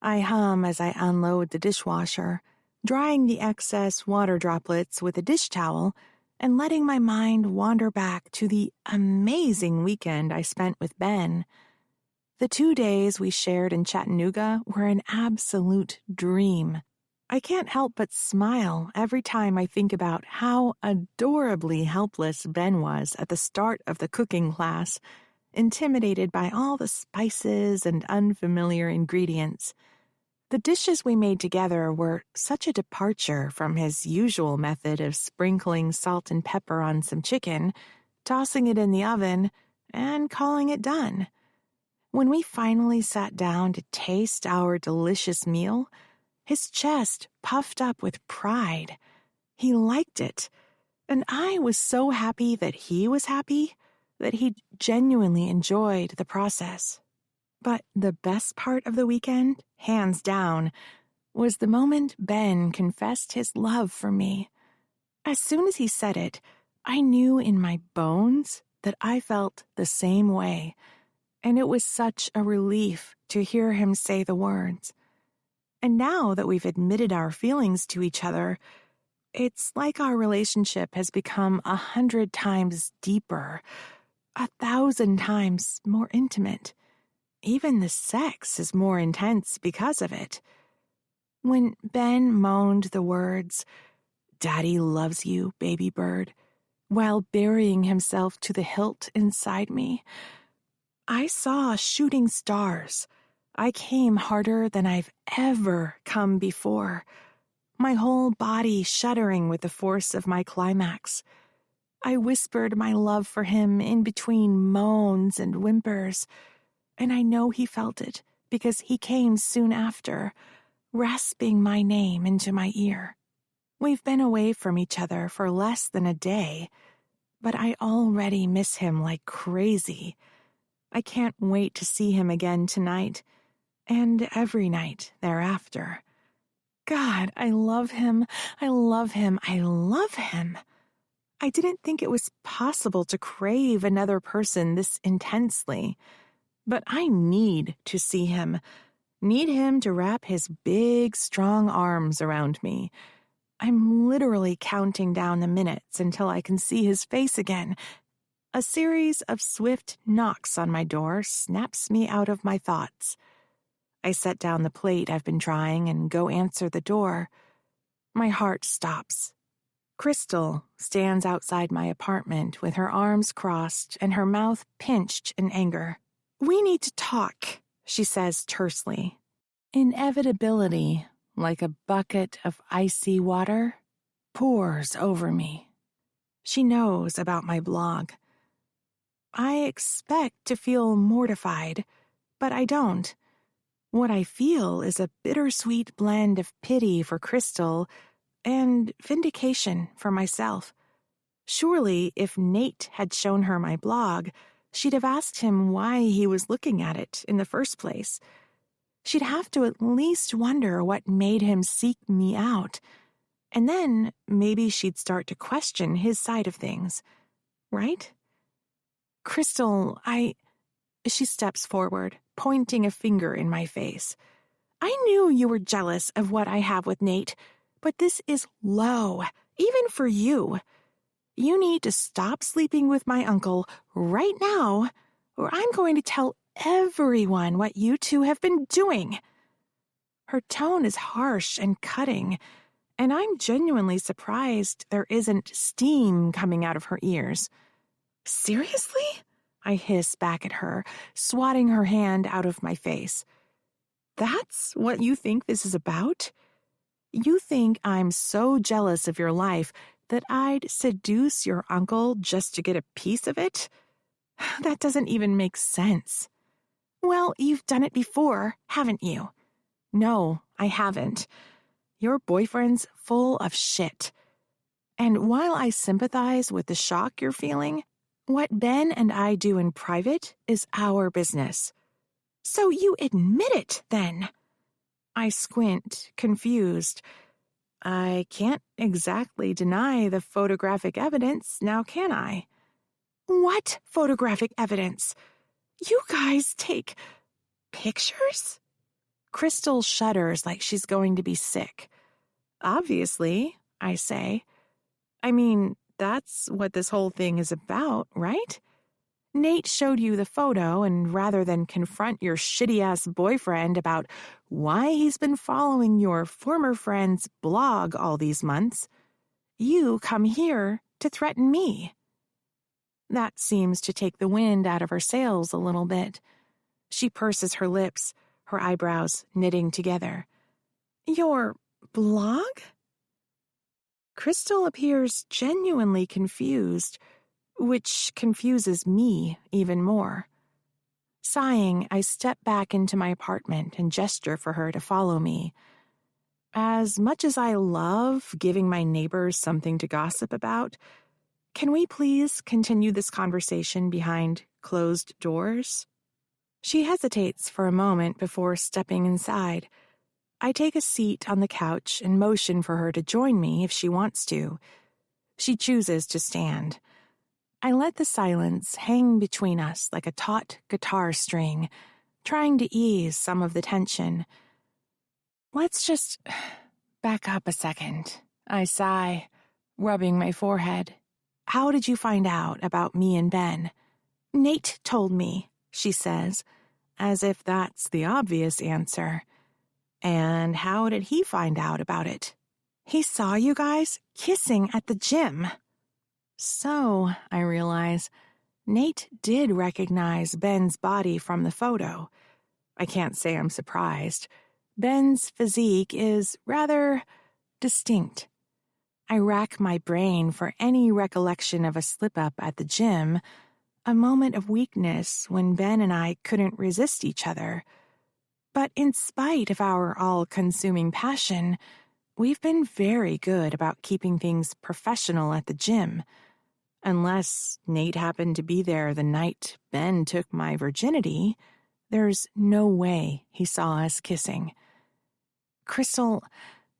I hum as I unload the dishwasher, drying the excess water droplets with a dish towel and letting my mind wander back to the amazing weekend I spent with Ben. The 2 days we shared in Chattanooga were an absolute dream. I can't help but smile every time I think about how adorably helpless Ben was at the start of the cooking class, intimidated by all the spices and unfamiliar ingredients. The dishes we made together were such a departure from his usual method of sprinkling salt and pepper on some chicken, tossing it in the oven, and calling it done. When we finally sat down to taste our delicious meal, his chest puffed up with pride. He liked it, and I was so happy that he was happy, that he genuinely enjoyed the process. But the best part of the weekend, hands down, was the moment Ben confessed his love for me. As soon as he said it, I knew in my bones that I felt the same way, and it was such a relief to hear him say the words. And now that we've admitted our feelings to each other, It's like our relationship has become 100 times deeper, 1,000 times more intimate. Even the sex is more intense because of it. When Ben moaned the words, "Daddy loves you, baby bird," while burying himself to the hilt inside me, I saw shooting stars. I came harder than I've ever come before, my whole body shuddering with the force of my climax. I whispered my love for him in between moans and whimpers, and I know he felt it because he came soon after, rasping my name into my ear. We've been away from each other for less than a day, but I already miss him like crazy. I can't wait to see him again tonight, and every night thereafter. God, I love him. I love him. I love him. I didn't think it was possible to crave another person this intensely, but I need to see him. Need him to wrap his big, strong arms around me. I'm literally counting down the minutes until I can see his face again. A series of swift knocks on my door snaps me out of my thoughts. I set down the plate I've been trying and go answer the door. My heart stops. Crystal stands outside my apartment with her arms crossed and her mouth pinched in anger. "We need to talk," she says tersely. Inevitability, like a bucket of icy water, pours over me. She knows about my blog. I expect to feel mortified, but I don't. What I feel is a bittersweet blend of pity for Crystal and vindication for myself. Surely, if Nate had shown her my blog, she'd have asked him why he was looking at it in the first place. She'd have to at least wonder what made him seek me out. And then maybe she'd start to question his side of things. Right? "Crystal, She steps forward, pointing a finger in my face. "I knew you were jealous of what I have with Nate, but this is low, even for you. You need to stop sleeping with my uncle right now, or I'm going to tell everyone what you two have been doing." Her tone is harsh and cutting, and I'm genuinely surprised there isn't steam coming out of her ears. "Seriously?" I hiss back at her, swatting her hand out of my face. "That's what you think this is about? You think I'm so jealous of your life that I'd seduce your uncle just to get a piece of it? That doesn't even make sense." "Well, you've done it before, haven't you?" "No, I haven't. Your boyfriend's full of shit. And while I sympathize with the shock you're feeling, what Ben and I do in private is our business." "So you admit it, then?" I squint, confused. I can't exactly deny the photographic evidence, now can I? "What photographic evidence? You guys take pictures?" Crystal shudders like she's going to be sick. "Obviously," I say. "I mean, that's what this whole thing is about, right? Nate showed you the photo, and rather than confront your shitty-ass boyfriend about why he's been following your former friend's blog all these months, you come here to threaten me." That seems to take the wind out of her sails a little bit. She purses her lips, her eyebrows knitting together. "Your blog?" Crystal appears genuinely confused, which confuses me even more. Sighing, I step back into my apartment and gesture for her to follow me. As much as I love giving my neighbors something to gossip about, can we please continue this conversation behind closed doors? She hesitates for a moment before stepping inside. I take a seat on the couch and motion for her to join me if she wants to. She chooses to stand. I let the silence hang between us like a taut guitar string, trying to ease some of the tension. "Let's just back up a second," I sigh, rubbing my forehead. How did you find out about me and Ben? Nate told me, she says, as if that's the obvious answer. And how did he find out about it? He saw you guys kissing at the gym. So, I realize, Nate did recognize Ben's body from the photo. I can't say I'm surprised. Ben's physique is rather distinct. I rack my brain for any recollection of a slip-up at the gym, a moment of weakness when Ben and I couldn't resist each other. But in spite of our all-consuming passion, we've been very good about keeping things professional at the gym. Unless Nate happened to be there the night Ben took my virginity, there's no way he saw us kissing. Crystal,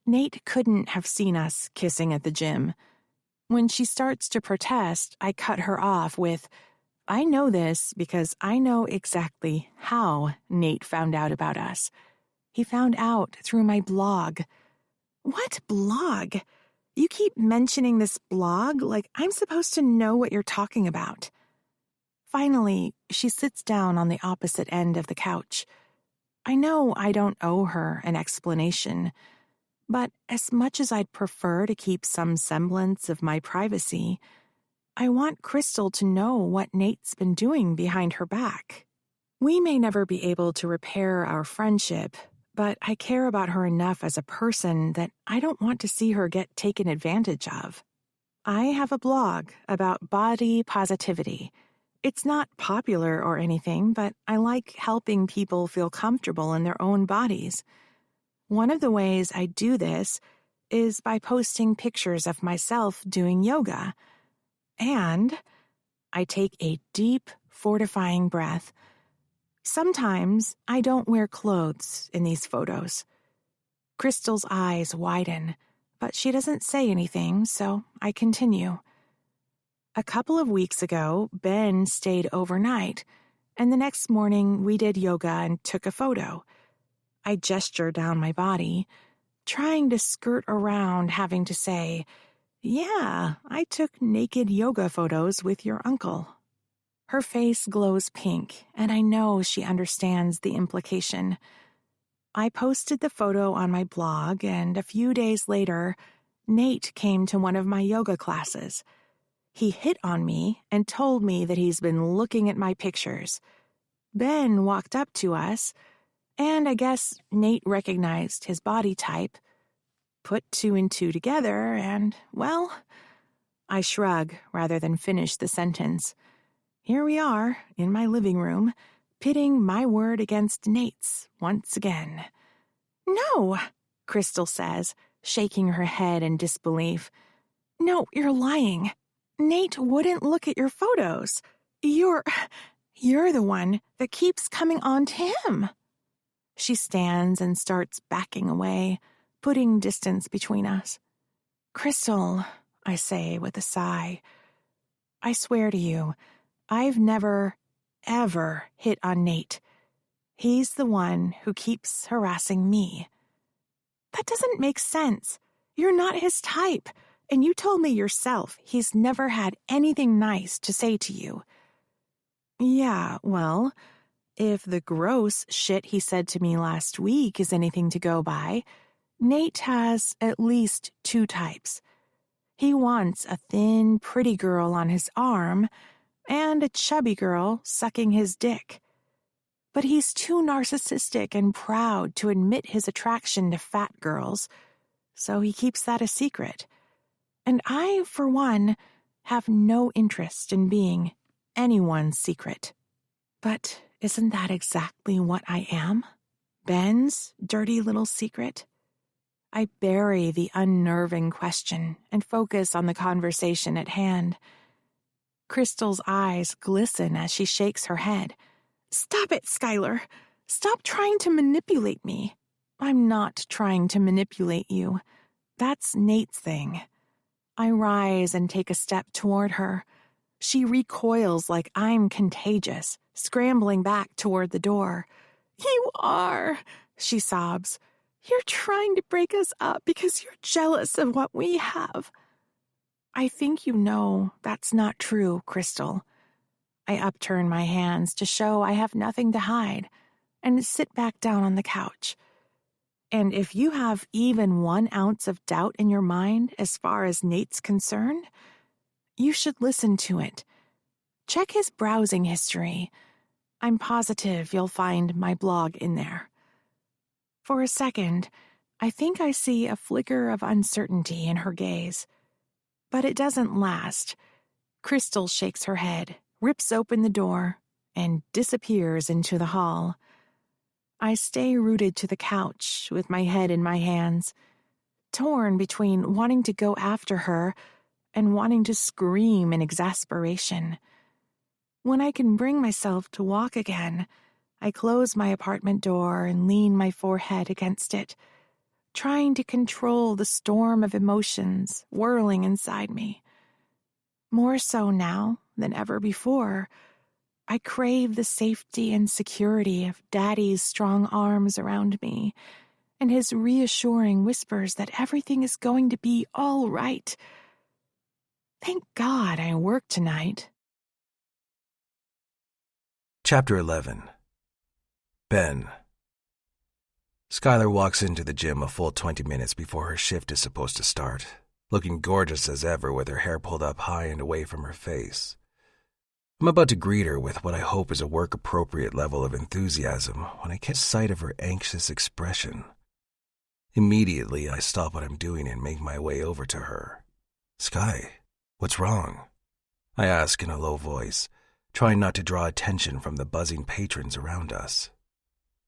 Nate couldn't have seen us kissing at the gym. When she starts to protest, I cut her off with, I know this because I know exactly how Nate found out about us. He found out through my blog. What blog? You keep mentioning this blog like I'm supposed to know what you're talking about. Finally, she sits down on the opposite end of the couch. I know I don't owe her an explanation, but as much as I'd prefer to keep some semblance of my privacy, I want Crystal to know what Nate's been doing behind her back. We may never be able to repair our friendship, but I care about her enough as a person that I don't want to see her get taken advantage of. I have a blog about body positivity. It's not popular or anything, but I like helping people feel comfortable in their own bodies. One of the ways I do this is by posting pictures of myself doing yoga. And I take a deep, fortifying breath. Sometimes I don't wear clothes in these photos. Crystal's eyes widen, but she doesn't say anything, so I continue. A couple of weeks ago, Ben stayed overnight, and the next morning we did yoga and took a photo. I gesture down my body, trying to skirt around having to say, yeah, I took naked yoga photos with your uncle. Her face glows pink, and I know she understands the implication. I posted the photo on my blog, and a few days later, Nate came to one of my yoga classes. He hit on me and told me that he's been looking at my pictures. Ben walked up to us, and I guess Nate recognized his body type. Put two and two together, and, well, I shrug rather than finish the sentence. Here we are, in my living room, pitting my word against Nate's once again. No, Crystal says, shaking her head in disbelief. No, you're lying. Nate wouldn't look at your photos. You're the one that keeps coming on to him. She stands and starts backing away, putting distance between us. Crystal, I say with a sigh, I swear to you, I've never, ever hit on Nate. He's the one who keeps harassing me. That doesn't make sense. You're not his type, and you told me yourself he's never had anything nice to say to you. Yeah, well, if the gross shit he said to me last week is anything to go by, Nate has at least two types. He wants a thin, pretty girl on his arm and a chubby girl sucking his dick. But he's too narcissistic and proud to admit his attraction to fat girls, so he keeps that a secret. And I, for one, have no interest in being anyone's secret. But isn't that exactly what I am? Ben's dirty little secret? I bury the unnerving question and focus on the conversation at hand. Crystal's eyes glisten as she shakes her head. Stop it, Skylar. Stop trying to manipulate me. I'm not trying to manipulate you. That's Nate's thing. I rise and take a step toward her. She recoils like I'm contagious, scrambling back toward the door. You are, she sobs. You're trying to break us up because you're jealous of what we have. I think you know that's not true, Crystal. I upturn my hands to show I have nothing to hide and sit back down on the couch. And if you have even 1 ounce of doubt in your mind as far as Nate's concerned, you should listen to it. Check his browsing history. I'm positive you'll find my blog in there. For a second, I think I see a flicker of uncertainty in her gaze. But it doesn't last. Crystal shakes her head, rips open the door, and disappears into the hall. I stay rooted to the couch with my head in my hands, torn between wanting to go after her and wanting to scream in exasperation. When I can bring myself to walk again, I close my apartment door and lean my forehead against it, trying to control the storm of emotions whirling inside me. More so now than ever before, I crave the safety and security of Daddy's strong arms around me and his reassuring whispers that everything is going to be all right. Thank God I work tonight. Chapter 11. Ben. Skylar walks into the gym a full 20 minutes before her shift is supposed to start, looking gorgeous as ever with her hair pulled up high and away from her face. I'm about to greet her with what I hope is a work-appropriate level of enthusiasm when I catch sight of her anxious expression. Immediately, I stop what I'm doing and make my way over to her. "Sky, what's wrong?" I ask in a low voice, trying not to draw attention from the buzzing patrons around us.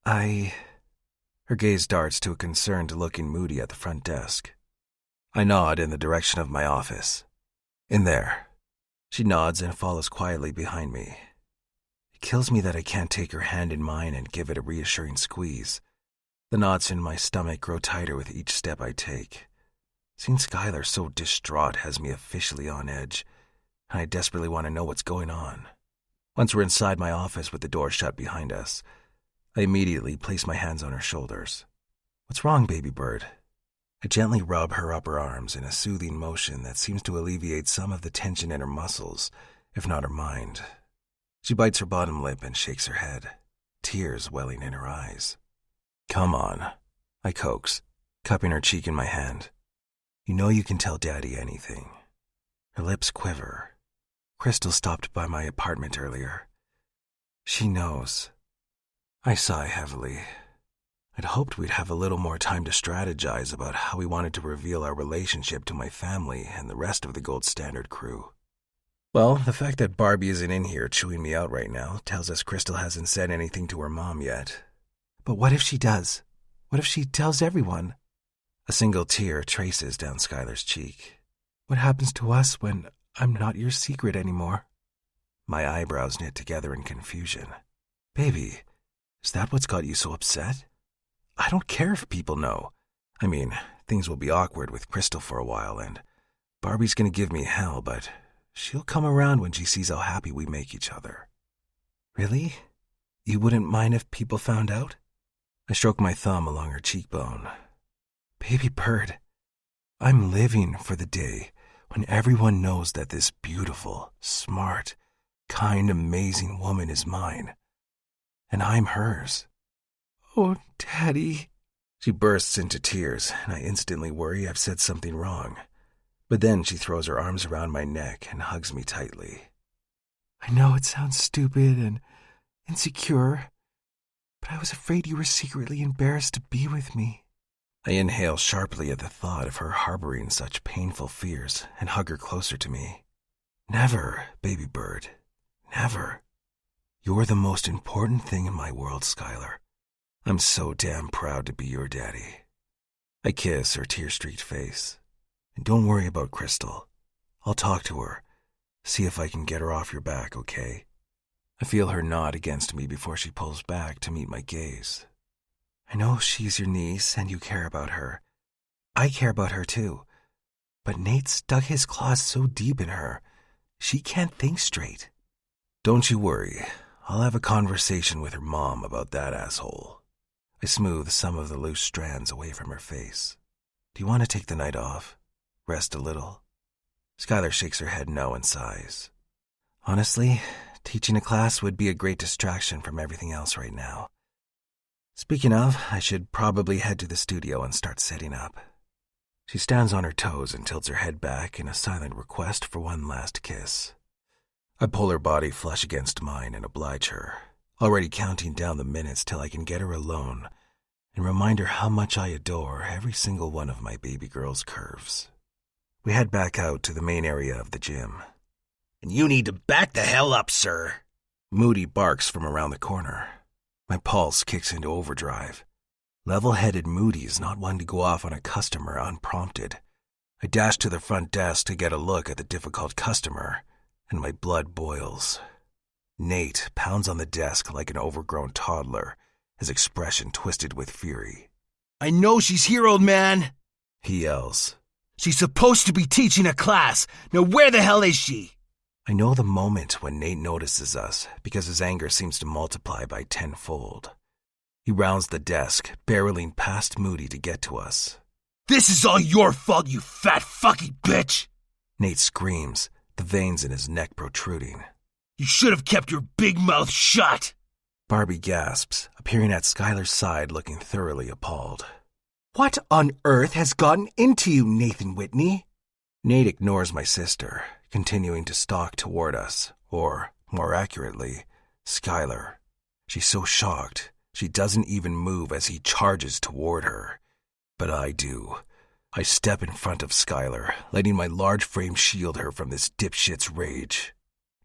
Her gaze darts to a concerned-looking Moody at the front desk. I nod in the direction of my office. "In there." She nods and follows quietly behind me. It kills me that I can't take her hand in mine and give it a reassuring squeeze. The knots in my stomach grow tighter with each step I take. Seeing Skylar so distraught has me officially on edge, and I desperately want to know what's going on. Once we're inside my office with the door shut behind us, I immediately place my hands on her shoulders. "What's wrong, baby bird?" I gently rub her upper arms in a soothing motion that seems to alleviate some of the tension in her muscles, if not her mind. She bites her bottom lip and shakes her head, tears welling in her eyes. "Come on," I coax, cupping her cheek in my hand. "You know you can tell Daddy anything." Her lips quiver. Crystal stopped by my apartment earlier. She knows. I sigh heavily. I'd hoped we'd have a little more time to strategize about how we wanted to reveal our relationship to my family and the rest of the Gold Standard crew. Well, the fact that Barbie isn't in here chewing me out right now tells us Crystal hasn't said anything to her mom yet. But what if she does? What if she tells everyone? A single tear traces down Skylar's cheek. What happens to us when I'm not your secret anymore? My eyebrows knit together in confusion. Baby, is that what's got you so upset? I don't care if people know. I mean, things will be awkward with Crystal for a while, and Barbie's gonna give me hell, but she'll come around when she sees how happy we make each other. Really? You wouldn't mind if people found out? I stroke my thumb along her cheekbone. Baby bird, I'm living for the day when everyone knows that this beautiful, smart, kind, amazing woman is mine, and I'm hers. Oh, Daddy. She bursts into tears, and I instantly worry I've said something wrong. But then she throws her arms around my neck and hugs me tightly. I know it sounds stupid and insecure, but I was afraid you were secretly embarrassed to be with me. I inhale sharply at the thought of her harboring such painful fears and hug her closer to me. Never, baby bird. Never. You're the most important thing in my world, Skylar. I'm so damn proud to be your daddy. I kiss her tear-streaked face. And don't worry about Crystal. I'll talk to her, see if I can get her off your back, okay? I feel her nod against me before she pulls back to meet my gaze. I know she's your niece and you care about her. I care about her too. But Nate's dug his claws so deep in her, she can't think straight. Don't you worry. I'll have a conversation with her mom about that asshole. I smooth some of the loose strands away from her face. Do you want to take the night off? Rest a little? Skylar shakes her head no and sighs. Honestly, teaching a class would be a great distraction from everything else right now. Speaking of, I should probably head to the studio and start setting up. She stands on her toes and tilts her head back in a silent request for one last kiss. I pull her body flush against mine and oblige her, already counting down the minutes till I can get her alone and remind her how much I adore every single one of my baby girl's curves. We head back out to the main area of the gym. And you need to back the hell up, sir. Moody barks from around the corner. My pulse kicks into overdrive. Level-headed Moody is not one to go off on a customer unprompted. I dash to the front desk to get a look at the difficult customer, and my blood boils. Nate pounds on the desk like an overgrown toddler, his expression twisted with fury. I know she's here, old man, he yells. She's supposed to be teaching a class. Now where the hell is she? I know the moment when Nate notices us because his anger seems to multiply by tenfold. He rounds the desk, barreling past Moody to get to us. This is all your fault, you fat fucking bitch! Nate screams, the veins in his neck protruding. You should have kept your big mouth shut! Barbie gasps, appearing at Skylar's side looking thoroughly appalled. What on earth has gotten into you, Nathan Whitney? Nate ignores my sister, continuing to stalk toward us, or, more accurately, Skylar. She's so shocked, she doesn't even move as he charges toward her. But I do. I step in front of Skylar, letting my large frame shield her from this dipshit's rage.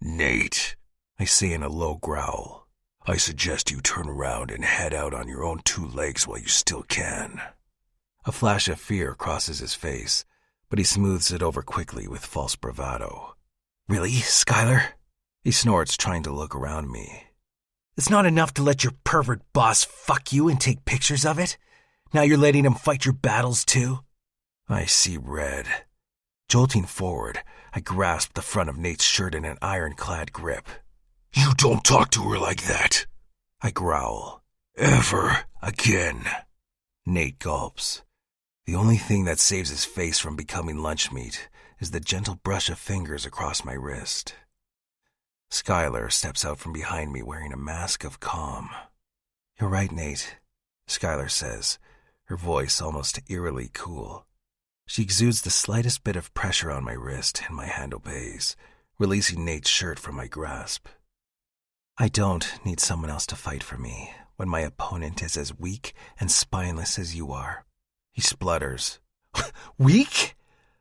Nate, I say in a low growl, I suggest you turn around and head out on your own two legs while you still can. A flash of fear crosses his face, but he smooths it over quickly with false bravado. Really, Skylar? He snorts, trying to look around me. It's not enough to let your pervert boss fuck you and take pictures of it? Now you're letting him fight your battles too? I see red. Jolting forward, I grasp the front of Nate's shirt in an ironclad grip. You don't talk to her like that, I growl. Ever again. Nate gulps. The only thing that saves his face from becoming lunch meat is the gentle brush of fingers across my wrist. Skylar steps out from behind me wearing a mask of calm. You're right, Nate, Skylar says, her voice almost eerily cool. She exudes the slightest bit of pressure on my wrist, and my hand obeys, releasing Nate's shirt from my grasp. I don't need someone else to fight for me when my opponent is as weak and spineless as you are. He splutters. Weak?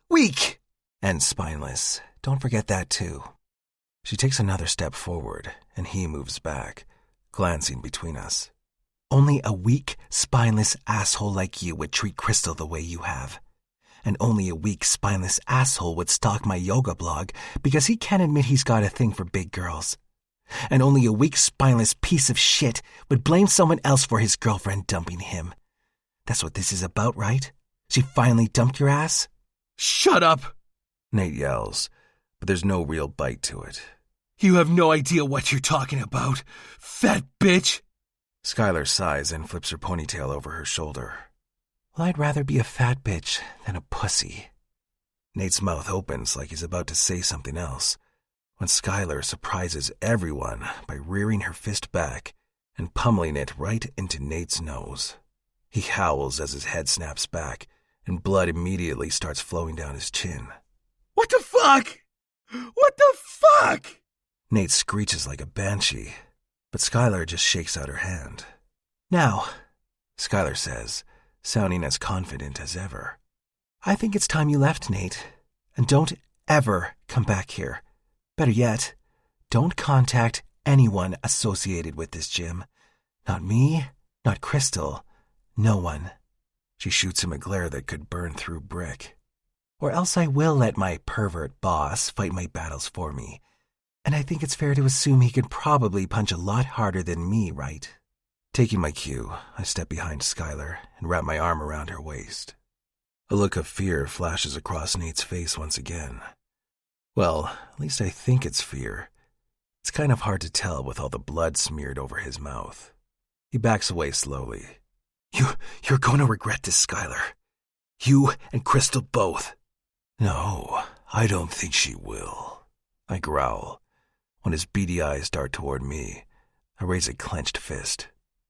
Weak! And spineless. Don't forget that too. She takes another step forward, and he moves back, glancing between us. Only a weak, spineless asshole like you would treat Crystal the way you have. And only a weak, spineless asshole would stalk my yoga blog because he can't admit he's got a thing for big girls. And only a weak, spineless piece of shit would blame someone else for his girlfriend dumping him. That's what this is about, right? She finally dumped your ass? Shut up! Nate yells, but there's no real bite to it. You have no idea what you're talking about, fat bitch! Skylar sighs and flips her ponytail over her shoulder. Well, I'd rather be a fat bitch than a pussy. Nate's mouth opens like he's about to say something else, when Skylar surprises everyone by rearing her fist back and pummeling it right into Nate's nose. He howls as his head snaps back, and blood immediately starts flowing down his chin. What the fuck? What the fuck? Nate screeches like a banshee, but Skylar just shakes out her hand. Now, Skylar says, sounding as confident as ever, I think it's time you left, Nate, and don't ever come back here. Better yet, don't contact anyone associated with this gym. Not me, not Crystal, no one. She shoots him a glare that could burn through brick. Or else I will let my pervert boss fight my battles for me. And I think it's fair to assume he could probably punch a lot harder than me, right? Taking my cue, I step behind Skylar and wrap my arm around her waist. A look of fear flashes across Nate's face once again. Well, at least I think it's fear. It's kind of hard to tell with all the blood smeared over his mouth. He backs away slowly, You're going to regret this, Skylar. You and Crystal both. No, I don't think she will. I growl. When his beady eyes dart toward me, I raise a clenched fist.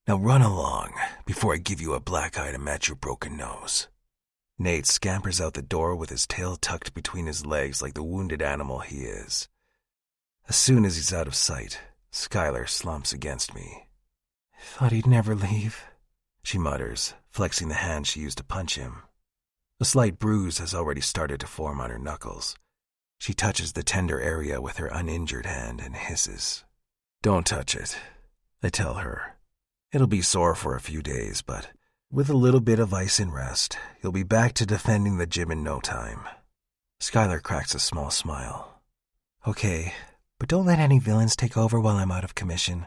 Now run along before I give you a black eye to match your broken nose. Nate scampers out the door with his tail tucked between his legs like the wounded animal he is. As soon as he's out of sight, Skylar slumps against me. I thought he'd never leave, she mutters, flexing the hand she used to punch him. A slight bruise has already started to form on her knuckles. She touches the tender area with her uninjured hand and hisses. Don't touch it, I tell her. It'll be sore for a few days, but with a little bit of ice and rest, you'll be back to defending the gym in no time. Skylar cracks a small smile. Okay, but don't let any villains take over while I'm out of commission.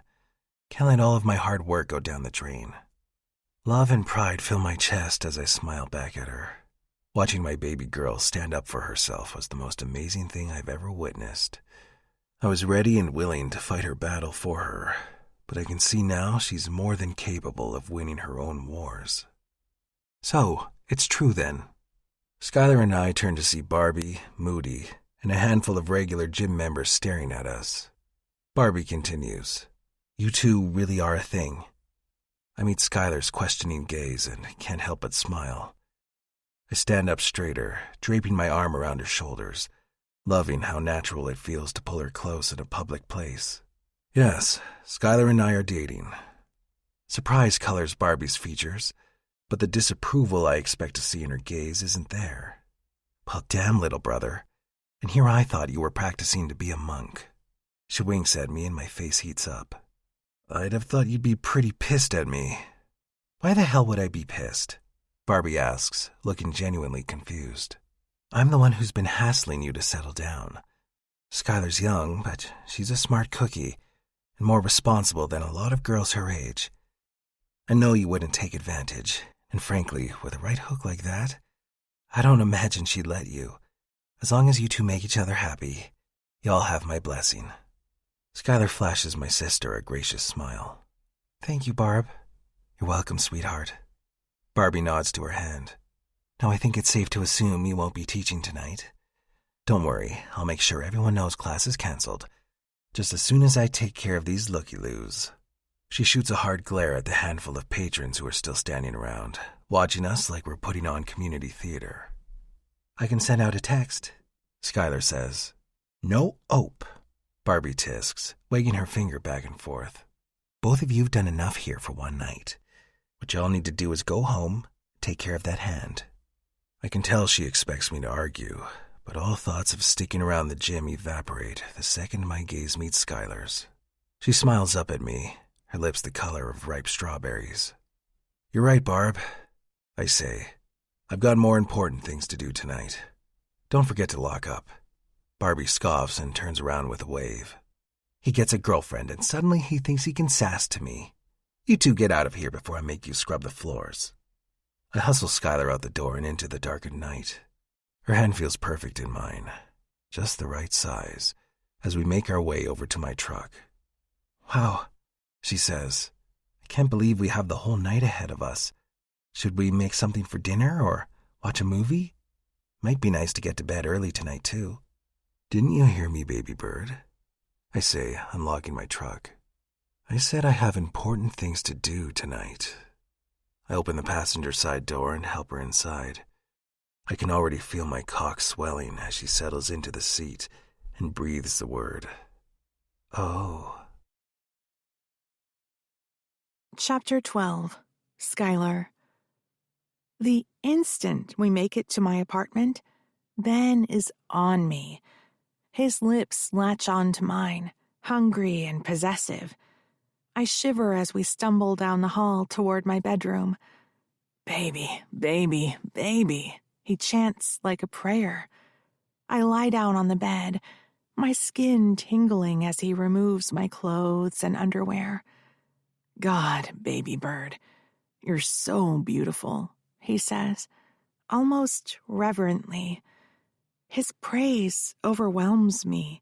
Can't let all of my hard work go down the drain. Love and pride fill my chest as I smile back at her. Watching my baby girl stand up for herself was the most amazing thing I've ever witnessed. I was ready and willing to fight her battle for her, but I can see now she's more than capable of winning her own wars. So, it's true then. Skylar and I turn to see Barbie, Moody, and a handful of regular gym members staring at us. Barbie continues, You two really are a thing. I meet Skylar's questioning gaze and can't help but smile. I stand up straighter, draping my arm around her shoulders, loving how natural it feels to pull her close in a public place. Yes, Skylar and I are dating. Surprise colors Barbie's features, but the disapproval I expect to see in her gaze isn't there. Well, damn, little brother. And here I thought you were practicing to be a monk. She winks at me and my face heats up. I'd have thought you'd be pretty pissed at me. Why the hell would I be pissed? Barbie asks, looking genuinely confused. I'm the one who's been hassling you to settle down. Skylar's young, but she's a smart cookie and more responsible than a lot of girls her age. I know you wouldn't take advantage, and frankly, with a right hook like that, I don't imagine she'd let you. As long as you two make each other happy, y'all have my blessing. Skylar flashes my sister a gracious smile. Thank you, Barb. You're welcome, sweetheart. Barbie nods to her hand. Now I think it's safe to assume you won't be teaching tonight. Don't worry, I'll make sure everyone knows class is canceled, just as soon as I take care of these looky-loos. She shoots a hard glare at the handful of patrons who are still standing around, watching us like we're putting on community theater. I can send out a text, Skylar says. No ope, Barbie tisks, wagging her finger back and forth. Both of you've done enough here for one night. What y'all need to do is go home, take care of that hand. I can tell she expects me to argue, but all thoughts of sticking around the gym evaporate the second my gaze meets Skylar's. She smiles up at me, her lips the color of ripe strawberries. You're right, Barb, I say. I've got more important things to do tonight. Don't forget to lock up. Barbie scoffs and turns around with a wave. He gets a girlfriend and suddenly he thinks he can sass to me. You two get out of here before I make you scrub the floors. I hustle Skylar out the door and into the darkened night. Her hand feels perfect in mine, just the right size, as we make our way over to my truck. Wow, she says. I can't believe we have the whole night ahead of us. Should we make something for dinner or watch a movie? Might be nice to get to bed early tonight, too. Didn't you hear me, baby bird? I say, unlocking my truck. I said I have important things to do tonight. I open the passenger side door and help her inside. I can already feel my cock swelling as she settles into the seat and breathes the word. Oh. Chapter 12. Skylar. The instant we make it to my apartment, Ben is on me. His lips latch onto mine, hungry and possessive. I shiver as we stumble down the hall toward my bedroom. Baby, baby, baby, he chants like a prayer. I lie down on the bed, my skin tingling as he removes my clothes and underwear. God, baby bird, you're so beautiful, he says, almost reverently. His praise overwhelms me.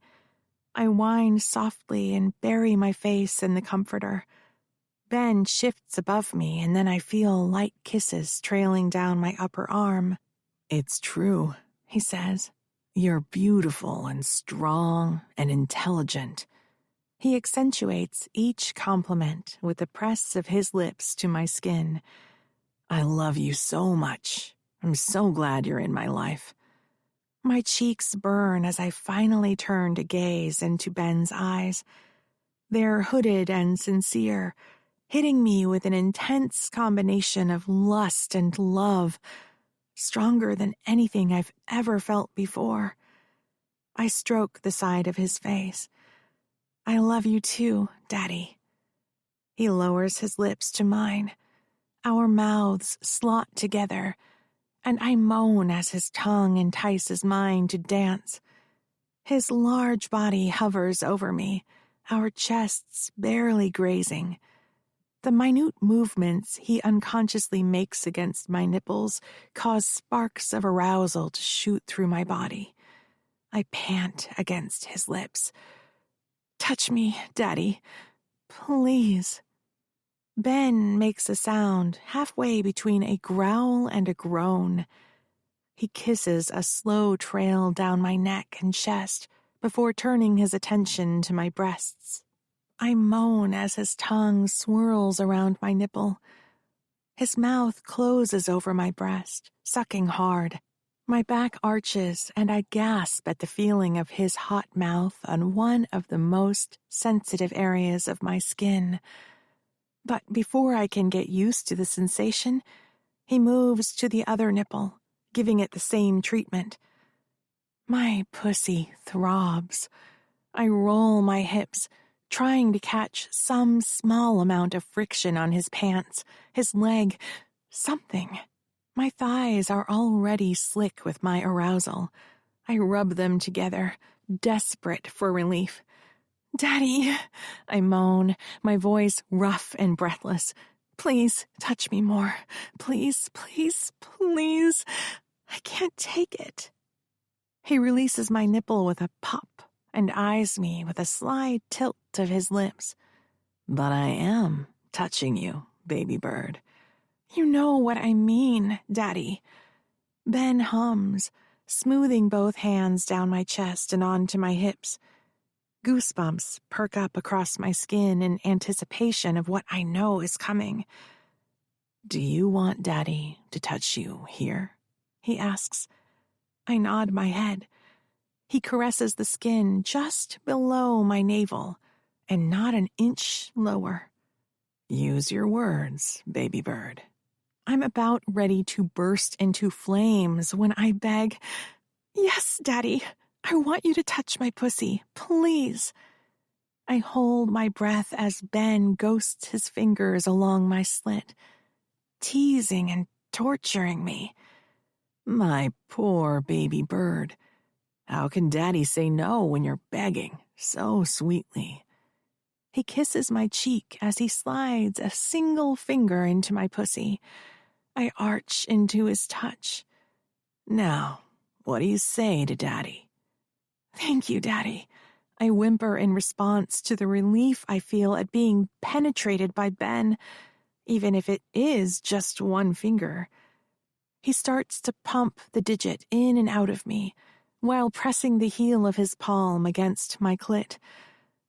I whine softly and bury my face in the comforter. Ben shifts above me, and then I feel light kisses trailing down my upper arm. "It's true," he says. "You're beautiful and strong and intelligent." He accentuates each compliment with the press of his lips to my skin. "I love you so much. I'm so glad you're in my life." My cheeks burn as I finally turn to gaze into Ben's eyes. They're hooded and sincere, hitting me with an intense combination of lust and love, stronger than anything I've ever felt before. I stroke the side of his face. "I love you too, Daddy." He lowers his lips to mine. Our mouths slot together, and I moan as his tongue entices mine to dance. His large body hovers over me, our chests barely grazing. The minute movements he unconsciously makes against my nipples cause sparks of arousal to shoot through my body. I pant against his lips. "Touch me, Daddy. Please." Ben makes a sound halfway between a growl and a groan. He kisses a slow trail down my neck and chest before turning his attention to my breasts. I moan as his tongue swirls around my nipple. His mouth closes over my breast, sucking hard. My back arches, and I gasp at the feeling of his hot mouth on one of the most sensitive areas of my skin. But before I can get used to the sensation, he moves to the other nipple, giving it the same treatment. My pussy throbs. I roll my hips, trying to catch some small amount of friction on his pants, his leg, something. My thighs are already slick with my arousal. I rub them together, desperate for relief. "Daddy," I moan, my voice rough and breathless. "Please touch me more. Please, please, please. I can't take it." He releases my nipple with a pop and eyes me with a sly tilt of his lips. "But I am touching you, baby bird." "You know what I mean, Daddy." Ben hums, smoothing both hands down my chest and onto my hips. Goosebumps perk up across my skin in anticipation of what I know is coming. "Do you want Daddy to touch you here?" he asks. I nod my head. He caresses the skin just below my navel, and not an inch lower. "Use your words, baby bird." I'm about ready to burst into flames when I beg, "Yes, Daddy, I want you to touch my pussy, please." I hold my breath as Ben ghosts his fingers along my slit, teasing and torturing me. "My poor baby bird. How can Daddy say no when you're begging so sweetly?" He kisses my cheek as he slides a single finger into my pussy. I arch into his touch. "Now, what do you say to Daddy?" "Thank you, Daddy." I whimper in response to the relief I feel at being penetrated by Ben, even if it is just one finger. He starts to pump the digit in and out of me, while pressing the heel of his palm against my clit.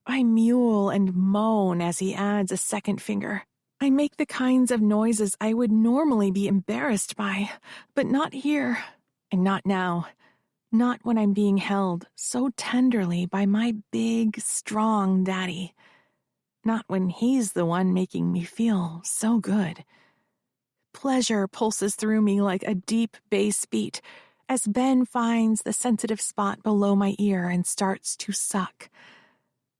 I mewl and moan as he adds a second finger. I make the kinds of noises I would normally be embarrassed by, but not here, and not now. Not when I'm being held so tenderly by my big, strong Daddy. Not when he's the one making me feel so good. Pleasure pulses through me like a deep bass beat as Ben finds the sensitive spot below my ear and starts to suck.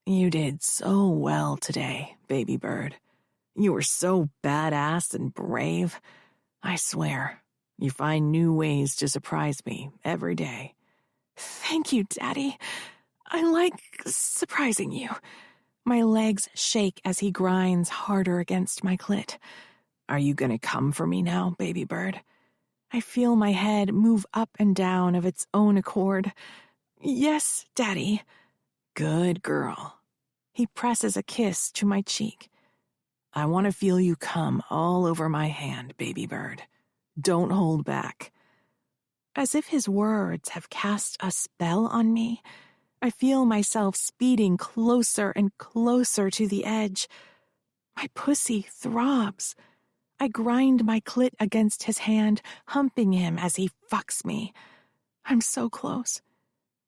"You did so well today, baby bird. You were so badass and brave. I swear, you find new ways to surprise me every day." "Thank you, Daddy. I like surprising you." My legs shake as he grinds harder against my clit. "Are you gonna come for me now, baby bird?" I feel my head move up and down of its own accord. "Yes, Daddy." "Good girl." He presses a kiss to my cheek. I want to feel you come all over my hand, baby bird. Don't hold back." As if his words have cast a spell on me, I feel myself speeding closer and closer to the edge. My pussy throbs. I grind my clit against his hand, humping him as he fucks me. I'm so close.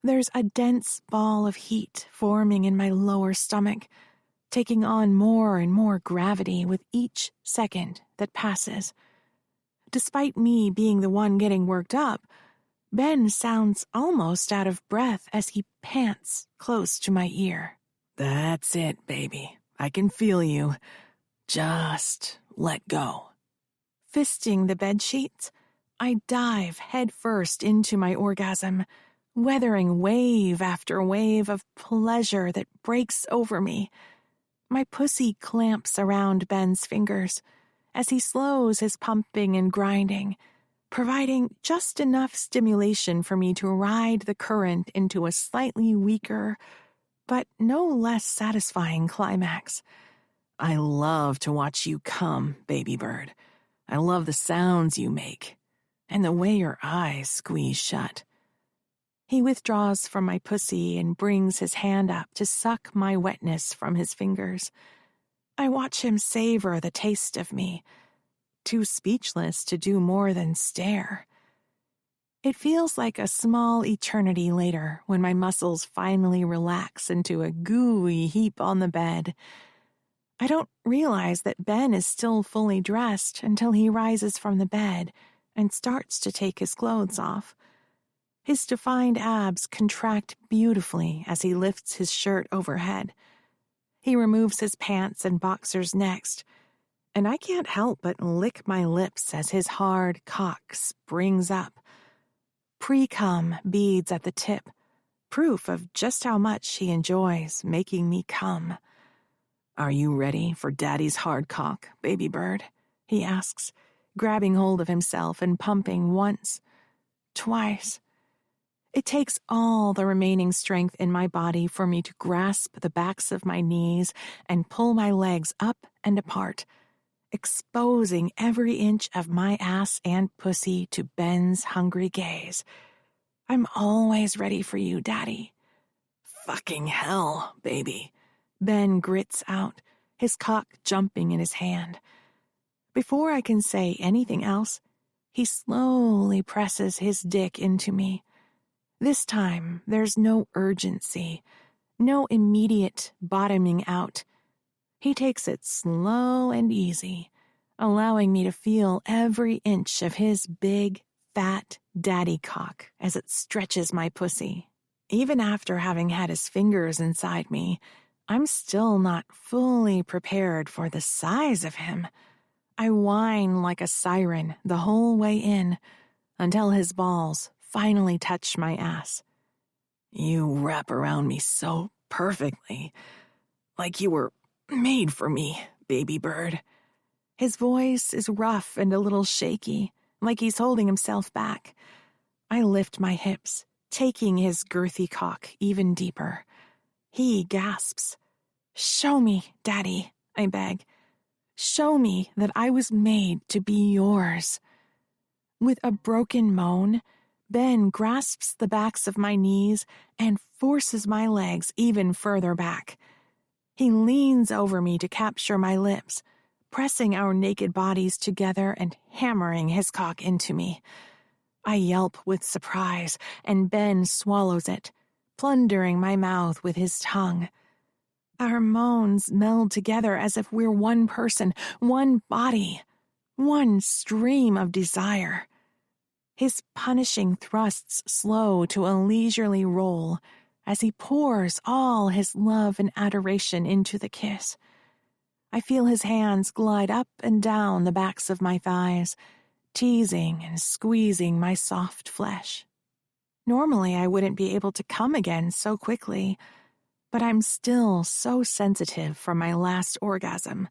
There's a dense ball of heat forming in my lower stomach, taking on more and more gravity with each second that passes. Despite me being the one getting worked up, Ben sounds almost out of breath as he pants close to my ear. "That's it, baby. I can feel you. Just let go." Fisting the bedsheets, I dive headfirst into my orgasm, weathering wave after wave of pleasure that breaks over me. My pussy clamps around Ben's fingers as he slows his pumping and grinding, providing just enough stimulation for me to ride the current into a slightly weaker, but no less satisfying climax. "I love to watch you come, baby bird. I love the sounds you make, and the way your eyes squeeze shut." He withdraws from my pussy and brings his hand up to suck my wetness from his fingers. I watch him savor the taste of me, too speechless to do more than stare. It feels like a small eternity later when my muscles finally relax into a gooey heap on the bed. I don't realize that Ben is still fully dressed until he rises from the bed and starts to take his clothes off. His defined abs contract beautifully as he lifts his shirt overhead. He removes his pants and boxers next, and I can't help but lick my lips as his hard cock springs up. Pre-cum beads at the tip, proof of just how much he enjoys making me cum. "Are you ready for Daddy's hard cock, baby bird?" he asks, grabbing hold of himself and pumping once, twice. It takes all the remaining strength in my body for me to grasp the backs of my knees and pull my legs up and apart, exposing every inch of my ass and pussy to Ben's hungry gaze. "I'm always ready for you, Daddy." "Fucking hell, baby," Ben grits out, his cock jumping in his hand. Before I can say anything else, he slowly presses his dick into me. This time, there's no urgency, no immediate bottoming out. He takes it slow and easy, allowing me to feel every inch of his big, fat daddy cock as it stretches my pussy. Even after having had his fingers inside me, I'm still not fully prepared for the size of him. I whine like a siren the whole way in, until his balls finally touch my ass. "You wrap around me so perfectly, like you were made for me, baby bird." His voice is rough and a little shaky, like he's holding himself back. I lift my hips, taking his girthy cock even deeper. He gasps. "Show me, Daddy," I beg. "Show me that I was made to be yours." With a broken moan, Ben grasps the backs of my knees and forces my legs even further back. He leans over me to capture my lips, pressing our naked bodies together and hammering his cock into me. I yelp with surprise, and Ben swallows it, plundering my mouth with his tongue. Our moans meld together as if we're one person, one body, one stream of desire. His punishing thrusts slow to a leisurely roll as he pours all his love and adoration into the kiss. I feel his hands glide up and down the backs of my thighs, teasing and squeezing my soft flesh. Normally, I wouldn't be able to come again so quickly, but I'm still so sensitive from my last orgasm.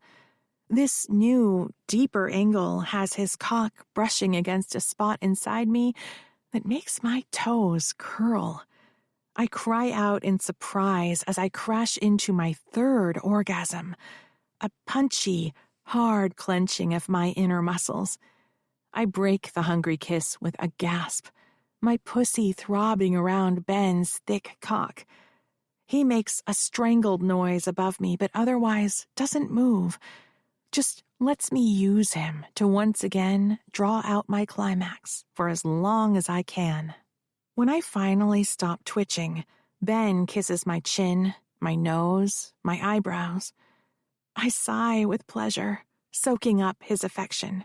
This new, deeper angle has his cock brushing against a spot inside me that makes my toes curl. I cry out in surprise as I crash into my third orgasm, a punchy, hard clenching of my inner muscles. I break the hungry kiss with a gasp, my pussy throbbing around Ben's thick cock. He makes a strangled noise above me, but otherwise doesn't move, just lets me use him to once again draw out my climax for as long as I can. When I finally stop twitching, Ben kisses my chin, my nose, my eyebrows. I sigh with pleasure, soaking up his affection.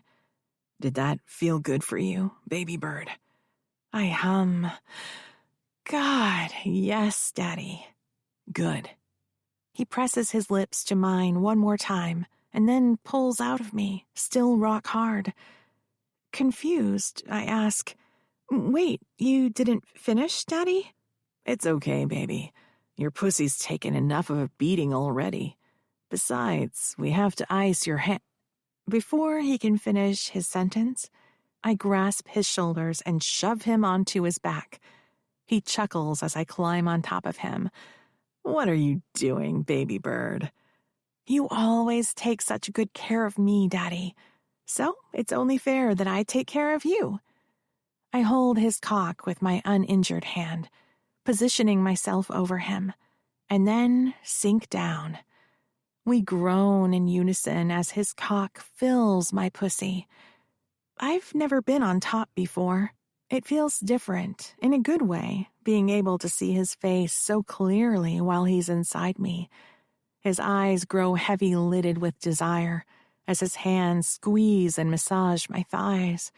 Did that feel good for you, baby bird? I hum. God, yes, Daddy. Good. He presses his lips to mine one more time and then pulls out of me, still rock hard. Confused, I ask, "Wait, you didn't finish, Daddy?" "It's okay, baby. Your pussy's taken enough of a beating already. Besides, we have to ice your hand." Before he can finish his sentence, I grasp his shoulders and shove him onto his back. He chuckles as I climb on top of him. "What are you doing, baby bird?" "You always take such good care of me, Daddy. So it's only fair that I take care of you." I hold his cock with my uninjured hand, positioning myself over him, and then sink down. We groan in unison as his cock fills my pussy. I've never been on top before. It feels different, in a good way, being able to see his face so clearly while he's inside me. His eyes grow heavy-lidded with desire as his hands squeeze and massage my thighs.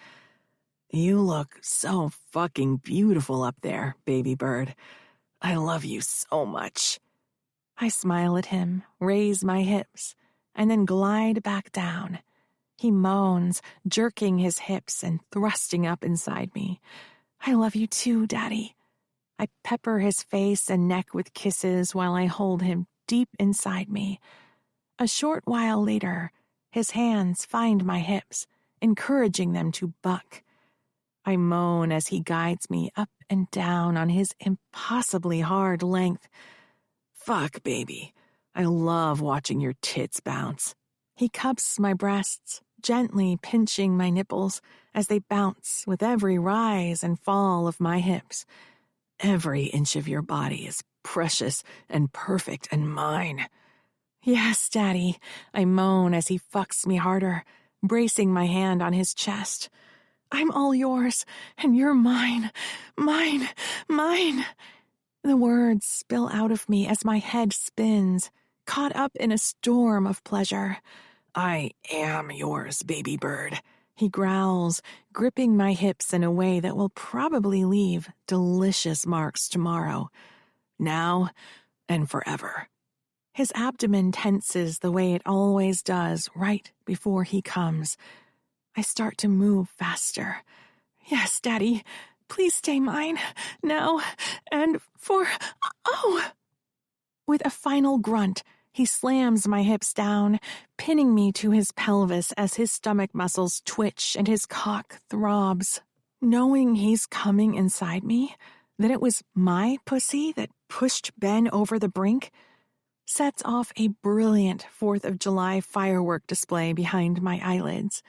"You look so fucking beautiful up there, baby bird. I love you so much." I smile at him, raise my hips, and then glide back down. He moans, jerking his hips and thrusting up inside me. "I love you too, Daddy." I pepper his face and neck with kisses while I hold him deep inside me. A short while later, his hands find my hips, encouraging them to buck. I moan as he guides me up and down on his impossibly hard length. "Fuck, baby. I love watching your tits bounce." He cups my breasts, gently pinching my nipples as they bounce with every rise and fall of my hips. "Every inch of your body is precious and perfect and mine." "Yes, Daddy," I moan as he fucks me harder, bracing my hand on his chest. "I'm all yours, and you're mine, mine, mine." The words spill out of me as my head spins, caught up in a storm of pleasure. "I am yours, baby bird," he growls, gripping my hips in a way that will probably leave delicious marks tomorrow. "Now and forever." His abdomen tenses the way it always does right before he comes. I start to move faster. "Yes, Daddy, please stay mine, now and for... oh!" With a final grunt, he slams my hips down, pinning me to his pelvis as his stomach muscles twitch and his cock throbs. Knowing he's coming inside me, that it was my pussy that pushed Ben over the brink, sets off a brilliant 4th of July firework display behind my eyelids.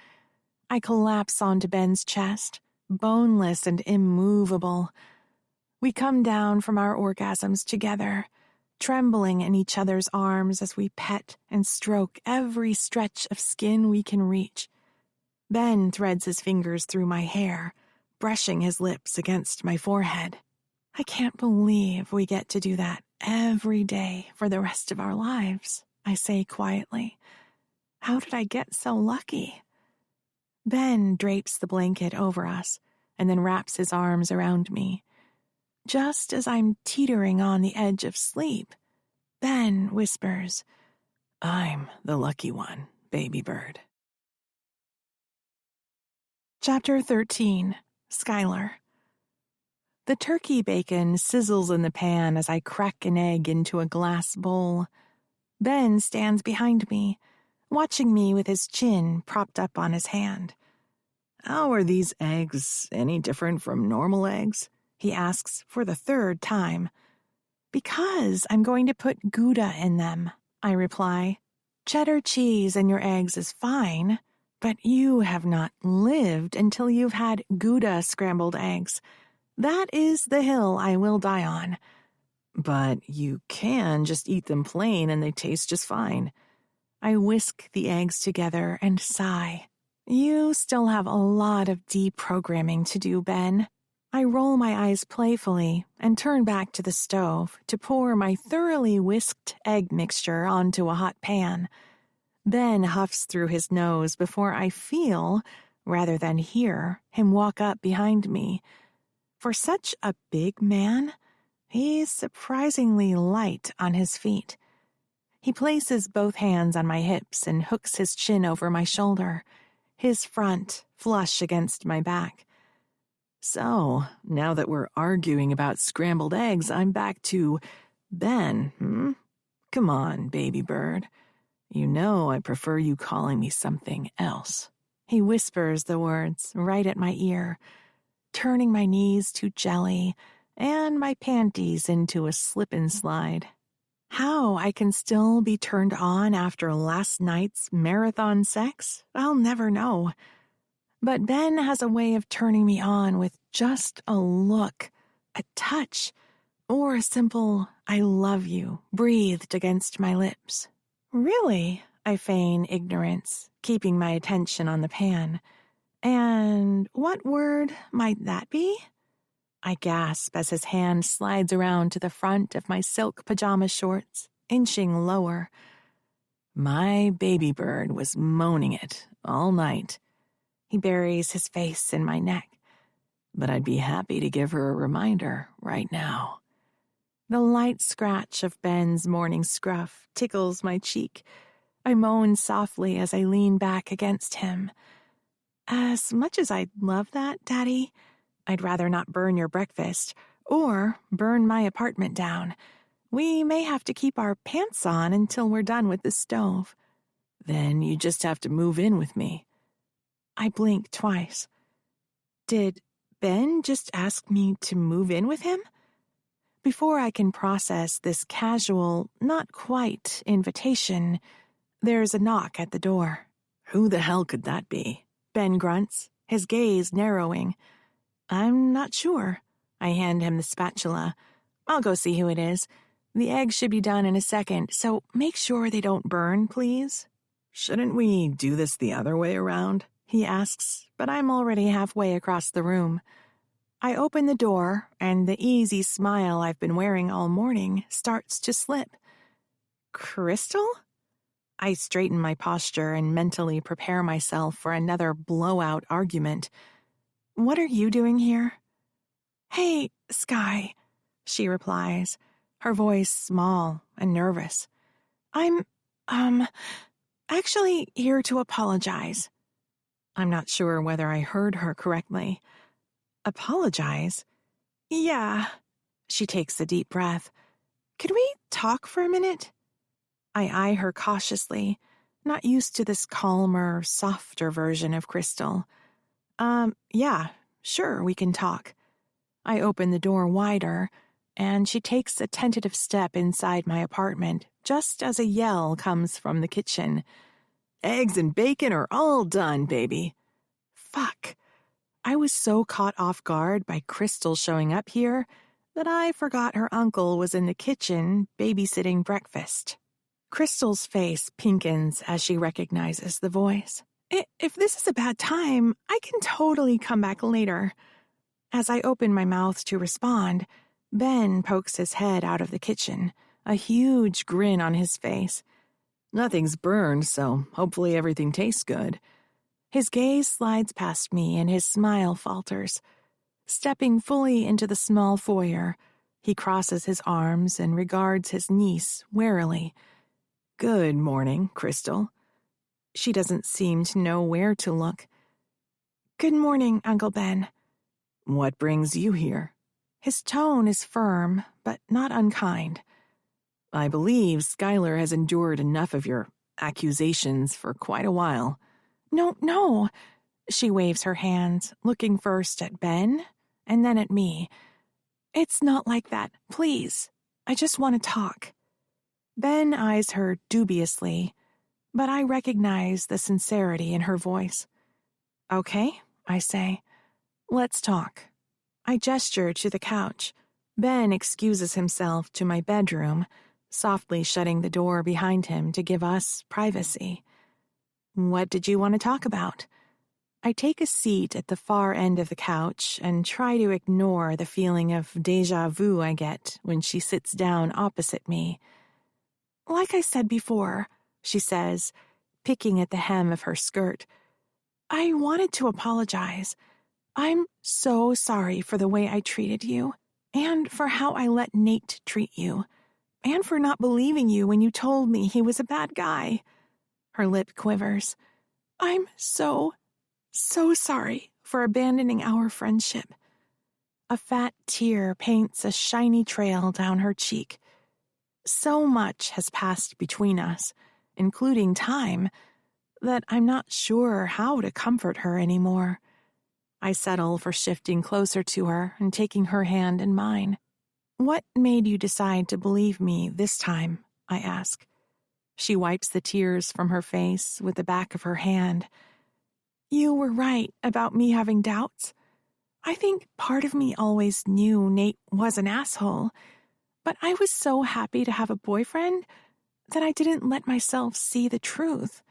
I collapse onto Ben's chest, boneless and immovable. We come down from our orgasms together, trembling in each other's arms as we pet and stroke every stretch of skin we can reach. Ben threads his fingers through my hair, brushing his lips against my forehead. I can't believe we get to do that every day for the rest of our lives, I say quietly. How did I get so lucky? Ben drapes the blanket over us and then wraps his arms around me. Just as I'm teetering on the edge of sleep, Ben whispers, "I'm the lucky one, baby bird." Chapter 13. Skylar. The turkey bacon sizzles in the pan as I crack an egg into a glass bowl. Ben stands behind me, watching me with his chin propped up on his hand. "How are these eggs any different from normal eggs?" he asks for the 3rd time. "Because I'm going to put Gouda in them," I reply. Cheddar cheese in your eggs is fine, but you have not lived until you've had Gouda scrambled eggs. That is the hill I will die on. But you can just eat them plain and they taste just fine. I whisk the eggs together and sigh. You still have a lot of deprogramming to do, Ben. I roll my eyes playfully and turn back to the stove to pour my thoroughly whisked egg mixture onto a hot pan. Ben huffs through his nose before I feel, rather than hear, him walk up behind me. For such a big man, he's surprisingly light on his feet. He places both hands on my hips and hooks his chin over my shoulder, his front flush against my back. So, now that we're arguing about scrambled eggs, I'm back to Ben, Come on, baby bird. You know I prefer you calling me something else. He whispers the words right at my ear, turning my knees to jelly and my panties into a slip and slide. How I can still be turned on after last night's marathon sex, I'll never know. But Ben has a way of turning me on with just a look, a touch, or a simple "I love you" breathed against my lips. Really? I feign ignorance, keeping my attention on the pan. And what word might that be? I gasp as his hand slides around to the front of my silk pajama shorts, inching lower. My baby bird was moaning it all night. He buries his face in my neck, but I'd be happy to give her a reminder right now. The light scratch of Ben's morning scruff tickles my cheek. I moan softly as I lean back against him. As much as I'd love that, Daddy, I'd rather not burn your breakfast or burn my apartment down. We may have to keep our pants on until we're done with the stove. Then you just have to move in with me. I blink twice. Did Ben just ask me to move in with him? Before I can process this casual, not quite invitation, there's a knock at the door. Who the hell could that be? Ben grunts, his gaze narrowing. I'm not sure. I hand him the spatula. I'll go see who it is. The eggs should be done in a second, so make sure they don't burn, please. Shouldn't we do this the other way around? He asks, but I'm already halfway across the room. I open the door, and the easy smile I've been wearing all morning starts to slip. Crystal? I straighten my posture and mentally prepare myself for another blowout argument. What are you doing here? Hey, Sky, she replies, her voice small and nervous. I'm, actually here to apologize. I'm not sure whether I heard her correctly. Apologize? Yeah. She takes a deep breath. Could we talk for a minute? I eye her cautiously, not used to this calmer, softer version of Crystal. Yeah, sure, we can talk. I open the door wider, and she takes a tentative step inside my apartment, just as a yell comes from the kitchen. Eggs and bacon are all done, baby. Fuck. I was so caught off guard by Crystal showing up here that I forgot her uncle was in the kitchen babysitting breakfast. Crystal's face pinkens as she recognizes the voice. If this is a bad time, I can totally come back later. As I open my mouth to respond, Ben pokes his head out of the kitchen, a huge grin on his face. Nothing's burned, so hopefully everything tastes good. His gaze slides past me and his smile falters. Stepping fully into the small foyer, he crosses his arms and regards his niece warily. Good morning, Crystal. She doesn't seem to know where to look. Good morning, Uncle Ben. What brings you here? His tone is firm, but not unkind. I believe Skylar has endured enough of your accusations for quite a while. No. She waves her hand, looking first at Ben and then at me. It's not like that, please. I just want to talk. Ben eyes her dubiously. but I recognize the sincerity in her voice. Okay, I say. Let's talk. I gesture to the couch. Ben excuses himself to my bedroom, softly shutting the door behind him to give us privacy. What did you want to talk about? I take a seat at the far end of the couch and try to ignore the feeling of déjà vu I get when she sits down opposite me. Like I said before, she says, picking at the hem of her skirt, I wanted to apologize. I'm so sorry for the way I treated you, and for how I let Nate treat you, and for not believing you when you told me he was a bad guy. Her lip quivers. I'm so sorry for abandoning our friendship. A fat tear paints a shiny trail down her cheek. So much has passed between us, including time, that I'm not sure how to comfort her anymore. I settle for shifting closer to her and taking her hand in mine. What made you decide to believe me this time? I ask. She wipes the tears from her face with the back of her hand. You were right about me having doubts. I think part of me always knew Nate was an asshole, but I was so happy to have a boyfriend that I didn't let myself see the truth.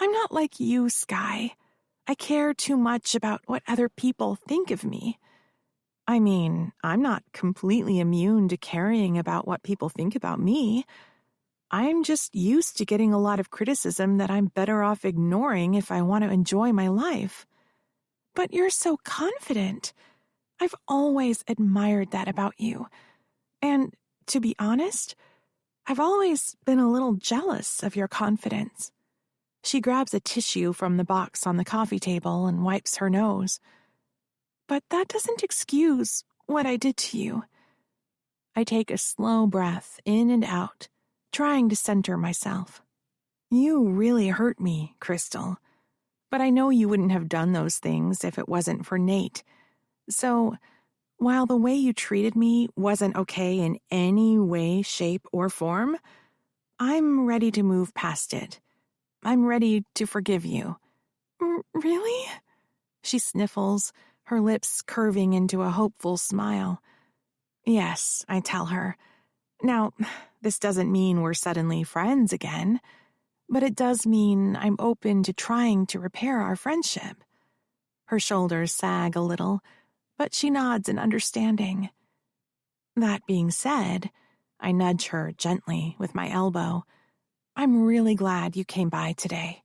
I'm not like you, Sky. I care too much about what other people think of me. I mean, I'm not completely immune to caring about what people think about me. I'm just used to getting a lot of criticism that I'm better off ignoring if I want to enjoy my life. But you're so confident. I've always admired that about you. And, to be honest, I've always been a little jealous of your confidence. She grabs a tissue from the box on the coffee table and wipes her nose. But that doesn't excuse what I did to you. I take a slow breath in and out, trying to center myself. You really hurt me, Crystal. But I know you wouldn't have done those things if it wasn't for Nate. So, while the way you treated me wasn't okay in any way, shape, or form, I'm ready to move past it. I'm ready to forgive you. Really? She sniffles, her lips curving into a hopeful smile. Yes, I tell her. Now, this doesn't mean we're suddenly friends again, but it does mean I'm open to trying to repair our friendship. Her shoulders sag a little, but she nods in understanding. That being said, I nudge her gently with my elbow. I'm really glad you came by today.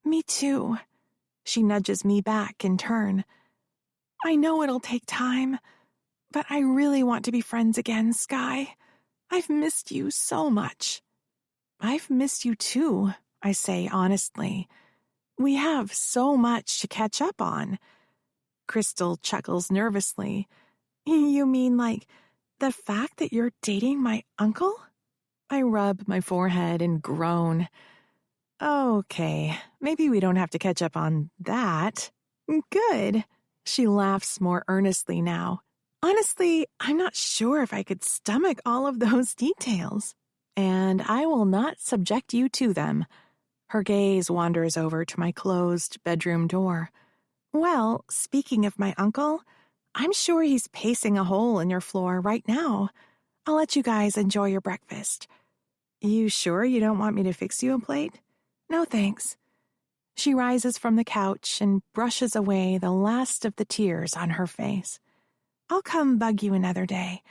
Me too. She nudges me back in turn. I know it'll take time, but I really want to be friends again, Sky. I've missed you so much. I've missed you too, I say honestly. We have so much to catch up on. Crystal chuckles nervously. You mean like the fact that you're dating my uncle? I rub my forehead and groan. Okay, maybe we don't have to catch up on that. Good. She laughs more earnestly now. Honestly, I'm not sure if I could stomach all of those details. And I will not subject you to them. Her gaze wanders over to my closed bedroom door. Well, speaking of my uncle, I'm sure he's pacing a hole in your floor right now. I'll let you guys enjoy your breakfast. You sure you don't want me to fix you a plate? No, thanks. She rises from the couch and brushes away the last of the tears on her face. I'll come bug you another day.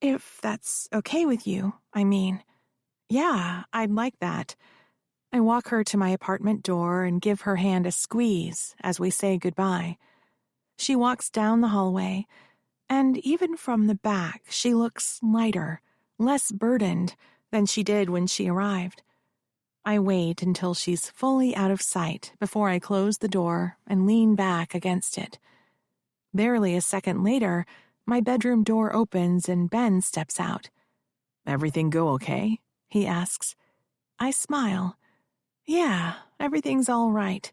If that's okay with you, I mean. Yeah, I'd like that. I walk her to my apartment door and give her hand a squeeze as we say goodbye. She walks down the hallway, and even from the back, she looks lighter, less burdened than she did when she arrived. I wait until she's fully out of sight before I close the door and lean back against it. Barely a second later, my bedroom door opens and Ben steps out. Everything go okay? He asks. I smile. Yeah, everything's all right.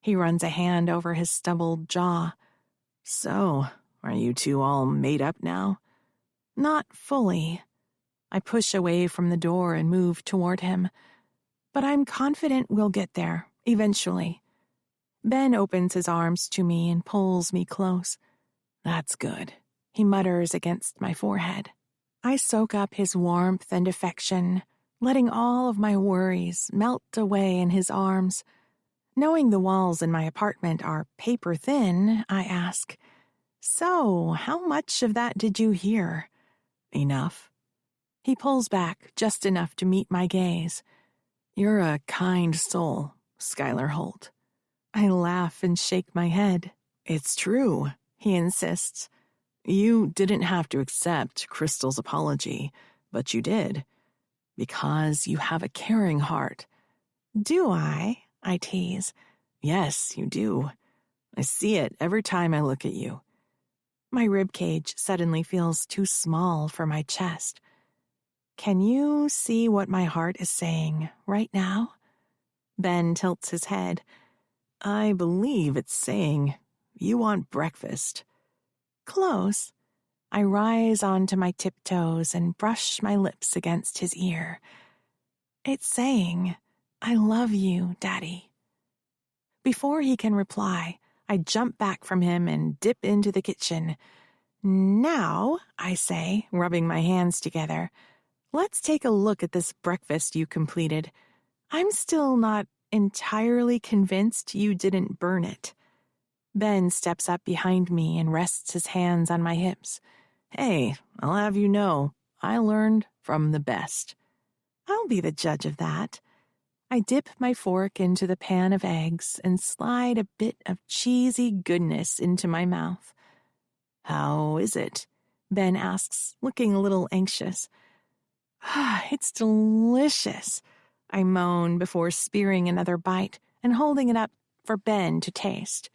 He runs a hand over his stubbled jaw. So, are you two all made up now? Not fully. I push away from the door and move toward him. But I'm confident we'll get there, eventually. Ben opens his arms to me and pulls me close. That's good, he mutters against my forehead. I soak up his warmth and affection, letting all of my worries melt away in his arms. Knowing the walls in my apartment are paper thin, I ask, "So, how much of that did you hear?" "Enough." He pulls back just enough to meet my gaze. "You're a kind soul, Skylar Holt." I laugh and shake my head. "It's true," he insists. "You didn't have to accept Crystal's apology, but you did. Because you have a caring heart." "Do I?" I tease. "Yes, you do. I see it every time I look at you." My ribcage suddenly feels too small for my chest. "Can you see what my heart is saying right now?" Ben tilts his head. "I believe it's saying, you want breakfast." Close. I rise onto my tiptoes and brush my lips against his ear. It's saying, "I love you, Daddy." Before he can reply, I jump back from him and dip into the kitchen. "Now," I say, rubbing my hands together, "let's take a look at this breakfast you completed. I'm still not entirely convinced you didn't burn it." Ben steps up behind me and rests his hands on my hips. "Hey, I'll have you know, I learned from the best." I'll be the judge of that. I dip my fork into the pan of eggs and slide a bit of cheesy goodness into my mouth. "How is it?" Ben asks, looking a little anxious. "It's delicious," I moan before spearing another bite and holding it up for Ben to taste.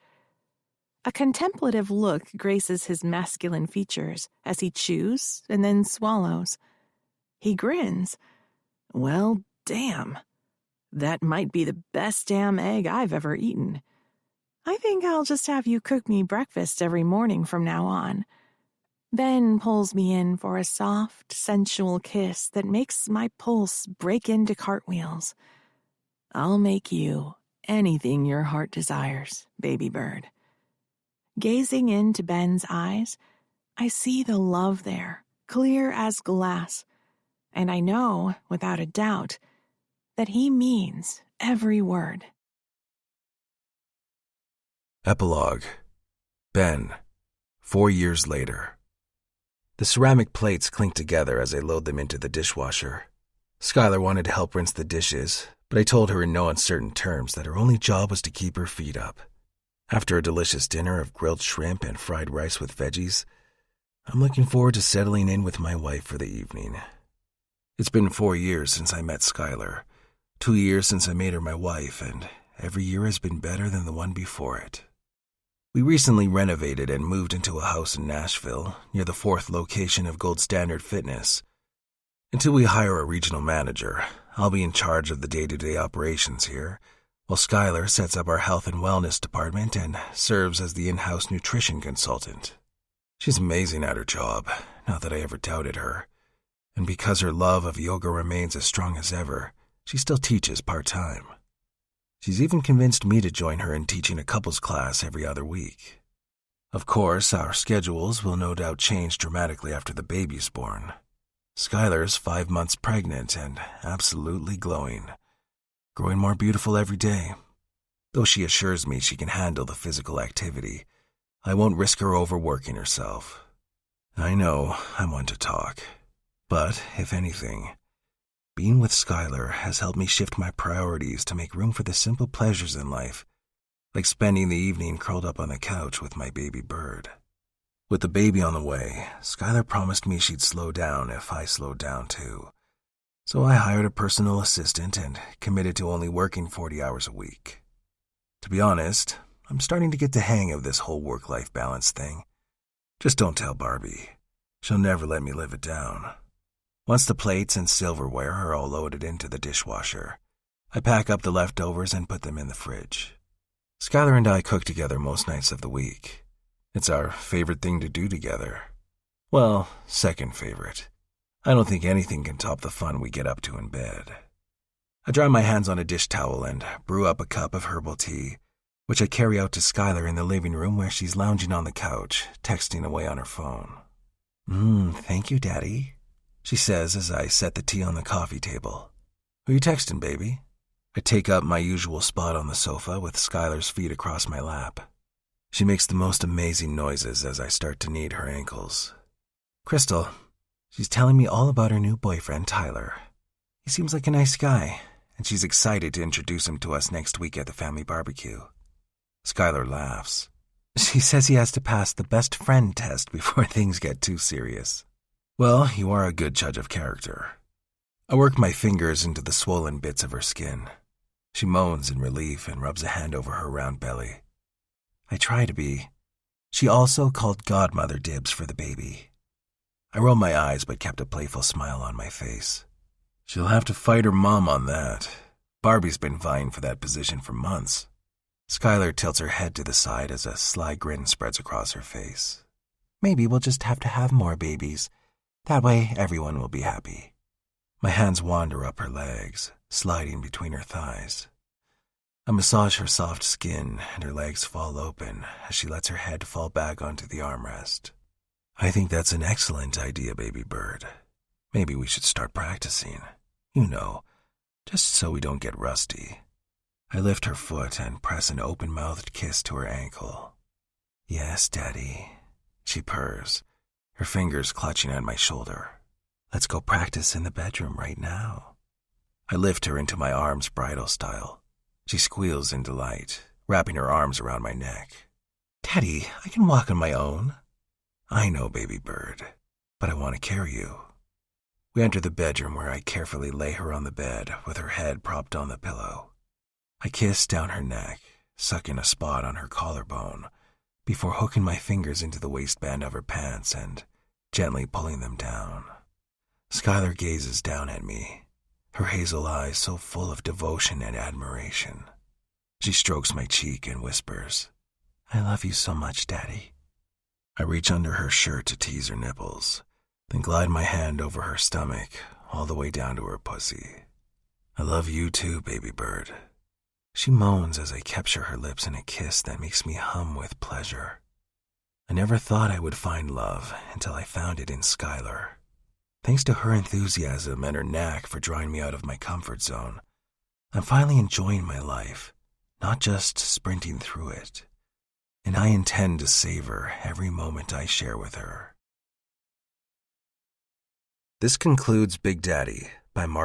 A contemplative look graces his masculine features as he chews and then swallows. He grins. "Well, damn. That might be the best damn egg I've ever eaten. I think I'll just have you cook me breakfast every morning from now on." Ben pulls me in for a soft, sensual kiss that makes my pulse break into cartwheels. "I'll make you anything your heart desires, baby bird." Gazing into Ben's eyes, I see the love there, clear as glass, and I know, without a doubt, that he means every word. Epilogue. Ben. 4 years later. The ceramic plates clink together as I load them into the dishwasher. Skylar wanted to help rinse the dishes, but I told her in no uncertain terms that her only job was to keep her feet up. After a delicious dinner of grilled shrimp and fried rice with veggies, I'm looking forward to settling in with my wife for the evening. It's been 4 years since I met Skylar, 2 years since I made her my wife, and every year has been better than the one before it. We recently renovated and moved into a house in Nashville, near the 4th location of Gold Standard Fitness. Until we hire a regional manager, I'll be in charge of the day-to-day operations here, while Skylar sets up our health and wellness department and serves as the in-house nutrition consultant. She's amazing at her job, not that I ever doubted her. And because her love of yoga remains as strong as ever, she still teaches part-time. She's even convinced me to join her in teaching a couples class every other week. Of course, our schedules will no doubt change dramatically after the baby's born. Skylar's 5 months pregnant and absolutely glowing, growing more beautiful every day. Though she assures me she can handle the physical activity, I won't risk her overworking herself. I know I'm one to talk, but if anything, being with Skylar has helped me shift my priorities to make room for the simple pleasures in life, like spending the evening curled up on the couch with my baby bird. With the baby on the way, Skylar promised me she'd slow down if I slowed down too. So I hired a personal assistant and committed to only working 40 hours a week. To be honest, I'm starting to get the hang of this whole work-life balance thing. Just don't tell Barbie. She'll never let me live it down. Once the plates and silverware are all loaded into the dishwasher, I pack up the leftovers and put them in the fridge. Skylar and I cook together most nights of the week. It's our favorite thing to do together. Well, second favorite. I don't think anything can top the fun we get up to in bed. I dry my hands on a dish towel and brew up a cup of herbal tea, which I carry out to Skylar in the living room where she's lounging on the couch, texting away on her phone. Thank you, Daddy, she says as I set the tea on the coffee table. Who you texting, baby? I take up my usual spot on the sofa with Skylar's feet across my lap. She makes the most amazing noises as I start to knead her ankles. Crystal, she's telling me all about her new boyfriend, Tyler. He seems like a nice guy, and she's excited to introduce him to us next week at the family barbecue. Skylar laughs. She says he has to pass the best friend test before things get too serious. Well, you are a good judge of character. I work my fingers into the swollen bits of her skin. She moans in relief and rubs a hand over her round belly. I try to be. She also called godmother dibs for the baby. I rolled my eyes but kept a playful smile on my face. She'll have to fight her mom on that. Barbie's been vying for that position for months. Skylar tilts her head to the side as a sly grin spreads across her face. Maybe we'll just have to have more babies. That way everyone will be happy. My hands wander up her legs, sliding between her thighs. I massage her soft skin and her legs fall open as she lets her head fall back onto the armrest. I think that's an excellent idea, baby bird. Maybe we should start practicing. You know, just so we don't get rusty. I lift her foot and press an open-mouthed kiss to her ankle. Yes, Daddy, she purrs, her fingers clutching at my shoulder. Let's go practice in the bedroom right now. I lift her into my arms bridal style. She squeals in delight, wrapping her arms around my neck. Daddy, I can walk on my own. I know, baby bird, but I want to carry you. We enter the bedroom where I carefully lay her on the bed with her head propped on the pillow. I kiss down her neck, sucking a spot on her collarbone, before hooking my fingers into the waistband of her pants and gently pulling them down. Skylar gazes down at me, her hazel eyes so full of devotion and admiration. She strokes my cheek and whispers, I love you so much, Daddy. I reach under her shirt to tease her nipples, then glide my hand over her stomach all the way down to her pussy. I love you too, baby bird. She moans as I capture her lips in a kiss that makes me hum with pleasure. I never thought I would find love until I found it in Skylar. Thanks to her enthusiasm and her knack for drawing me out of my comfort zone, I'm finally enjoying my life, not just sprinting through it. And I intend to savor every moment I share with her. This concludes Big Daddy by Mark.